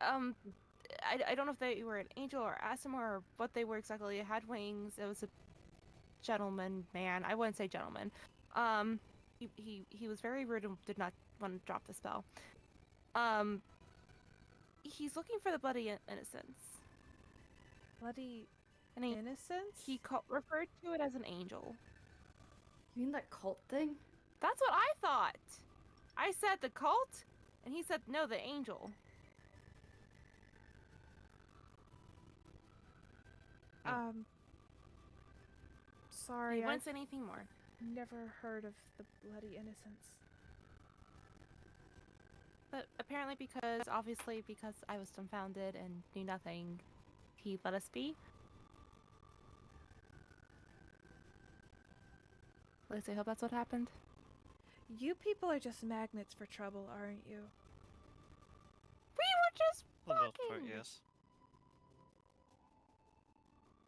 I don't know if they were an angel or Asimar or what they were exactly. It had wings. It was a gentleman, man. I wouldn't say gentleman. He was very rude and did not want to drop the spell. He's looking for the bloody innocence. Bloody And innocence? he referred to it as an angel. You mean that cult thing? That's what I thought. I said the cult, and he said no, the angel. Sorry, He I've wants anything more. never heard of the Bloody Innocents. But apparently obviously because I was dumbfounded and knew nothing, he let us be. At least I hope that's what happened. You people are just magnets for trouble, aren't you? We were just For the most part, walking. yes.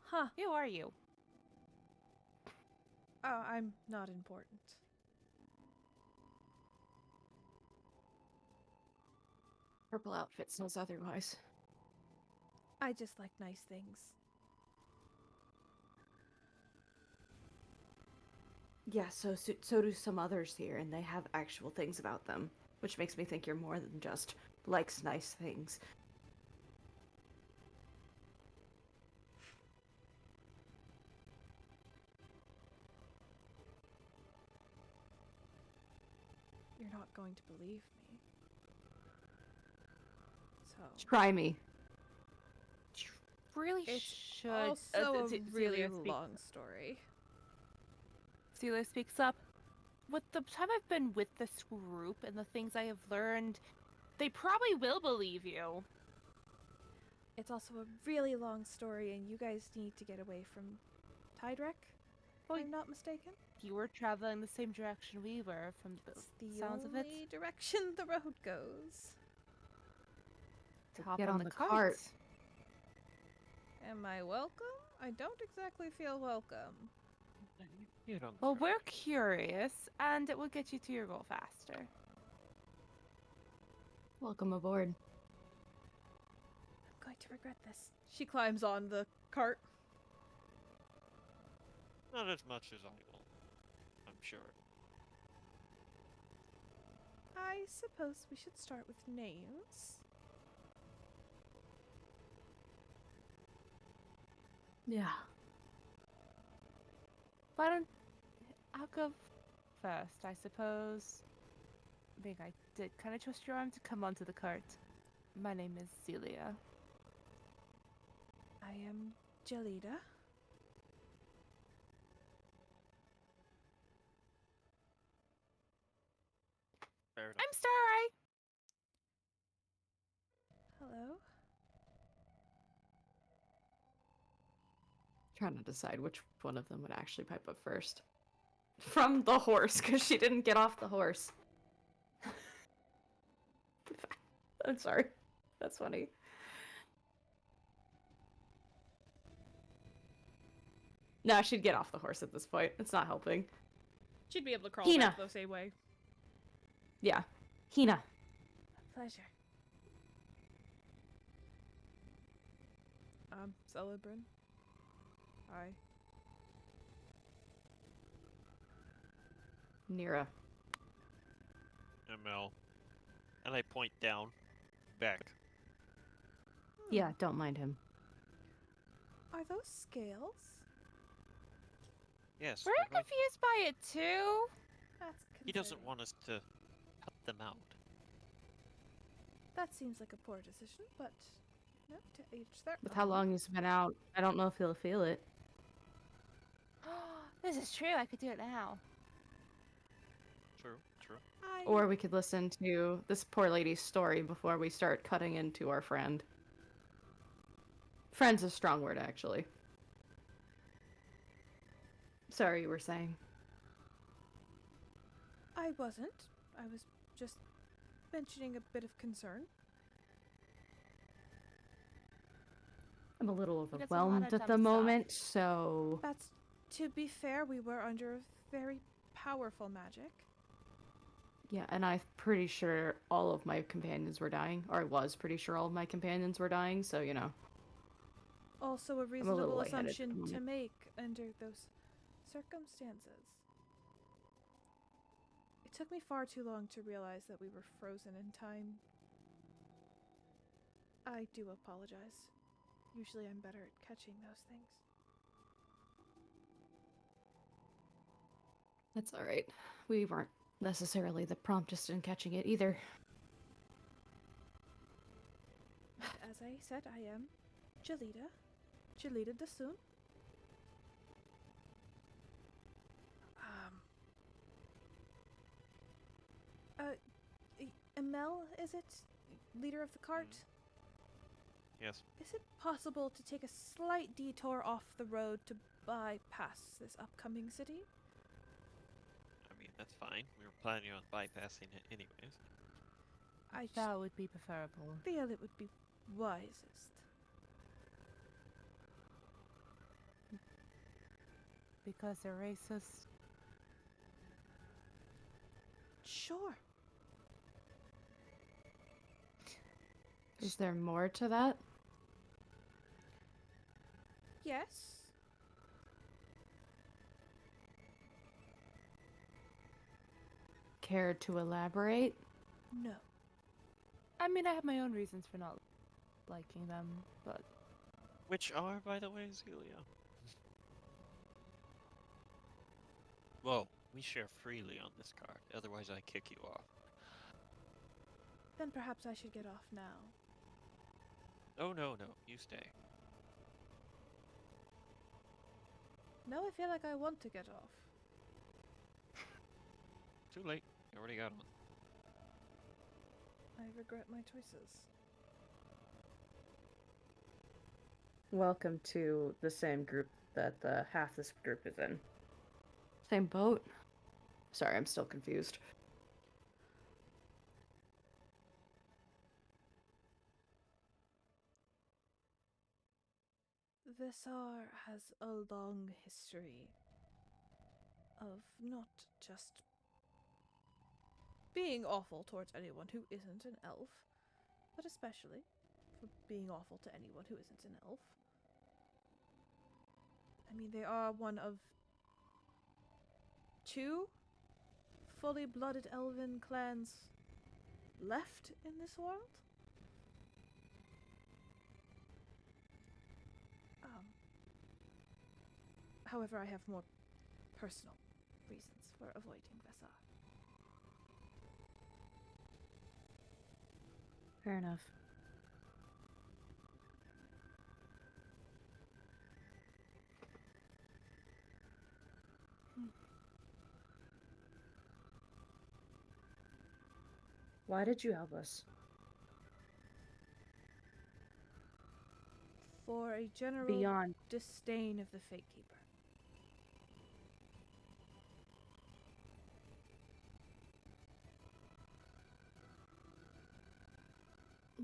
Huh. Who are you? Oh, I'm not important. Purple outfit says otherwise. I just like nice things. Yeah, so do some others here, and they have actual things about them, which makes me think you're more than just likes nice things. You're not going to believe me. So, Try me. Really it's should. also a really Celia speaks- long story. Celia speaks up. With the time I've been with this group and the things I have learned, they probably will believe you. It's also a really long story, and you guys need to get away from Tidewreck, if Well, I'm not mistaken. You were traveling the same direction we were from the It's the sounds of it. only direction the road goes. Hop Get on on the the cart. Am I welcome? I don't exactly feel welcome. You don't. Well, we're curious, and it will get you to your goal faster. Welcome aboard. I'm going to regret this. She climbs on the cart. Not as much as I will, I'm sure. I suppose we should start with names. Yeah. Why don't I'll go first, I suppose. Being I did kind of twist your arm to come onto the cart. My name is Celia. I am Jalida. Fair enough. I'm Starry. Hello. Trying to decide which one of them would actually pipe up first. From the horse, because she didn't get off the horse. I'm sorry. That's funny. No, she'd get off the horse at this point. It's not helping. She'd be able to crawl Hina. back the same way. Yeah. Hina. A pleasure. Celebrin. Hi. Nira. ML. And I point down. Back. Yeah, don't mind him. Are those scales? Yes. We're we're going- confused by it too. That's He doesn't concerning. want us to cut them out. That seems like a poor decision, but no, to each their With how own. long he's been out, I don't know if he'll feel it. This is true. I could do it now. True, true. Or we could listen to this poor lady's story before we start cutting into our friend. Friend's a strong word, actually. Sorry, you were saying. I wasn't. I was just mentioning a bit of concern. I'm a little He does a lot overwhelmed of at dumb the stuff. moment, so... That's, to be fair, we were under very powerful magic. Yeah, and I'm pretty sure all of my companions were dying. Or I was pretty sure all of my companions were dying, so, you know. Also a little reasonable lightheaded at the assumption to moment. make under those circumstances. It took me far too long to realize that we were frozen in time. I do apologize. Usually I'm better at catching those things. That's alright. We weren't necessarily the promptest in catching it either. And as I said, I am Jalida. Jalida Dasun. Emel, is it? Leader of the cart? Yes. Is it possible to take a slight detour off the road to bypass this upcoming city? I mean, that's fine. We were planning on bypassing it anyways. I just That would be preferable. feel it would be wisest. Because they're racist. Sure. Is there more to that? Yes. Care to elaborate? No. I mean, I have my own reasons for not liking them, but Which are, by the way, Zelia? Well, we share freely on this card. Otherwise, I kick you off. Then perhaps I should get off now. Oh, no. You stay. No, I feel like I want to get off. Too late. You already got one. I regret my choices. Welcome to the same group that half this group is in. Same boat? Sorry, I'm still confused. Vessar has a long history of not just being awful towards anyone who isn't an elf, but especially for being awful to anyone who isn't an elf. I mean, they are one of 2 fully blooded elven clans left in this world. However, I have more personal reasons for avoiding Vessar. Fair enough. Why did you help us? For a general Beyond. disdain of the Fate Keeper.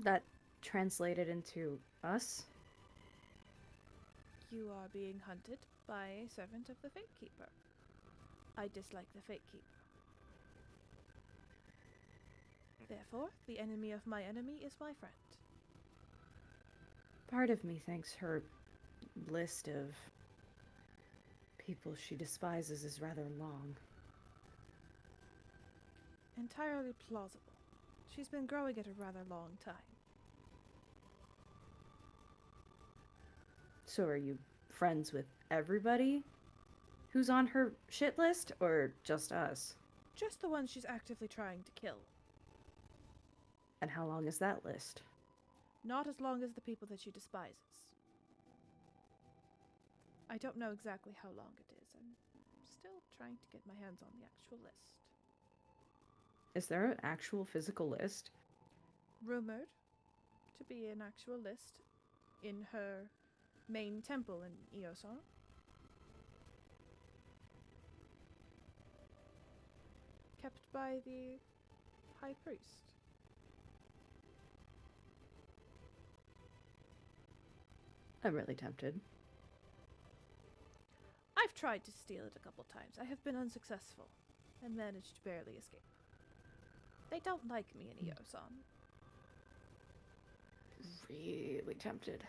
That translated into us? You are being hunted by a servant of the Fate Keeper. I dislike the Fate Keeper. Therefore, the enemy of my enemy is my friend. Part of me thinks her list of people she despises is rather long. Entirely plausible. She's been growing at a rather long time. So are you friends with everybody who's on her shit list, or just us? Just the ones she's actively trying to kill. And how long is that list? Not as long as the people that she despises. I don't know exactly how long it is. I'm still trying to get my hands on the actual list. Is there an actual physical list? Rumored to be an actual list in her main temple in Eoson. Kept by the High Priest. I'm really tempted. I've tried to steal it a couple times. I have been unsuccessful and managed to barely escape. They don't like me in Eoson. Really tempted.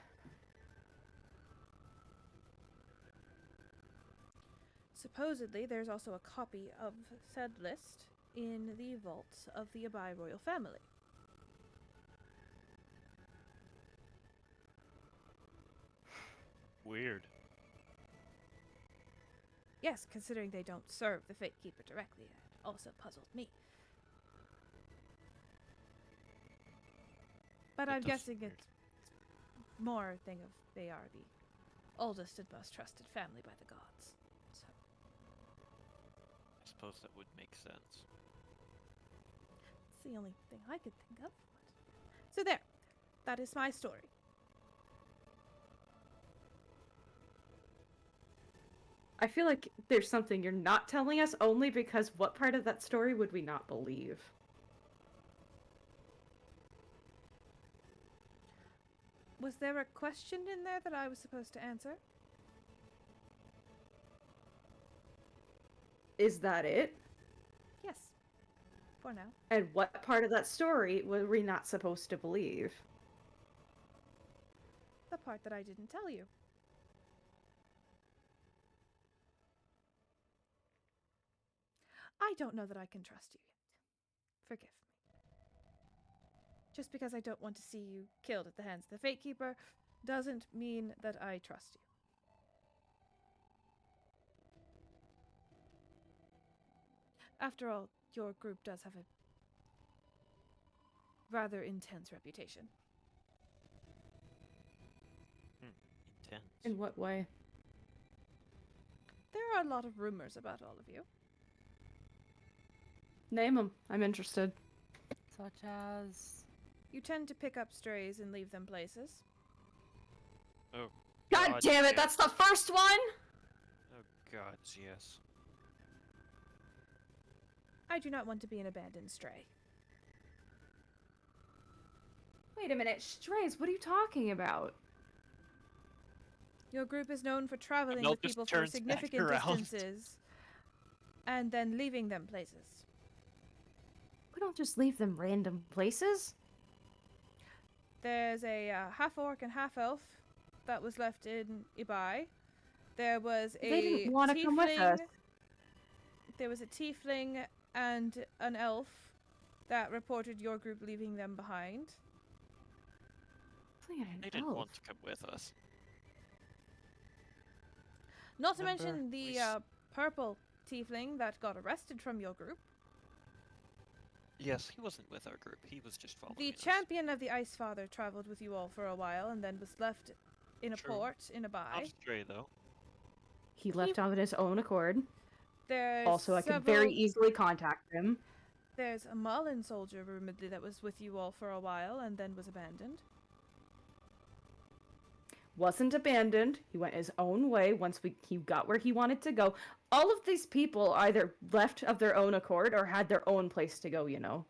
Supposedly, there's also a copy of said list in the vaults of the Abai royal family. Weird. Yes, considering they don't serve the Fate Keeper directly, it also puzzled me. But That I'm does guessing weird. it's more a thing of they are the oldest and most trusted family by the gods. So, I suppose that would make sense. the only thing I could think of. So there. That is my story. I feel like there's something you're not telling us only because what part of that story would we not believe? Was there a question in there that I was supposed to answer? Is that it? Yes. For now. And what part of that story were we not supposed to believe? The part that I didn't tell you. I don't know that I can trust you yet. Forgive me. Just because I don't want to see you killed at the hands of the Fate Keeper doesn't mean that I trust you. After all, your group does have a rather intense reputation. Intense. In what way? There are a lot of rumors about all of you. Name them. I'm interested. Such as. You tend to pick up strays and leave them places. Oh. God damn it, yeah. that's the first one! Oh gods, yes. I do not want to be an abandoned stray. Wait a minute, strays, what are you talking about? Your group is known for traveling Mel with just people for turns back significant around. distances and then leaving them places. We don't just leave them random places. There's a half-orc and half-elf that was left in Ibai. There was a They didn't want to come with us. There was a tiefling and an elf that reported your group leaving them behind. They didn't want to come with us. Not to Remember, mention we the purple tiefling that got arrested from your group. Yes, he wasn't with our group. He was just following The us. champion of the Ice Father traveled with you all for a while and then was left in a True. port in Not Ibai. stray though. He left on his own accord. There's Also, I could very several- easily contact him. There's a Malin soldier rumoredly that was with you all for a while and then was abandoned. Wasn't abandoned. He went his own way once he got where he wanted to go. All of these people either left of their own accord or had their own place to go, you know.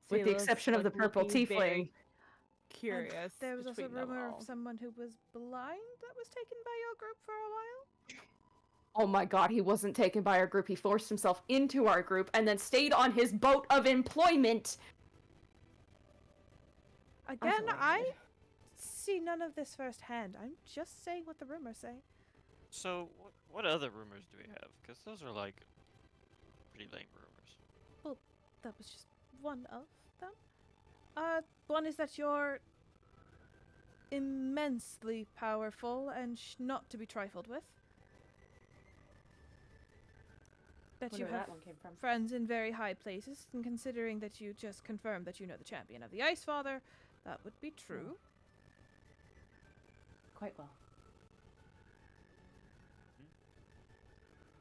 With the exception of the purple tiefling. Curious. And there was also a between them rumor all. of someone who was blind that was taken by your group for a while. Oh my god, he wasn't taken by our group. He forced himself into our group and then stayed on his boat of employment. Again, I Isolated. see none of this firsthand. I'm just saying what the rumors say. So, what other rumors do we have? Because those are like pretty lame rumors. That was just one of them. One is that you're immensely powerful and not to be trifled with. That you Wonder where have that one came from. friends in very high places, and considering that you just confirmed that you know the champion of the Ice Father, that would be true. Quite well.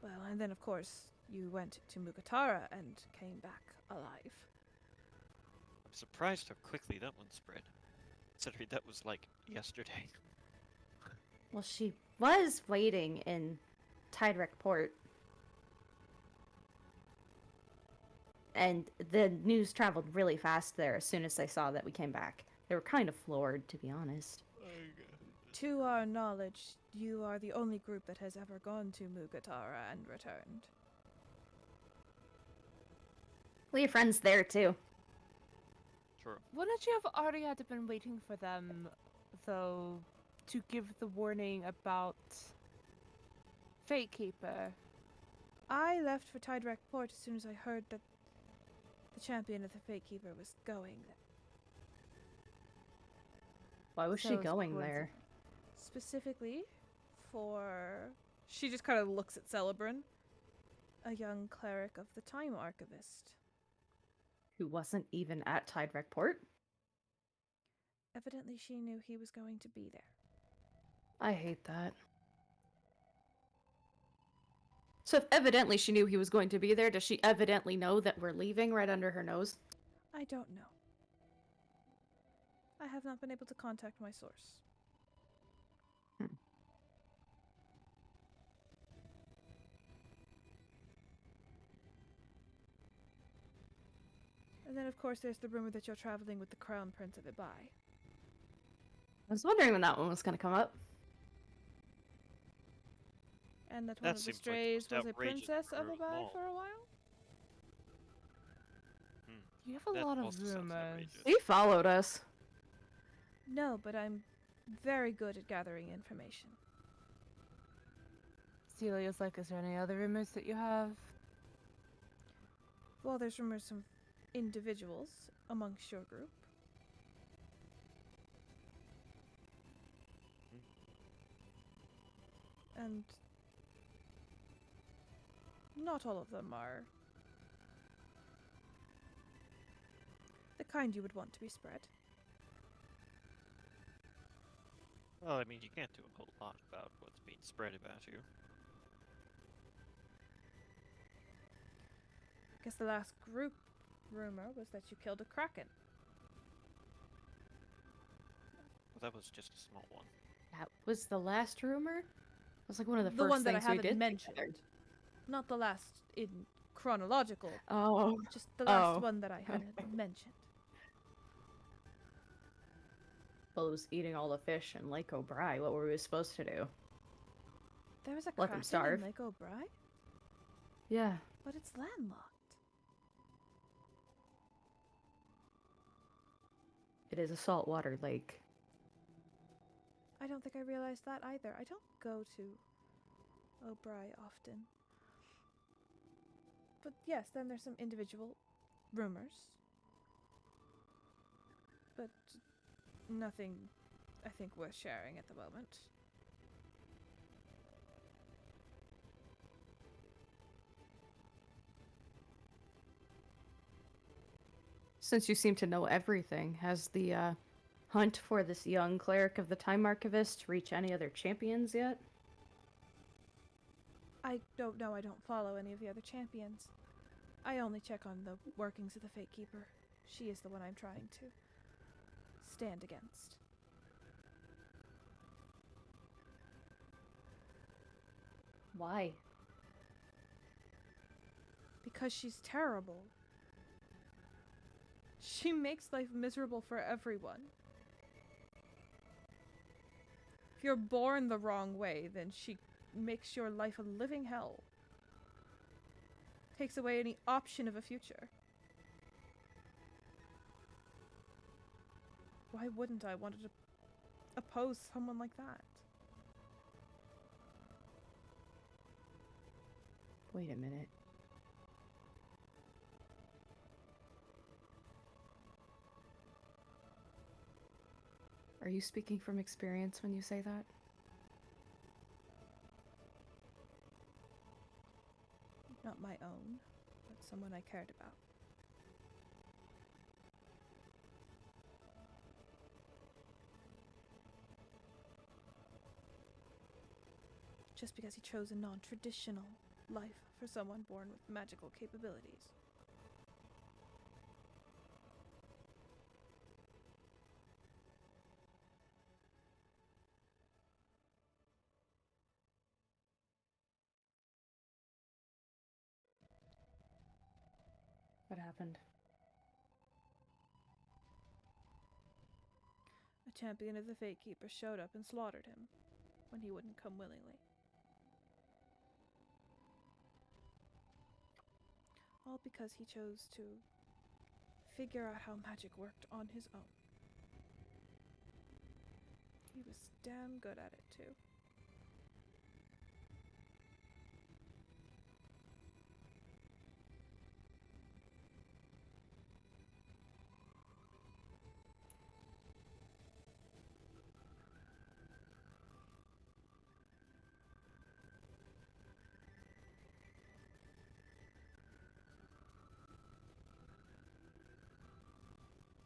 Well, and then of course you went to Mugatara and came back alive. I'm surprised how quickly that one spread. Considering that was like yesterday. Well, she was waiting in Tidrek Port. And the news traveled really fast there as soon as they saw that we came back. They were kind of floored, to be honest. To our knowledge, you are the only group that has ever gone to Mugatara and returned. We have friends there, too. True. Wouldn't you have already had to been waiting for them, though, to give the warning about Fate Keeper? I left for Tidrek Port as soon as I heard that the champion of the Fate Keeper was going there. Why was So she it's going coincidence. there? Specifically for... She just kind of looks at Celebrin. A young cleric of the Time Archivist. Who wasn't even at Tidrek Port? Evidently she knew he was going to be there. I hate that. So if evidently she knew he was going to be there, does she evidently know that we're leaving right under her nose? I don't know. I have not been able to contact my source. Hmm. And then, of course, there's the rumor that you're traveling with the Crown Prince of Ibai. I was wondering when that one was going to come up. And that one That of the seems like the strays most was a outrageous princess of rumor of them Ibai all. for a while? You have a That lot of also sounds rumors. outrageous. He followed us. No, but I'm very good at gathering information. Celia's like, is there any other rumors that you have? Well, there's rumors of individuals amongst your group. And not all of them are the kind you would want to be spread. Well, I mean, you can't do a whole lot about what's being spread about you. I guess the last group rumor was that you killed a kraken. Well, that was just a small one. That was the last rumor? It was like one of the The first one that I things we haven't did mentioned. together. Not the last in chronological, Oh. just the last Oh. one that I hadn't mentioned. Well, it was eating all the fish in Lake O'Brien. What were we supposed to do? There was a Let them kraken starve. in Lake O'Brien, Yeah. but it's landlocked. It is a saltwater lake. I don't think I realized that either. I don't go to O'Brien often. But yes, then there's some individual rumors. But nothing, I think, worth sharing at the moment. Since you seem to know everything, has the hunt for this young cleric of the Time Archivist reached any other champions yet? I don't know. I don't follow any of the other champions. I only check on the workings of the Fate Keeper. She is the one I'm trying to stand against. Why? Because she's terrible. She makes life miserable for everyone. If you're born the wrong way, then she makes your life a living hell. Takes away any option of a future. Why wouldn't I want to oppose someone like that? Wait a minute. Are you speaking from experience when you say that? Not my own, but someone I cared about. Just because he chose a non-traditional life for someone born with magical capabilities. What happened? A champion of the Fate Keeper showed up and slaughtered him when he wouldn't come willingly. All because he chose to figure out how magic worked on his own. He was damn good at it, too.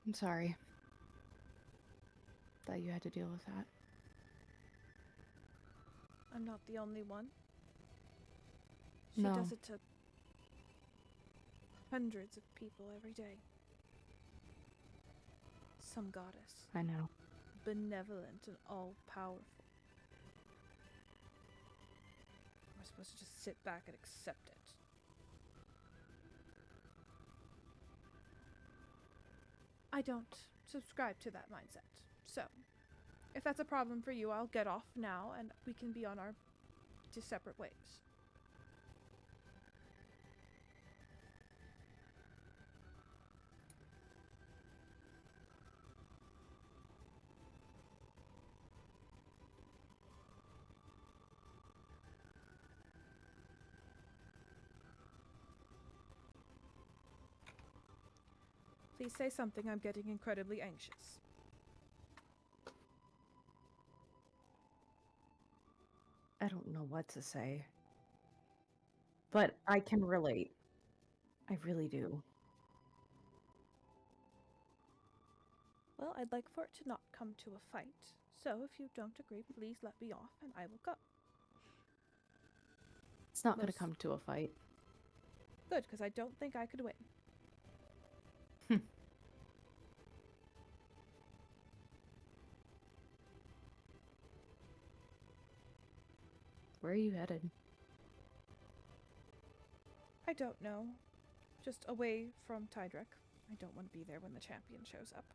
I'm sorry that you had to deal with that. I'm not the only one. She No. does it to hundreds of people every day. Some goddess, I know. benevolent and all-powerful. We're supposed to just sit back and accept it. I don't subscribe to that mindset. So, if that's a problem for you, I'll get off now and we can be on our two separate ways. Please say something. I'm getting incredibly anxious. I don't know what to say. But I can relate. I really do. Well, I'd like for it to not come to a fight. So if you don't agree, please let me off and I will go. It's not going to Most- come to a fight. Good, because I don't think I could win. Where are you headed? I don't know. Just away from Tydrick. I don't want to be there when the champion shows up.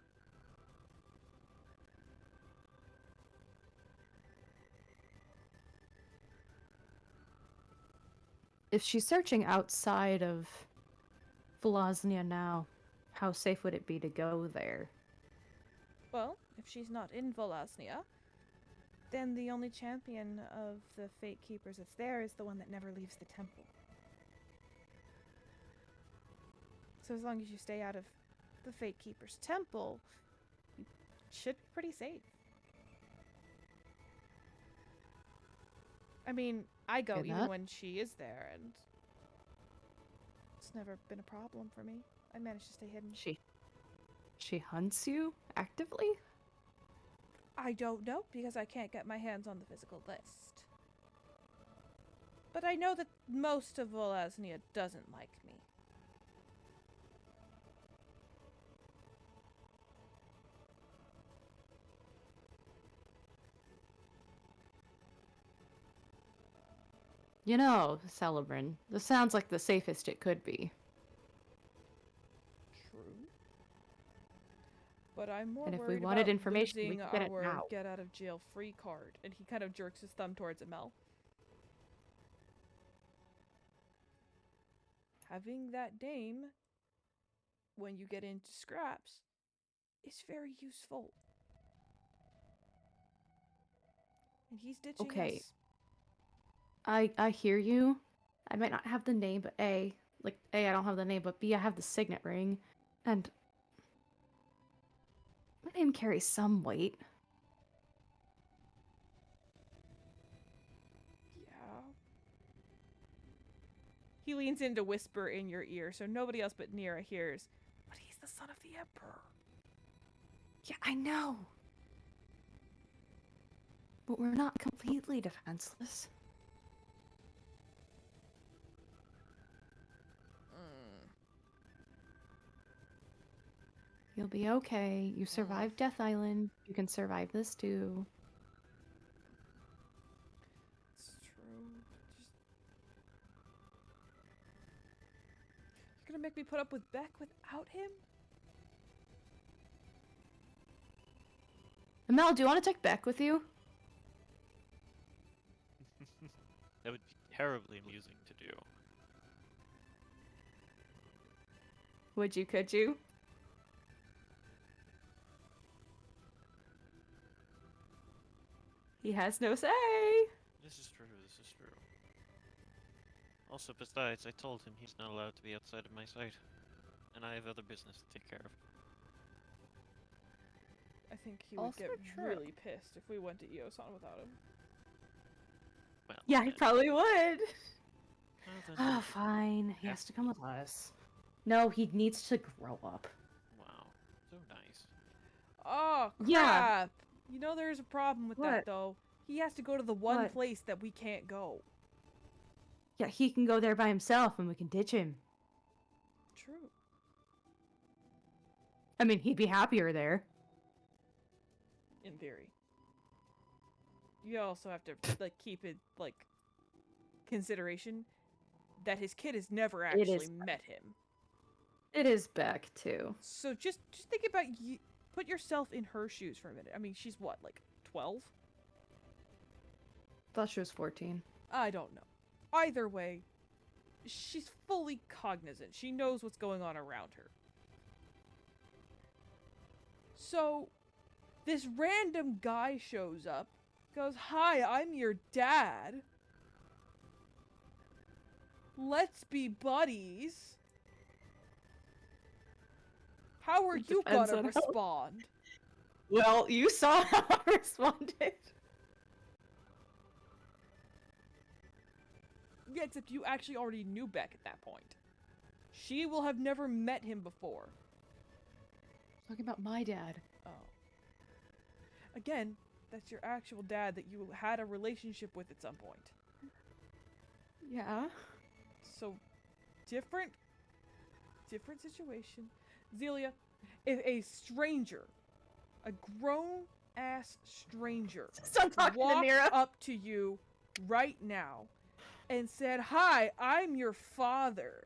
If she's searching outside of Velaznia now, how safe would it be to go there? Well, if she's not in Volaznia, then the only champion of the Fate Keepers that's there is the one that never leaves the temple. So as long as you stay out of the Fate Keeper's temple, you should be pretty safe. I mean, I go Good even enough. when she is there, and it's never been a problem for me. I managed to stay hidden. She hunts you actively? I don't know, because I can't get my hands on the physical list. But I know that most of Volaznia doesn't like me. You know, Celebrin, this sounds like the safest it could be. True. But I'm more And if we worried wanted about information, we losing could get it our now. get out of jail free card. And he kind of jerks his thumb towards Amel. Having that name, when you get into scraps, is very useful. And he's ditching Okay. us. I hear you. I might not have the name, but A, I don't have the name, but B, I have the signet ring. And my name carries some weight. Yeah. He leans in to whisper in your ear so nobody else but Nira hears. But he's the son of the Emperor. Yeah, I know. But we're not completely defenseless. You'll be okay. You survived Death Island. You can survive this too. It's true. You're gonna make me put up with Beck without him? Mel, do you want to take Beck with you? That would be terribly amusing to do. Would you, could you? He has no say. This is true, this is true. Also, besides, I told him he's not allowed to be outside of my sight. And I have other business to take care of. I think he would Also get true. really pissed if we went to Iosan without him. Well, Yeah, he then- probably would. well, then Oh, we'll- fine. He has to come with us. No, he needs to grow up. Wow, so nice. Oh, crap! Yeah. You know there's a problem with What? that, though. He has to go to the one What? place that we can't go. Yeah, he can go there by himself and we can ditch him. True. I mean, he'd be happier there. In theory. You also have to like keep it like consideration that his kid has never actually met him. It is Beck, too. So just think about you. Put yourself in her shoes for a minute. I mean, she's what, like 12? Thought she was 14. I don't know. Either way, she's fully cognizant. She knows what's going on around her. So, this random guy shows up, goes, "Hi, I'm your dad. Let's be buddies." How are you Depends gonna on how- respond? Well, you saw how I responded. Yeah, except you actually already knew Beck at that point. She will have never met him before. Talking about my dad. Oh. Again, that's your actual dad that you had a relationship with at some point. Yeah. So, different situation. Zelia, if a stranger, a grown-ass stranger, Stop talking to walked Nira. up to you right now and said, "Hi, I'm your father."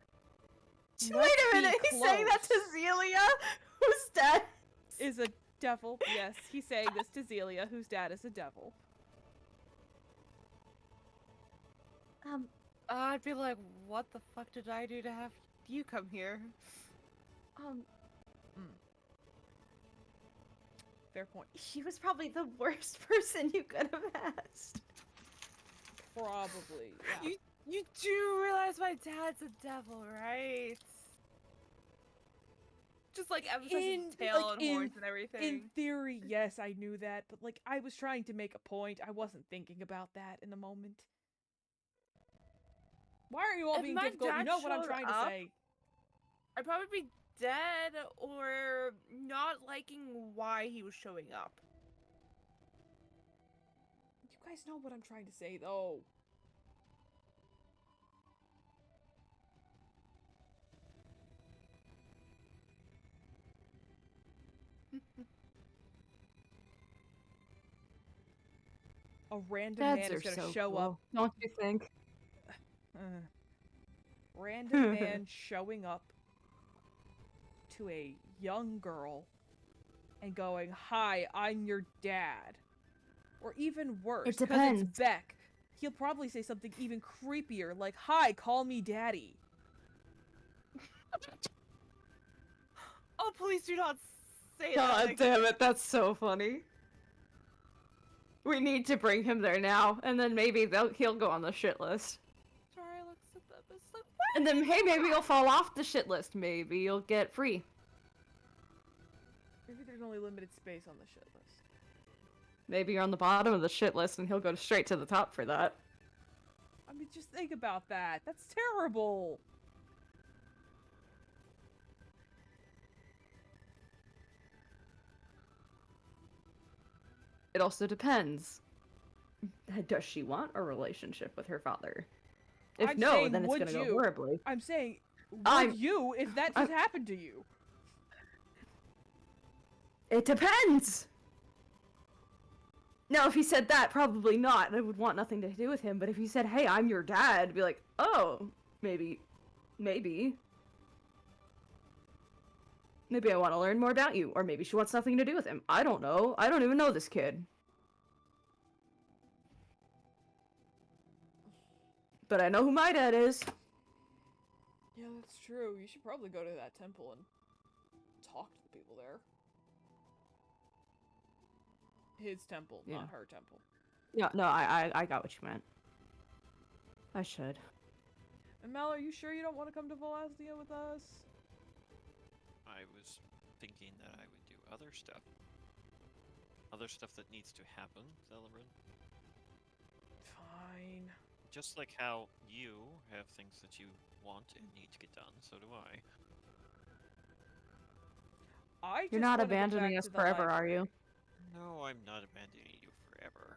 Wait Let's a minute, be he's saying that to close." Zelia, who's dead. Is a devil. Yes, he's saying this to Zelia, whose dad is a devil. I'd be like, what the fuck did I do to have you come here? Fair point. He was probably the worst person you could have asked. Probably. Yeah. You do realize my dad's a devil, right? Just like emphasizing his tail and horns and everything. In theory, yes, I knew that, but like I was trying to make a point. I wasn't thinking about that in the moment. Why are you all If being my difficult? You dad know what I'm showed trying to up- say. I'd probably be dead or not liking why he was showing up. You guys know what I'm trying to say, though. A random Dads man are is gonna so show cool. up. Don't you think? Random man showing up to a young girl and going, "Hi, I'm your dad." Or even worse, It because it's depends. Beck. He'll probably say something even creepier, like, "Hi, call me daddy." Oh, please do not say that. God again. damn it, that's so funny. We need to bring him there now, and then maybe he'll go on the shit list. Sorry, looks at them. It's like, what? And then, hey, maybe you'll fall off the shit list. Maybe you'll get free. Maybe there's only limited space on the shit list. Maybe you're on the bottom of the shit list and he'll go straight to the top for that. I mean, just think about that. That's terrible. It also depends. Does she want a relationship with her father? If I'm no, saying, then it's would gonna go you? horribly. I'm saying, would I'm- you if that just happened to you? It depends! Now, if he said that, probably not. I would want nothing to do with him. But if he said, hey, I'm your dad, I'd be like, oh, maybe. Maybe I want to learn more about you. Or maybe she wants nothing to do with him. I don't know. I don't even know this kid. But I know who my dad is. Yeah, that's true. You should probably go to that temple and talk to the people there. His temple, Yeah. not her temple. No, I got what you meant. I should. And Mal, are you sure you don't want to come to Velaznia with us? I was thinking that I would do other stuff. Other stuff that needs to happen, Zellerin. Fine. Just like how you have things that you want and need to get done, so do I. You're not abandoning us forever, are you? No, I'm not abandoning you forever.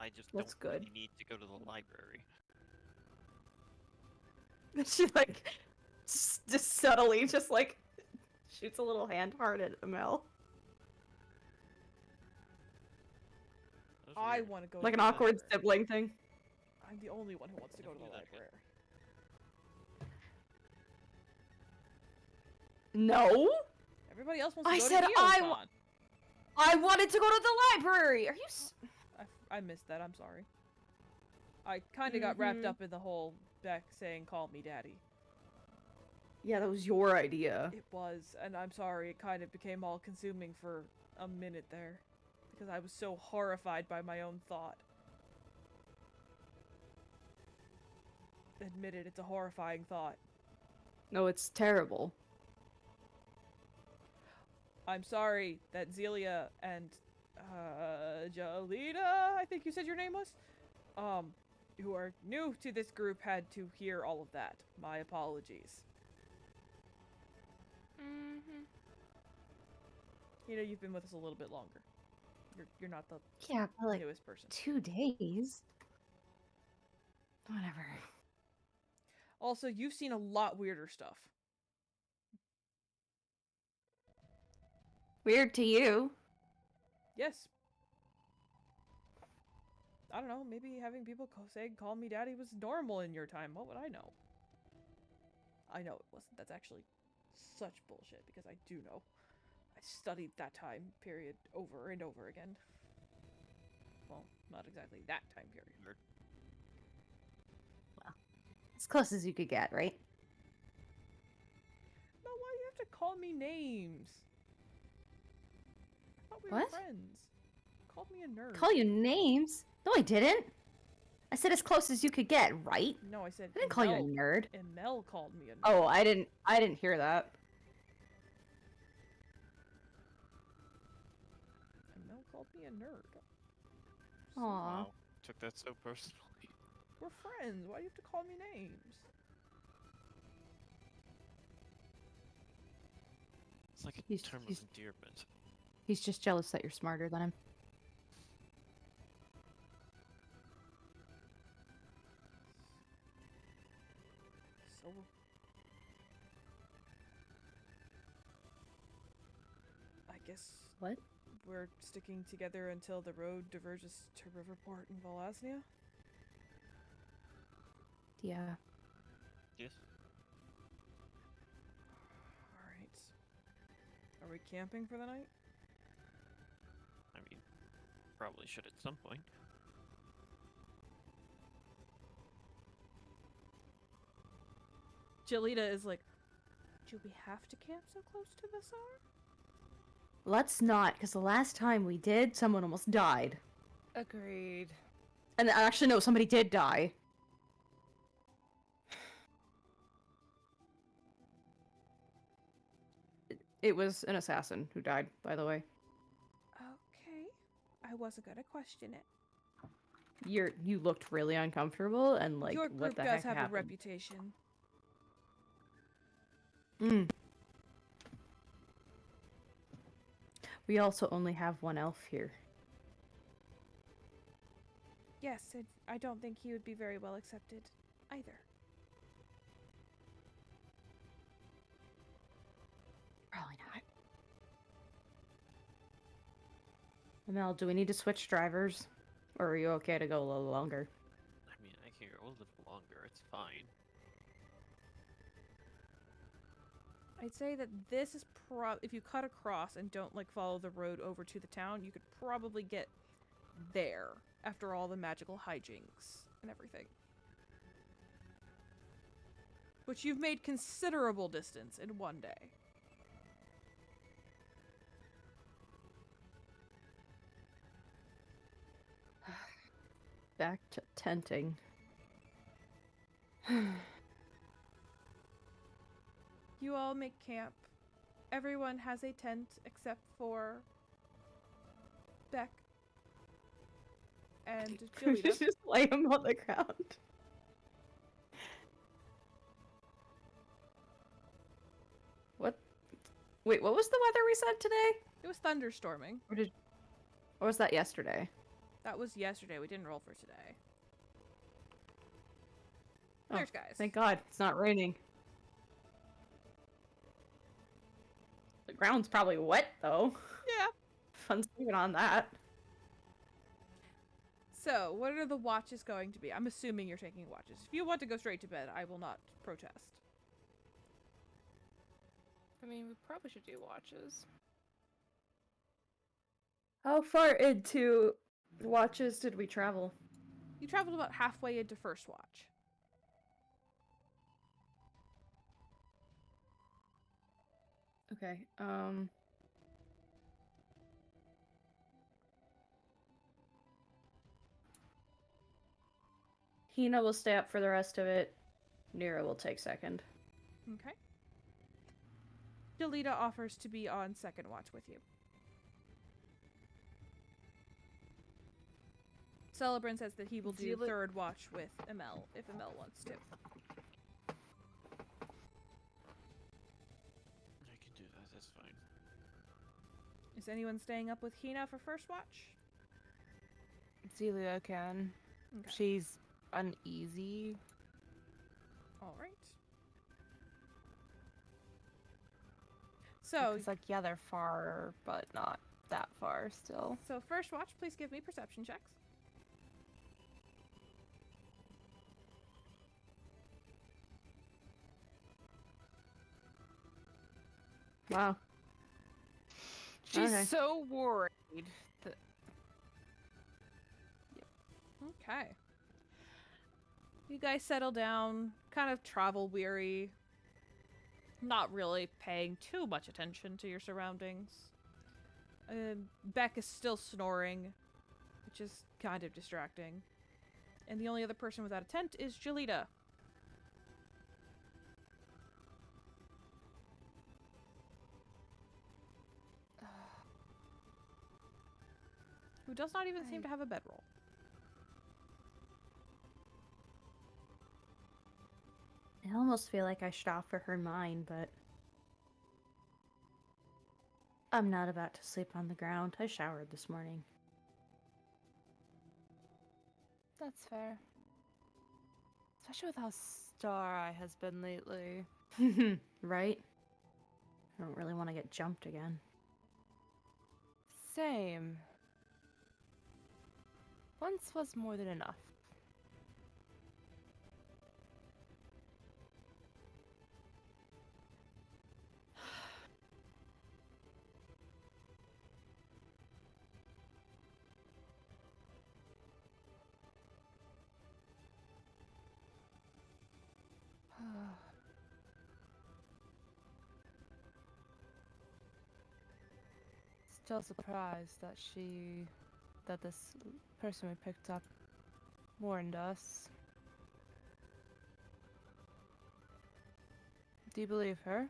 I just That's don't good. really need to go to the library. She like just subtly just like shoots a little hand heart at Amel. That was I weird. want to go Like to an the awkward library. sibling thing. I'm the only one who wants to go to the Definitely not good. library. No, Everybody else wants to I go said to Neocon. I wanted to go to the library. Are you? I missed that. I'm sorry. I kind of got wrapped Mhm. up in the whole Beck saying "call me daddy." Yeah, that was your idea. It was, and I'm sorry. It kind of became all consuming for a minute there, because I was so horrified by my own thought. Admit it, it's a horrifying thought. No, it's terrible. I'm sorry that Zelia and Jalita, I think you said your name was, who are new to this group, had to hear all of that. My apologies. Mm-hmm. You know, you've been with us a little bit longer. You're not the Yeah, but like newest person. 2 days. Whatever. Also, you've seen a lot weirder stuff. Weird to you. Yes. I don't know, maybe having people call me daddy was normal in your time. What would I know? I know it wasn't. That's actually such bullshit, because I do know. I studied that time period over and over again. Well, not exactly that time period. Nerd. As close as you could get, right? No, why do you have to call me names? I thought we were What? friends. You called me a nerd. Call you names? No, I didn't. I said as close as you could get, right? No, I said I didn't call you a Emel- nerd. Emel called me a nerd. Oh, I didn't hear that. Emel called me a nerd. Aw. Wow. Took that so personally. We're friends. Why do you have to call me names? It's like a He's- term he's- of endearment. He's just jealous that you're smarter than him. So... I guess What? we're sticking together until the road diverges to Riverport in Volaznia? Yeah. Yes. Alright. Are we camping for the night? I mean, probably should at some point. Jalita is like, do we have to camp so close to the Tsar? Let's not, because the last time we did, someone almost died. Agreed. And actually, no, somebody did die. It was an assassin who died, by the way. Okay. I wasn't gonna question it. You looked really uncomfortable and like Your what group the does heck have happened? a reputation. Mm. We also only have one elf here. Yes, and I don't think he would be very well accepted either. Probably not. Amel, do we need to switch drivers? Or are you okay to go a little longer? I mean, I can go a little longer. It's fine. I'd say that this is if you cut across and don't like follow the road over to the town, you could probably get there after all the magical hijinks and everything. Which you've made considerable distance in one day. Back to tenting. You all make camp. Everyone has a tent except for Beck and We Jalita. just lay him on the ground. What? Wait, what was the weather we said today? It was thunderstorming. Or was that yesterday? That was yesterday. We didn't roll for today. Clear Oh, skies. Thank God, it's not raining. The ground's probably wet, though. Yeah. Fun sleeping on that. So, what are the watches going to be? I'm assuming you're taking watches. If you want to go straight to bed, I will not protest. I mean, we probably should do watches. How far into watches did we travel? You traveled about halfway into first watch. Okay, Hina will stay up for the rest of it. Nira will take second. Okay. Delita offers to be on second watch with you. Celebrant says that he will do third watch with Emel if Emel wants to. I can do that. That's fine. Is anyone staying up with Hina for first watch? Celia can. Okay. She's uneasy. All right. So, It's like, yeah, they're far, but not that far still. so first watch, please give me perception checks. Wow. She's Okay. so worried. That... Okay. You guys settle down, kind of travel weary, not really paying too much attention to your surroundings. Beck is still snoring, which is kind of distracting. And the only other person without a tent is Jalita. Who does not even seem to have a bedroll. I almost feel like I should offer her mine, but I'm not about to sleep on the ground. I showered this morning. That's fair. Especially with how star-eye has been lately. Right? I don't really want to get jumped again. Same. Once was more than enough. Still surprised that this person we picked up warned us. Do you believe her?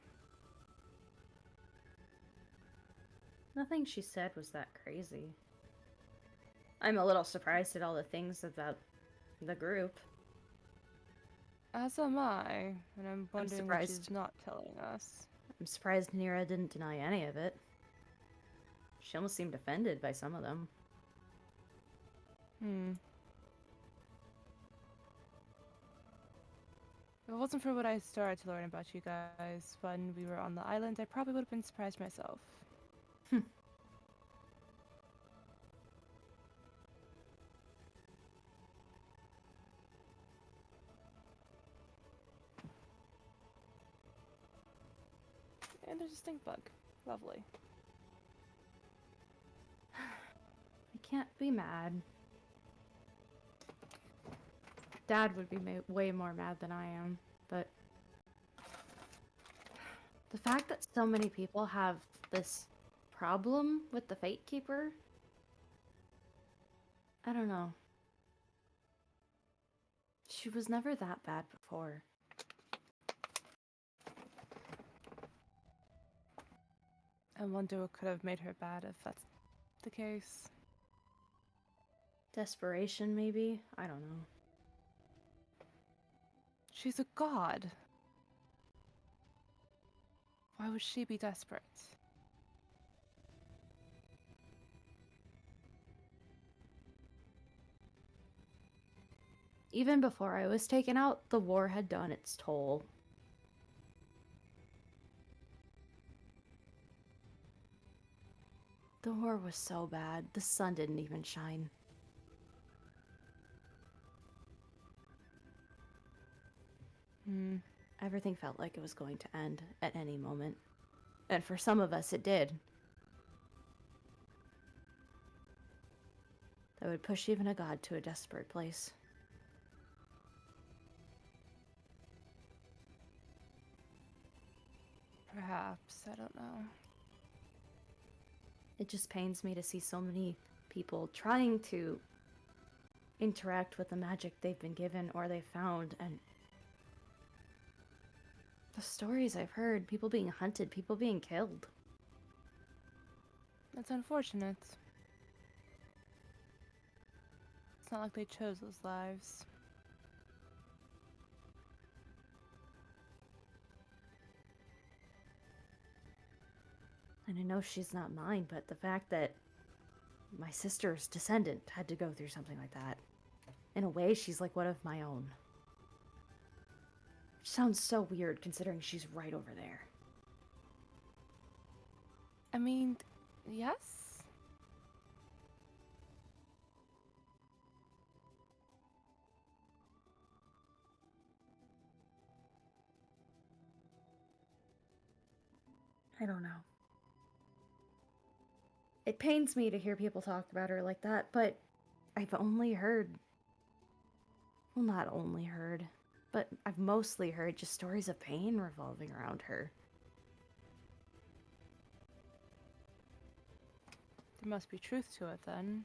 Nothing she said was that crazy. I'm a little surprised at all the things about the group. As am I, and I'm wondering what surprised. she's not telling us. I'm surprised Nira didn't deny any of it. She almost seemed offended by some of them. If it wasn't for what I started to learn about you guys when we were on the island, I probably would have been surprised myself. And there's a stink bug. Lovely. I can't be mad. Dad would be way more mad than I am, but the fact that so many people have this problem with the Fate Keeper, I don't know. She was never that bad before. I wonder what could have made her bad if that's the case. Desperation, maybe? I don't know. She's a god. Why would she be desperate? Even before I was taken out, the war had done its toll. The war was so bad, the sun didn't even shine. Everything felt like it was going to end at any moment. And for some of us, it did. That would push even a god to a desperate place. Perhaps, I don't know. It just pains me to see so many people trying to interact with the magic they've been given or they found, and the stories I've heard, people being hunted, people being killed. That's unfortunate. It's not like they chose those lives. And I know she's not mine, but the fact that my sister's descendant had to go through something like that. In a way, she's like one of my own. Which sounds so weird considering she's right over there. I mean, yes? I don't know. It pains me to hear people talk about her like that, but I've only heard. Well, not only heard, but I've mostly heard just stories of pain revolving around her. There must be truth to it then.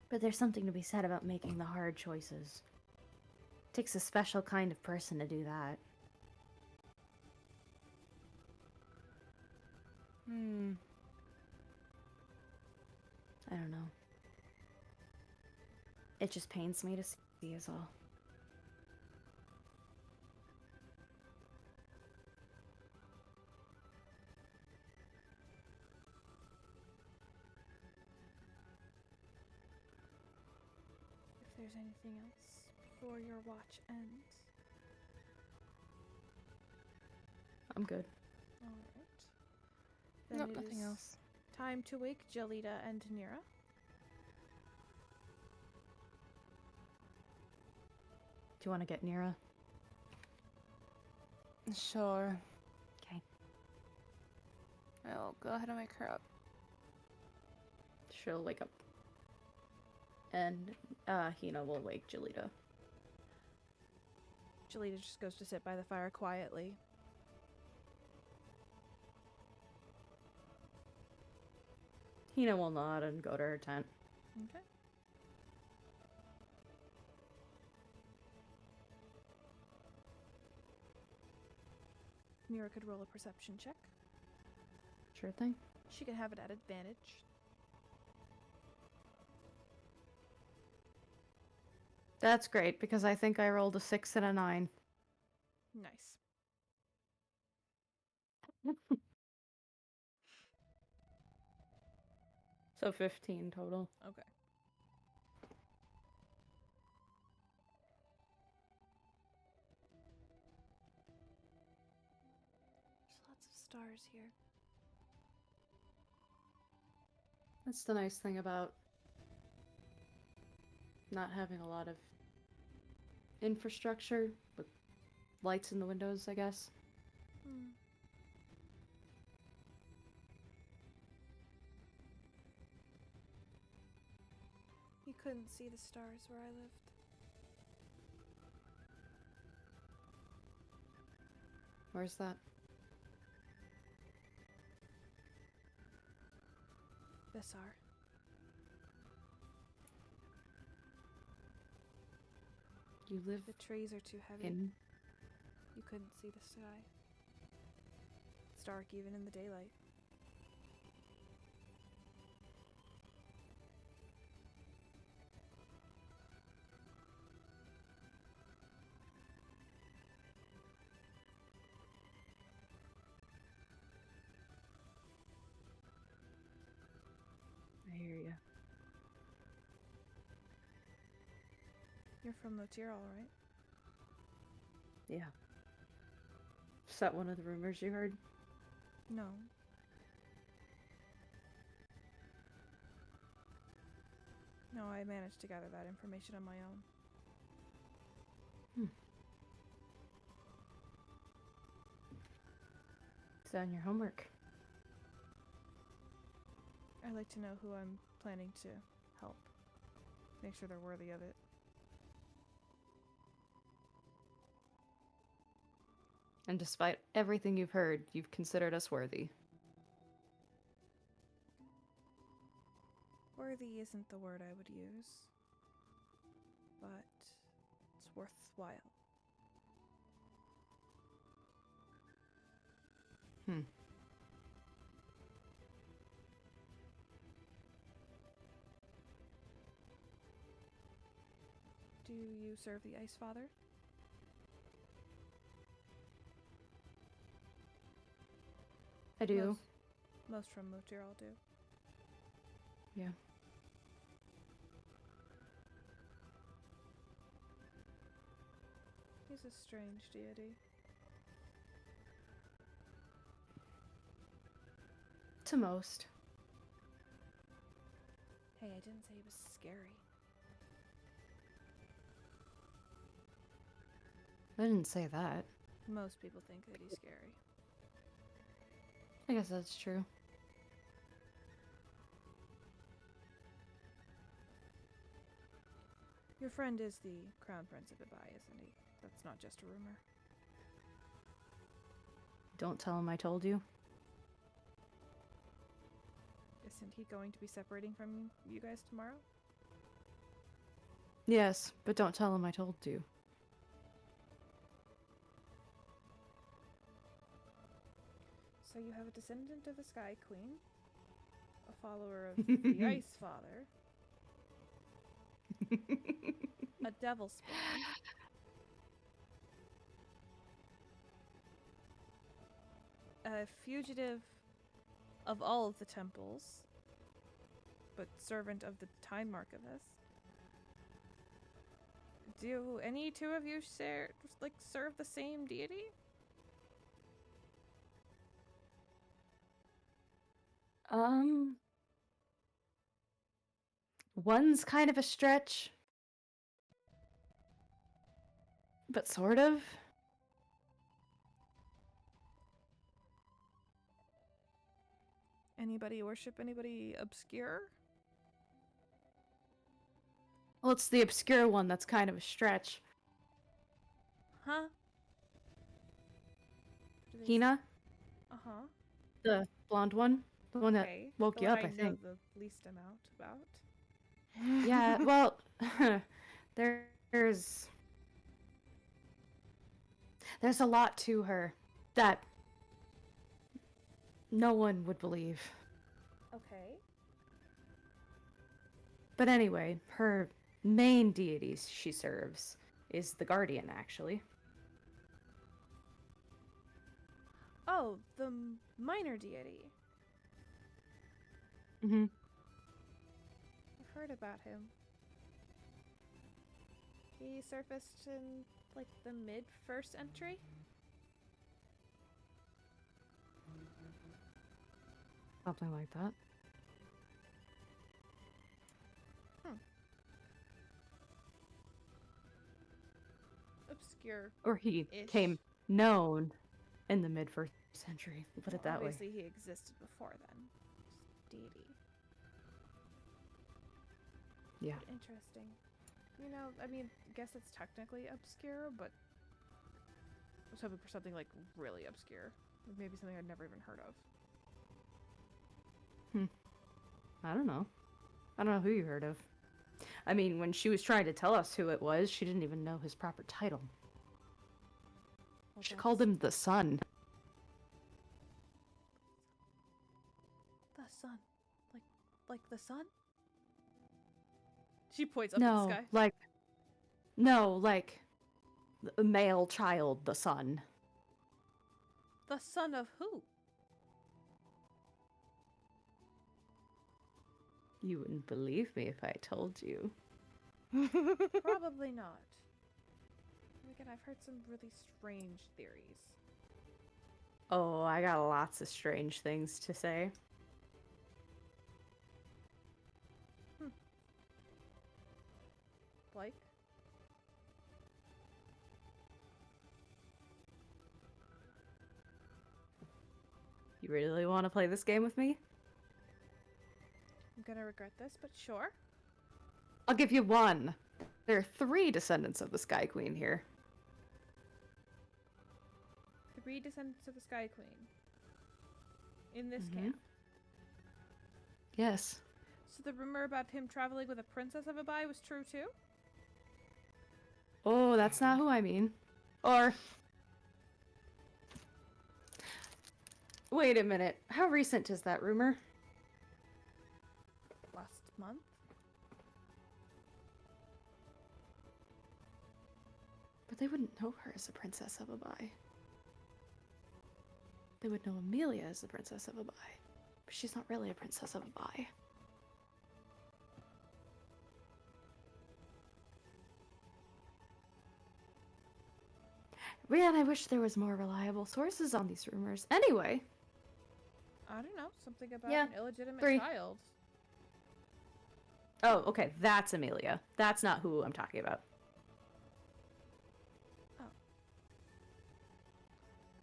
But there's something to be said about making the hard choices. It takes a special kind of person to do that. I don't know. It just pains me to see is all. If there's anything else before your watch ends. I'm good. Alright. Then Nope, it nothing is else. time to wake Jelita and Nira. Do you want to get Nira? Sure. Okay. I'll go ahead and wake her up. She'll wake up. And Hina will wake Jelita. Jelita just goes to sit by the fire quietly. Hina will nod and go to her tent. Okay. Nira could roll a perception check. Sure thing. She can have it at advantage. That's great, because I think I rolled a 6 and a 9. Nice. So 15 total. Okay. There's lots of stars here. That's the nice thing about not having a lot of infrastructure, with lights in the windows, I guess. Hmm. You couldn't see the stars where I lived. Where's that? Bessar. You live The trees are too heavy. in... You couldn't see the sky. It's dark even in the daylight. I hear you. You're from Motirol, right? Yeah. Is that one of the rumors you heard? No. No, I managed to gather that information on my own. Is that on your homework? I like to know who I'm planning to help. Make sure they're worthy of it. And despite everything you've heard, you've considered us worthy. Worthy isn't the word I would use, but it's worthwhile. Hmm. Do you serve the Ice Father? I do. Most from Motirol do. Yeah. He's a strange deity. To most. Hey, I didn't say he was scary. I didn't say that. Most people think that he's scary. I guess that's true. Your friend is the Crown Prince of Ibai, isn't he? That's not just a rumor. Don't tell him I told you. Isn't he going to be separating from you guys tomorrow? Yes, but don't tell him I told you. So you have a descendant of the Sky Queen, a follower of the Ice Father, a devil spawn, a fugitive of all of the temples, but servant of the Time Archivist. Do any two of you serve the same deity? One's kind of a stretch. But sort of. Anybody worship anybody obscure? Well, it's the obscure one that's kind of a stretch. Huh? Do they Hina, Uh-huh. the blonde one, the one that Okay. woke the you one up, I know think. the least amount about. Yeah, well, there's a lot to her that no one would believe. Okay. But anyway, her main deity she serves is the Guardian, actually. Oh, the minor deity. Mm-hmm. I've heard about him. He surfaced in, like, the mid-first entry? Something like that. Obscure. Or he Ish. came known in the mid-first century. We'll put it that way. Obviously, he existed before then. Just deity. Yeah. Interesting. You know, I mean, I guess it's technically obscure, but I was hoping for something, like, really obscure. Like maybe something I'd never even heard of. I don't know. I don't know who you heard of. I mean, when she was trying to tell us who it was, she didn't even know his proper title. Well, She called him the Sun. the sun. Like the sun? She points up at the No, sky. like the male child, the Sun. The son of who? You wouldn't believe me if I told you. Probably not. And again, I've heard some really strange theories. Oh, I got lots of strange things to say. Like? You really want to play this game with me? I'm gonna regret this, but sure. I'll give you one. There are 3 descendants of the Sky Queen here. 3 descendants of the Sky Queen. In this Mhm. camp. Yes. So the rumor about him traveling with a princess of Abai was true too? Oh, that's not who I mean. Or... Wait a minute. How recent is that rumor? Last month? But they wouldn't know her as a princess of Abai. They would know Amelia as the princess of Abai. But she's not really a princess of Abai. Man, I wish there was more reliable sources on these rumors. Anyway, I don't know. Something about Yeah, an illegitimate 3. child. oh, okay, that's Amelia. That's not who I'm talking about.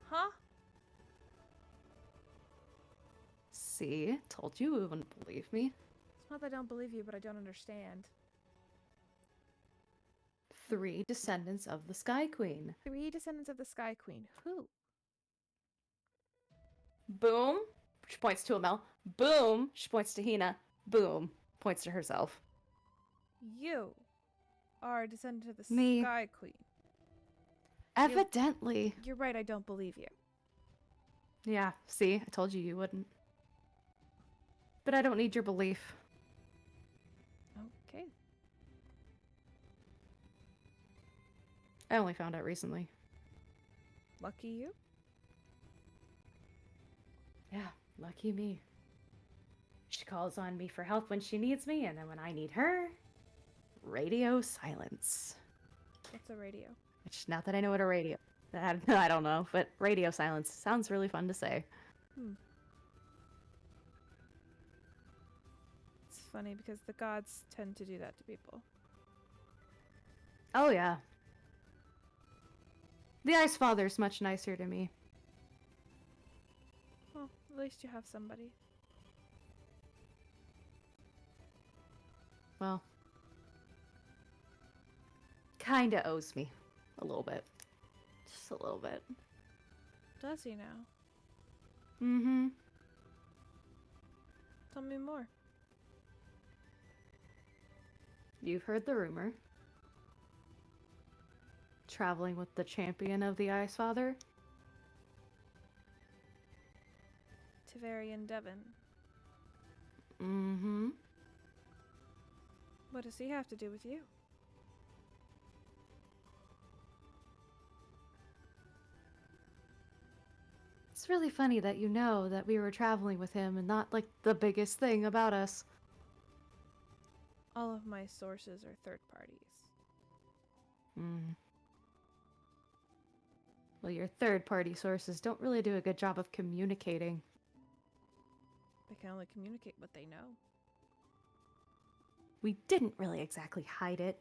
Huh? See, told you you wouldn't believe me. It's not that I don't believe you, but I don't understand. 3 descendants of the Sky Queen. 3 descendants of the Sky Queen. Who? Boom, she points to Amel. Boom, she points to Hina. Boom, points to herself. You are a descendant of the Me. Sky Queen. Evidently. You're right, I don't believe you. Yeah, see, I told you you wouldn't. But I don't need your belief. Okay. I only found out recently. Lucky you. Yeah, lucky me. She calls on me for help when she needs me, and then when I need her, radio silence. What's a radio? Which, not that I know what a radio... I don't know, but radio silence sounds really fun to say. It's funny because the gods tend to do that to people. Oh, yeah. The Ice Father's much nicer to me. Well, at least you have somebody. Well, kinda owes me. A little bit. Just a little bit. Does he now? Mm-hmm. Tell me more. You've heard the rumor. Traveling with the champion of the Ice Father? Tavarian Devon. Mm-hmm. What does he have to do with you? It's really funny that you know that we were traveling with him and not, like, the biggest thing about us. All of my sources are third parties. Well, your third-party sources don't really do a good job of communicating. They can only communicate what they know. We didn't really exactly hide it.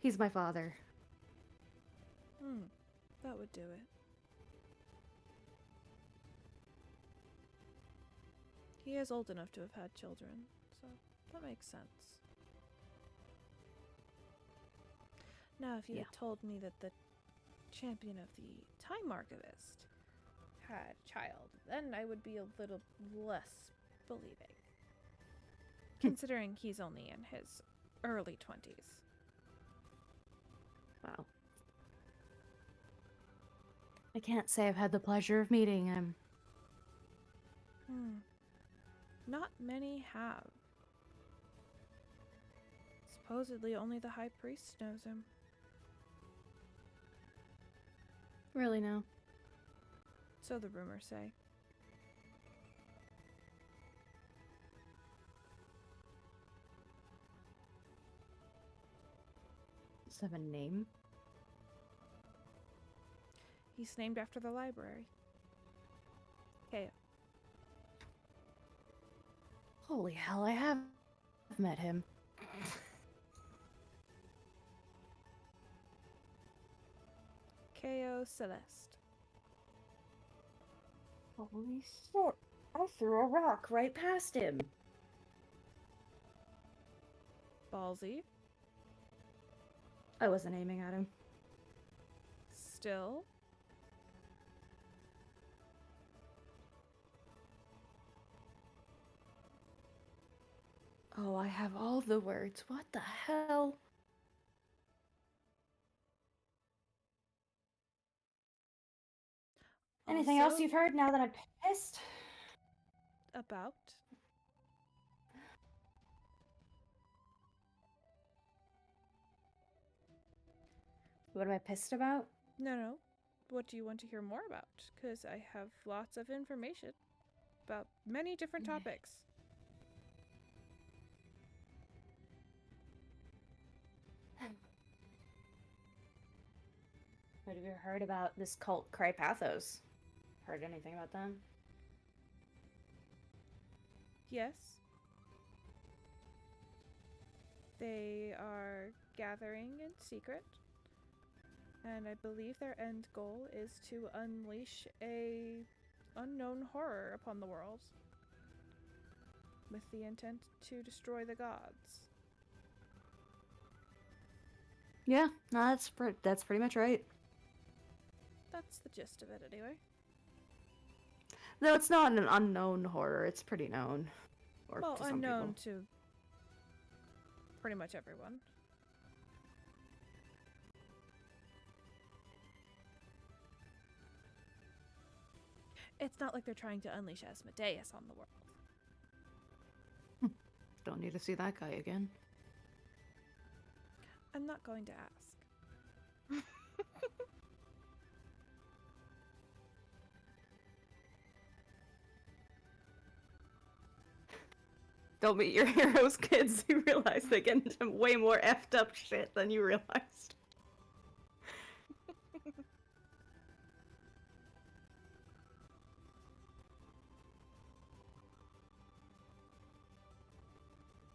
He's my father. That would do it. He is old enough to have had children, so that makes sense. Now, if you had told me that the champion of the Time Archivist had a child, then I would be a little less believing. Considering he's only in his early 20s. Wow. I can't say I've had the pleasure of meeting him. Not many have. Supposedly only the High Priest knows him. Really, no. So the rumors say. Does it have a name? He's named after the library. Okay. Holy hell, I have met him. Ko Celeste. Holy shit. I threw a rock right past him. Ballsy. I wasn't aiming at him. Still. Oh, I have all the words. What the hell? Anything else Also, you've heard now that I'm pissed? about? What am I pissed about? No. What do you want to hear more about? Because I have lots of information about many different topics. What have you heard about this cult Crypathos? Heard anything about them? Yes. They are gathering in secret. And I believe their end goal is to unleash a unknown horror upon the world. With the intent to destroy the gods. Yeah, no, that's pretty much right. That's the gist of it anyway. Though it's not an unknown horror, it's pretty known. Or Well, to some unknown people. to pretty much everyone. It's not like they're trying to unleash Asmodeus on the world. Don't need to see that guy again. I'm not going to ask. Don't meet your heroes, kids. You realize they get into way more effed up shit than you realized.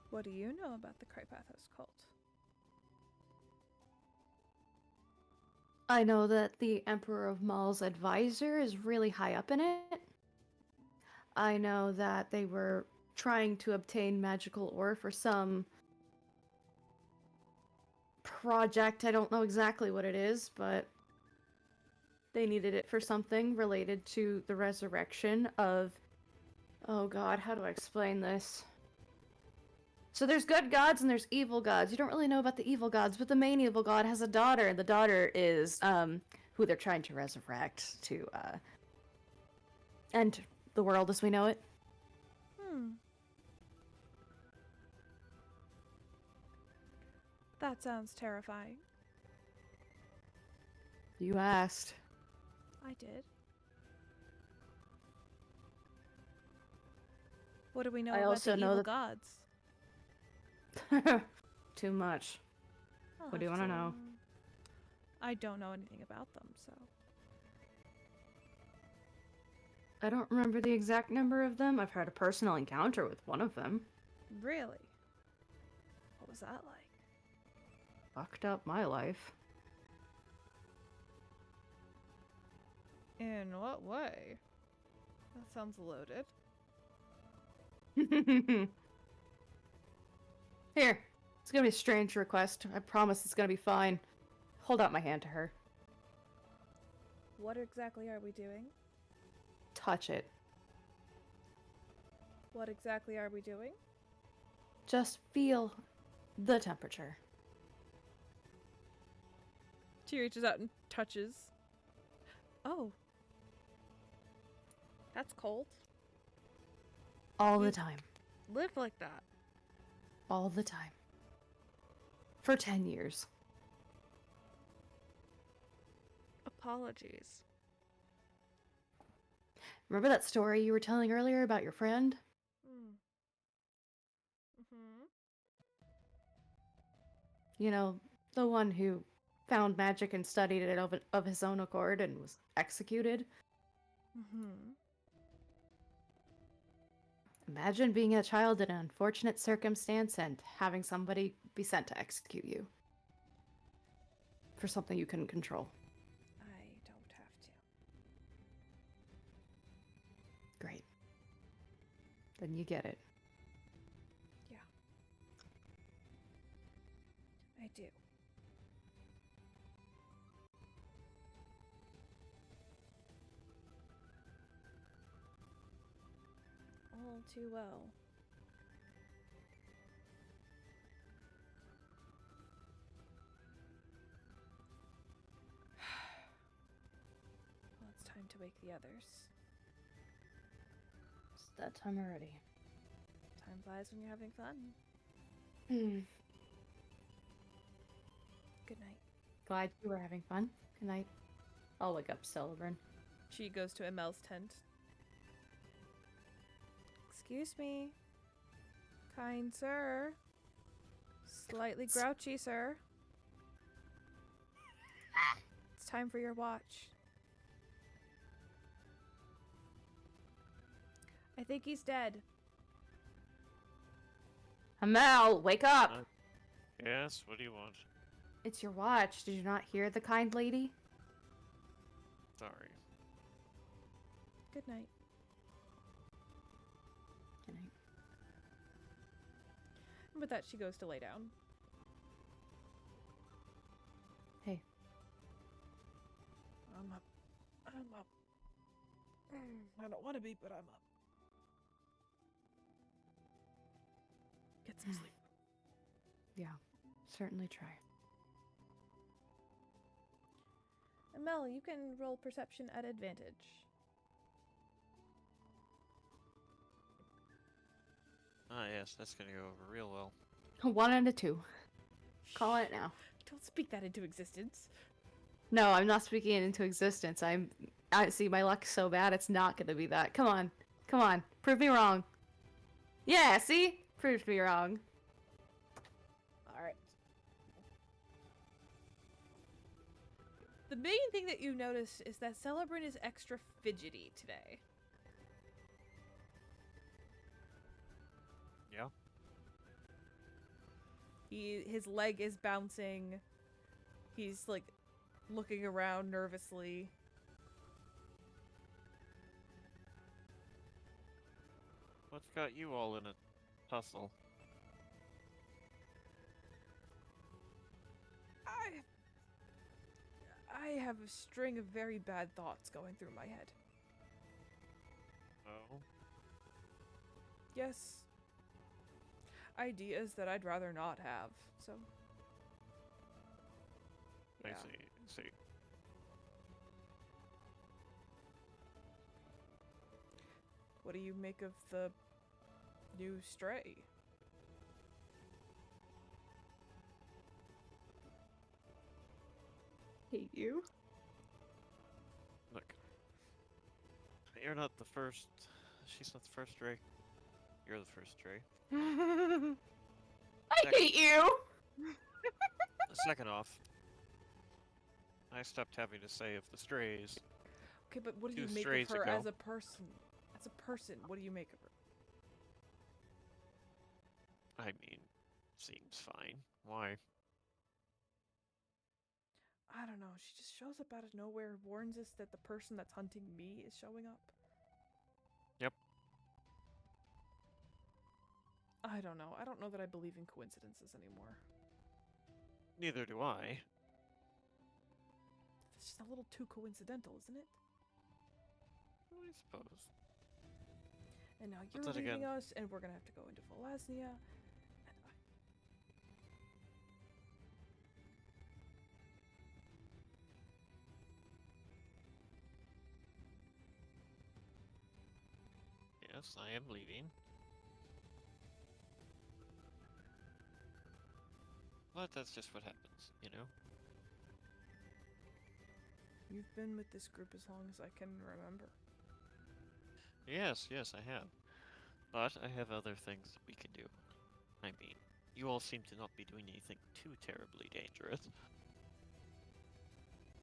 What do you know about the Crypathos cult? I know that the Emperor of Maal's advisor is really high up in it. I know that they were trying to obtain magical ore for some project. I don't know exactly what it is, but they needed it for something related to the resurrection of... Oh god, how do I explain this? So there's good gods and there's evil gods. You don't really know about the evil gods, but the main evil god has a daughter, and the daughter is who they're trying to resurrect to end the world as we know it. That sounds terrifying. You asked. I did. What do we know I about also the know evil that- gods? Too much. I'll What do you have want to know? I don't know anything about them, so. I don't remember the exact number of them. I've had a personal encounter with one of them. Really? What was that like? Fucked up my life. In what way? That sounds loaded. Here. It's gonna be a strange request. I promise it's gonna be fine. Hold out my hand to her. What exactly are we doing? Touch it. What exactly are we doing? Just feel the temperature. She reaches out and touches. Oh. That's cold. All the time. Live like that. All the time. For 10 years. Apologies. Remember that story you were telling earlier about your friend? Mm-hmm. You know, The one who found magic and studied it of his own accord and was executed. Mm-hmm. Imagine being a child in an unfortunate circumstance and having somebody be sent to execute you for something you couldn't control. I don't have to. Great. Then you get it. Yeah. I do. All too well. Well, it's time to wake the others. It's that time already. Time flies when you're having fun. Good night. Glad you were having fun. Good night. I'll wake up Celebrin. She goes to Emel's tent. Excuse me. Kind sir. Slightly grouchy, sir. It's time for your watch. I think he's dead. Amel, wake up! Yes, what do you want? It's your watch. Did you not hear the kind lady? Sorry. Good night. Good night. And with that, she goes to lay down. Hey. I'm up. I'm up. I don't want to be, but I'm up. Get some sleep. Yeah, certainly try. Mel, you can roll perception at advantage. Ah, yes, that's gonna go over real well. 1 and a 2. Call it now. Don't speak that into existence. No, I'm not speaking it into existence. I see my luck's so bad it's not gonna be that. Come on. Come on. Prove me wrong. Yeah, see? Proved me wrong. Alright. The main thing that you notice is that Celebrin is extra fidgety today. Yeah? His leg is bouncing. He's like looking around nervously. What's got you all in a tussle? I have a string of very bad thoughts going through my head. Oh? Yes. Ideas that I'd rather not have, so. I Yeah. see. What do you make of the new stray? Hate you. Look. You're not the first. She's not the first Stray. You're the first Stray. I hate you! Second off, I stopped having to say of the strays. Okay, but what do you Two make strays of her ago. as a person? As a person, what do you make of her? I mean, seems fine. Why? I don't know. She just shows up out of nowhere, warns us that the person that's hunting me is showing up. Yep. I don't know. I don't know that I believe in coincidences anymore. Neither do I. It's just a little too coincidental, isn't it? I suppose. And now But you're then leaving again- us, and we're gonna have to go into Volasnia. And Yes, I am leaving. But that's just what happens, you know? you've been with this group as long as I can remember. Yes, I have. But I have other things that we can do. I mean, You all seem to not be doing anything too terribly dangerous.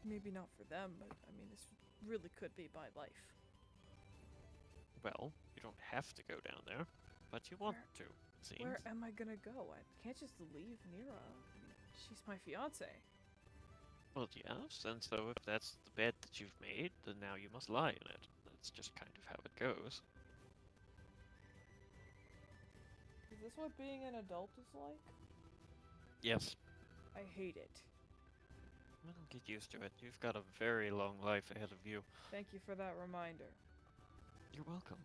Maybe not for them, but I mean, this really could be my life. Well, you don't have to go down there, but you want to, it seems. Where am I gonna go? I can't just leave Nira. I mean, she's my fiance. Well, yes, and so if that's the bed that you've made, then now you must lie in it. That's just kind of how it goes. Is this what being an adult is like? Yes. I hate it. Well, get used to it. You've got a very long life ahead of you. Thank you for that reminder. You're welcome.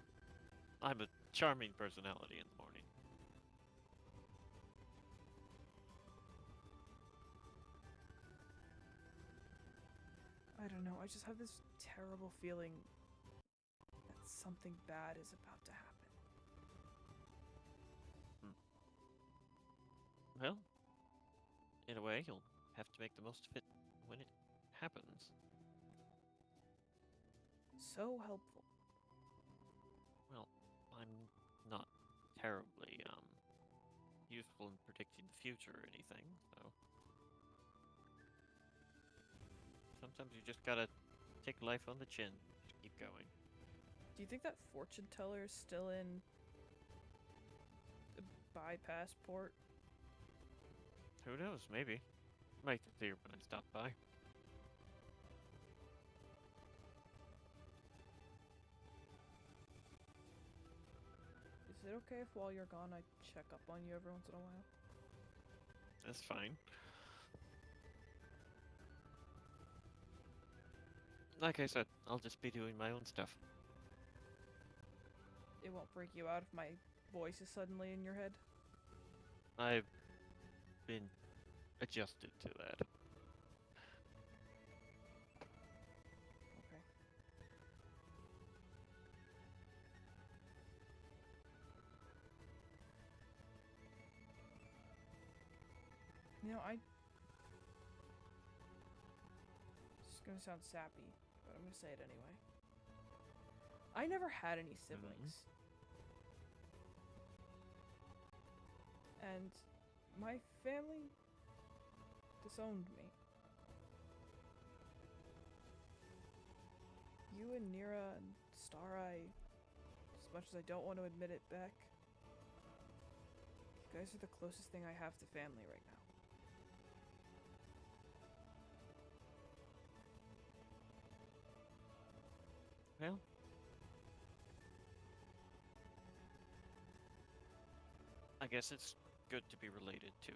I'm a charming personality in the morning. I don't know, I just have this terrible feeling that something bad is about to happen. Well, in a way, you'll have to make the most of it when it happens. So helpful. Well, I'm not terribly, useful in predicting the future or anything, so... Sometimes you just gotta take life on the chin. Just keep going. Do you think that fortune teller is still in the bypass port? Who knows, maybe. Might get there when I stop by. Is it okay if while you're gone I check up on you every once in a while? That's fine. Like I said, I'll just be doing my own stuff. It won't freak you out if my voice is suddenly in your head? I've been adjusted to that. Okay. You know, it's gonna sound sappy, but I'm gonna say it anyway. I never had any siblings. And my family disowned me. You and Nira and Star-Eye, as much as I don't want to admit it, Beck, you guys are the closest thing I have to family right now. Well, I guess it's good to be related to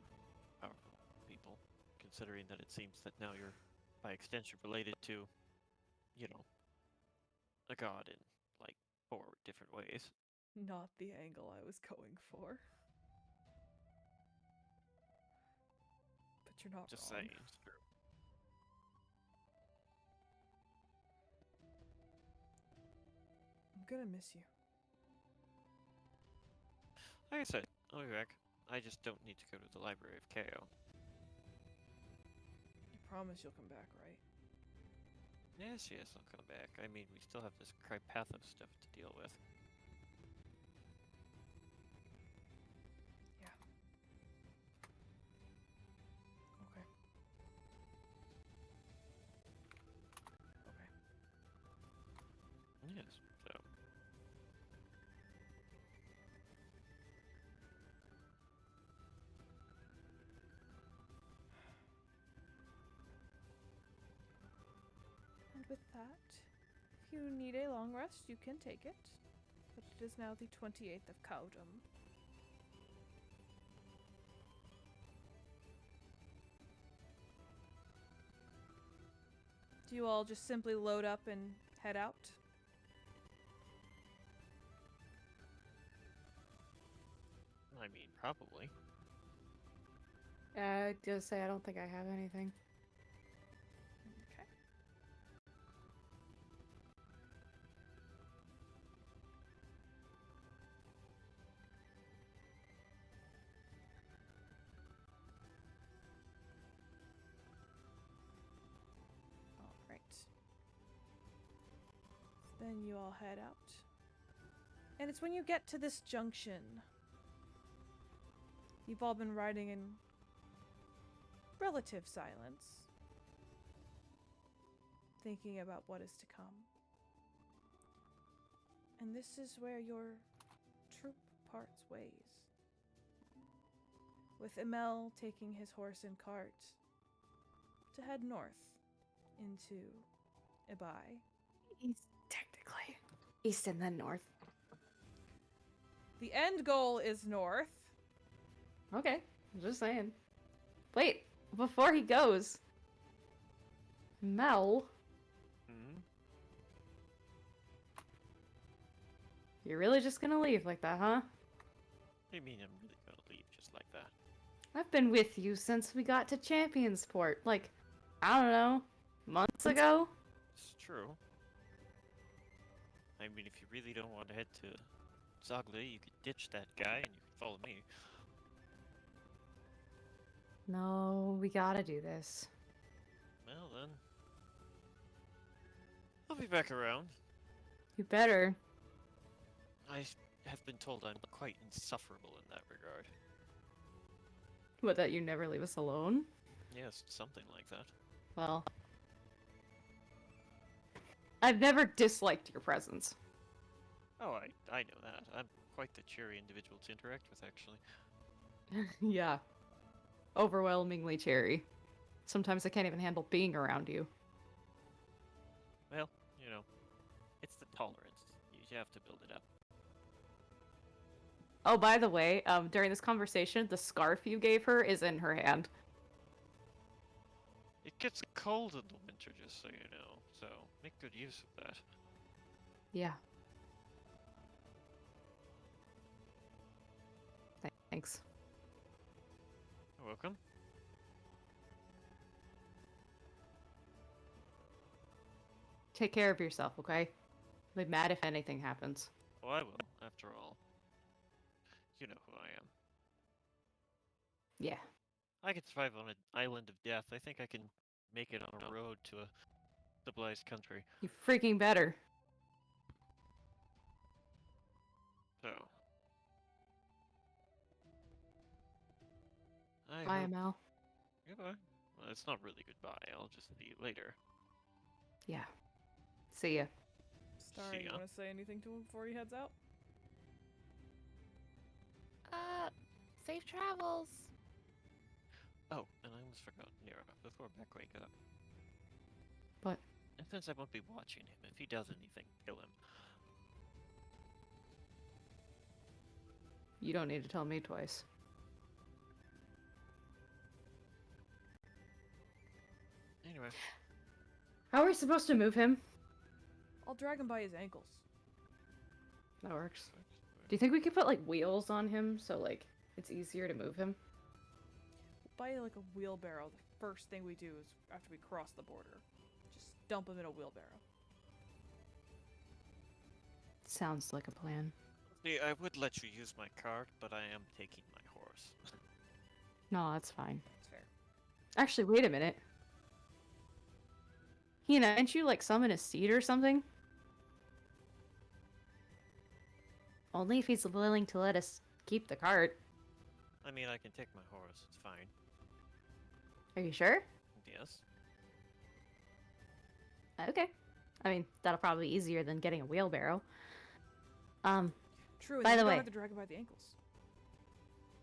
powerful people, considering that it seems that now you're, by extension, related to, you know, a god in, like, 4 different ways. Not the angle I was going for. But you're not Just wrong. saying, it's true. I'm gonna miss you. Like I said, I'll be back. I just don't need to go to the Library of KO. You promise you'll come back, right? Yes, I'll come back. I mean, we still have this Crypathos stuff to deal with. Yeah. Okay. Okay. Yes, so... And with that, if you need a long rest, you can take it. But it is now the 28th of Caudum. Do you all just simply load up and head out? I mean, probably. I just say I don't think I have anything. Okay. All right. Then you all head out. And it's when you get to this junction, You've all been riding in relative silence, thinking about what is to come. And this is where your troop parts ways. With Emel taking his horse and cart to head north into Ibai. East, technically. East and then north. The end goal is north. Okay, just saying. Wait, before he goes, Mel, Hmm? you're really just gonna leave like that, huh? What do you mean I'm really gonna leave just like that? I've been with you since we got to Championsport, like, I don't know, months ago? It's true. I mean, if you really don't want to head to Zogli, you could ditch that guy and you could follow me. No, we gotta do this. Well then, I'll be back around. You better. I have been told I'm quite insufferable in that regard. What, that you never leave us alone? Yes, something like that. Well, I've never disliked your presence. Oh, I know that. I'm quite the cheery individual to interact with, actually. Yeah. Overwhelmingly cherry. Sometimes I can't even handle being around you. Well, you know, it's the tolerance. You have to build it up. Oh, by the way, during this conversation, the scarf you gave her is in her hand. It gets cold in the winter, just so you know, so make good use of that. Yeah. Thanks. You're welcome. Take care of yourself, okay? I'll be mad if anything happens. Oh, I will, after all. You know who I am. Yeah. I can survive on an island of death. I think I can make it on a road to a civilized country. You freaking better. So. I Bye, hope... Mel. Goodbye. Well, it's not really goodbye. I'll just see you later. Yeah. See ya. Star, See you ya. want to say anything to him before he heads out? Safe travels. Oh, and I almost forgot, Nira, before Beck wake up. What? And since I won't be watching him, if he does anything, kill him. You don't need to tell me twice. Anyway. How are we supposed to move him? I'll drag him by his ankles. That works. Do you think we could put, like, wheels on him so, like, it's easier to move him? Buy like a wheelbarrow. The first thing we do is after we cross the border. Just dump him in a wheelbarrow. Sounds like a plan. See, I would let you use my cart, but I am taking my horse. No, that's fine. It's fair. Actually, wait a minute. Hina, didn't you, like, summon a steed or something? Only if he's willing to let us keep the cart. I mean, I can take my horse. It's fine. Are you sure? Yes. Okay. I mean, that'll probably be easier than getting a wheelbarrow. True. And By then the you way- don't have to drag him by the ankles.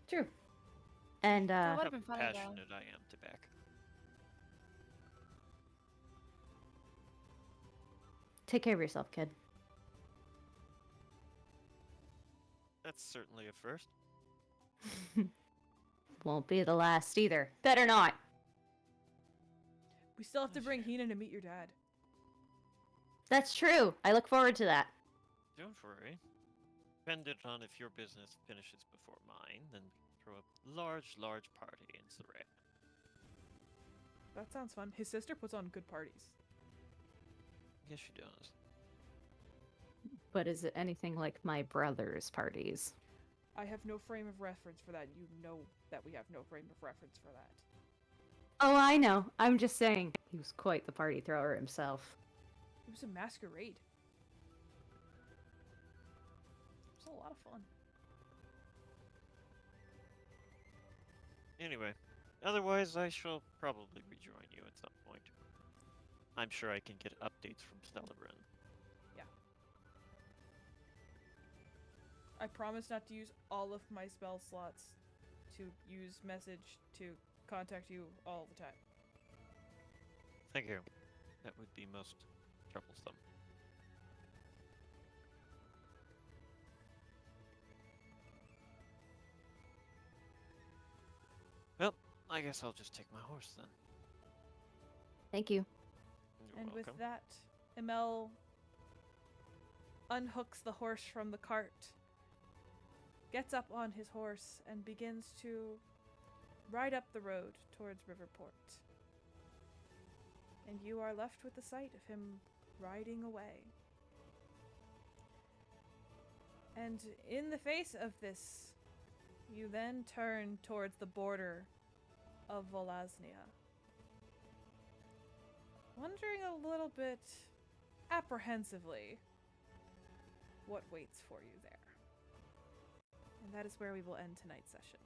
True. And, That Look would've how been funny, though. passionate I am to Beck. take care of yourself, kid. That's certainly a first. Won't be the last either. Better not. We still have to bring Hina to meet your dad. That's true. I look forward to that. Don't worry. Dependent on if your business finishes before mine, then throw a large party in Surrey. That sounds fun. His sister puts on good parties. Yes, she does. But is it anything like my brother's parties? I have no frame of reference for that. You know that we have no frame of reference for that. Oh, I know. I'm just saying. He was quite the party thrower himself. It was a masquerade. It was a lot of fun. Anyway, otherwise I shall probably rejoin you at some point. I'm sure I can get updates from Stellabrin. I promise not to use all of my spell slots to use message to contact you all the time. Thank you. That would be most troublesome. Well, I guess I'll just take my horse then. Thank you. You're And welcome. with that, Emel unhooks the horse from the cart, gets up on his horse, and begins to ride up the road towards Riverport. And you are left with the sight of him riding away. And in the face of this, you then turn towards the border of Volaznia, wondering a little bit apprehensively what waits for you there. And that is where we will end tonight's session.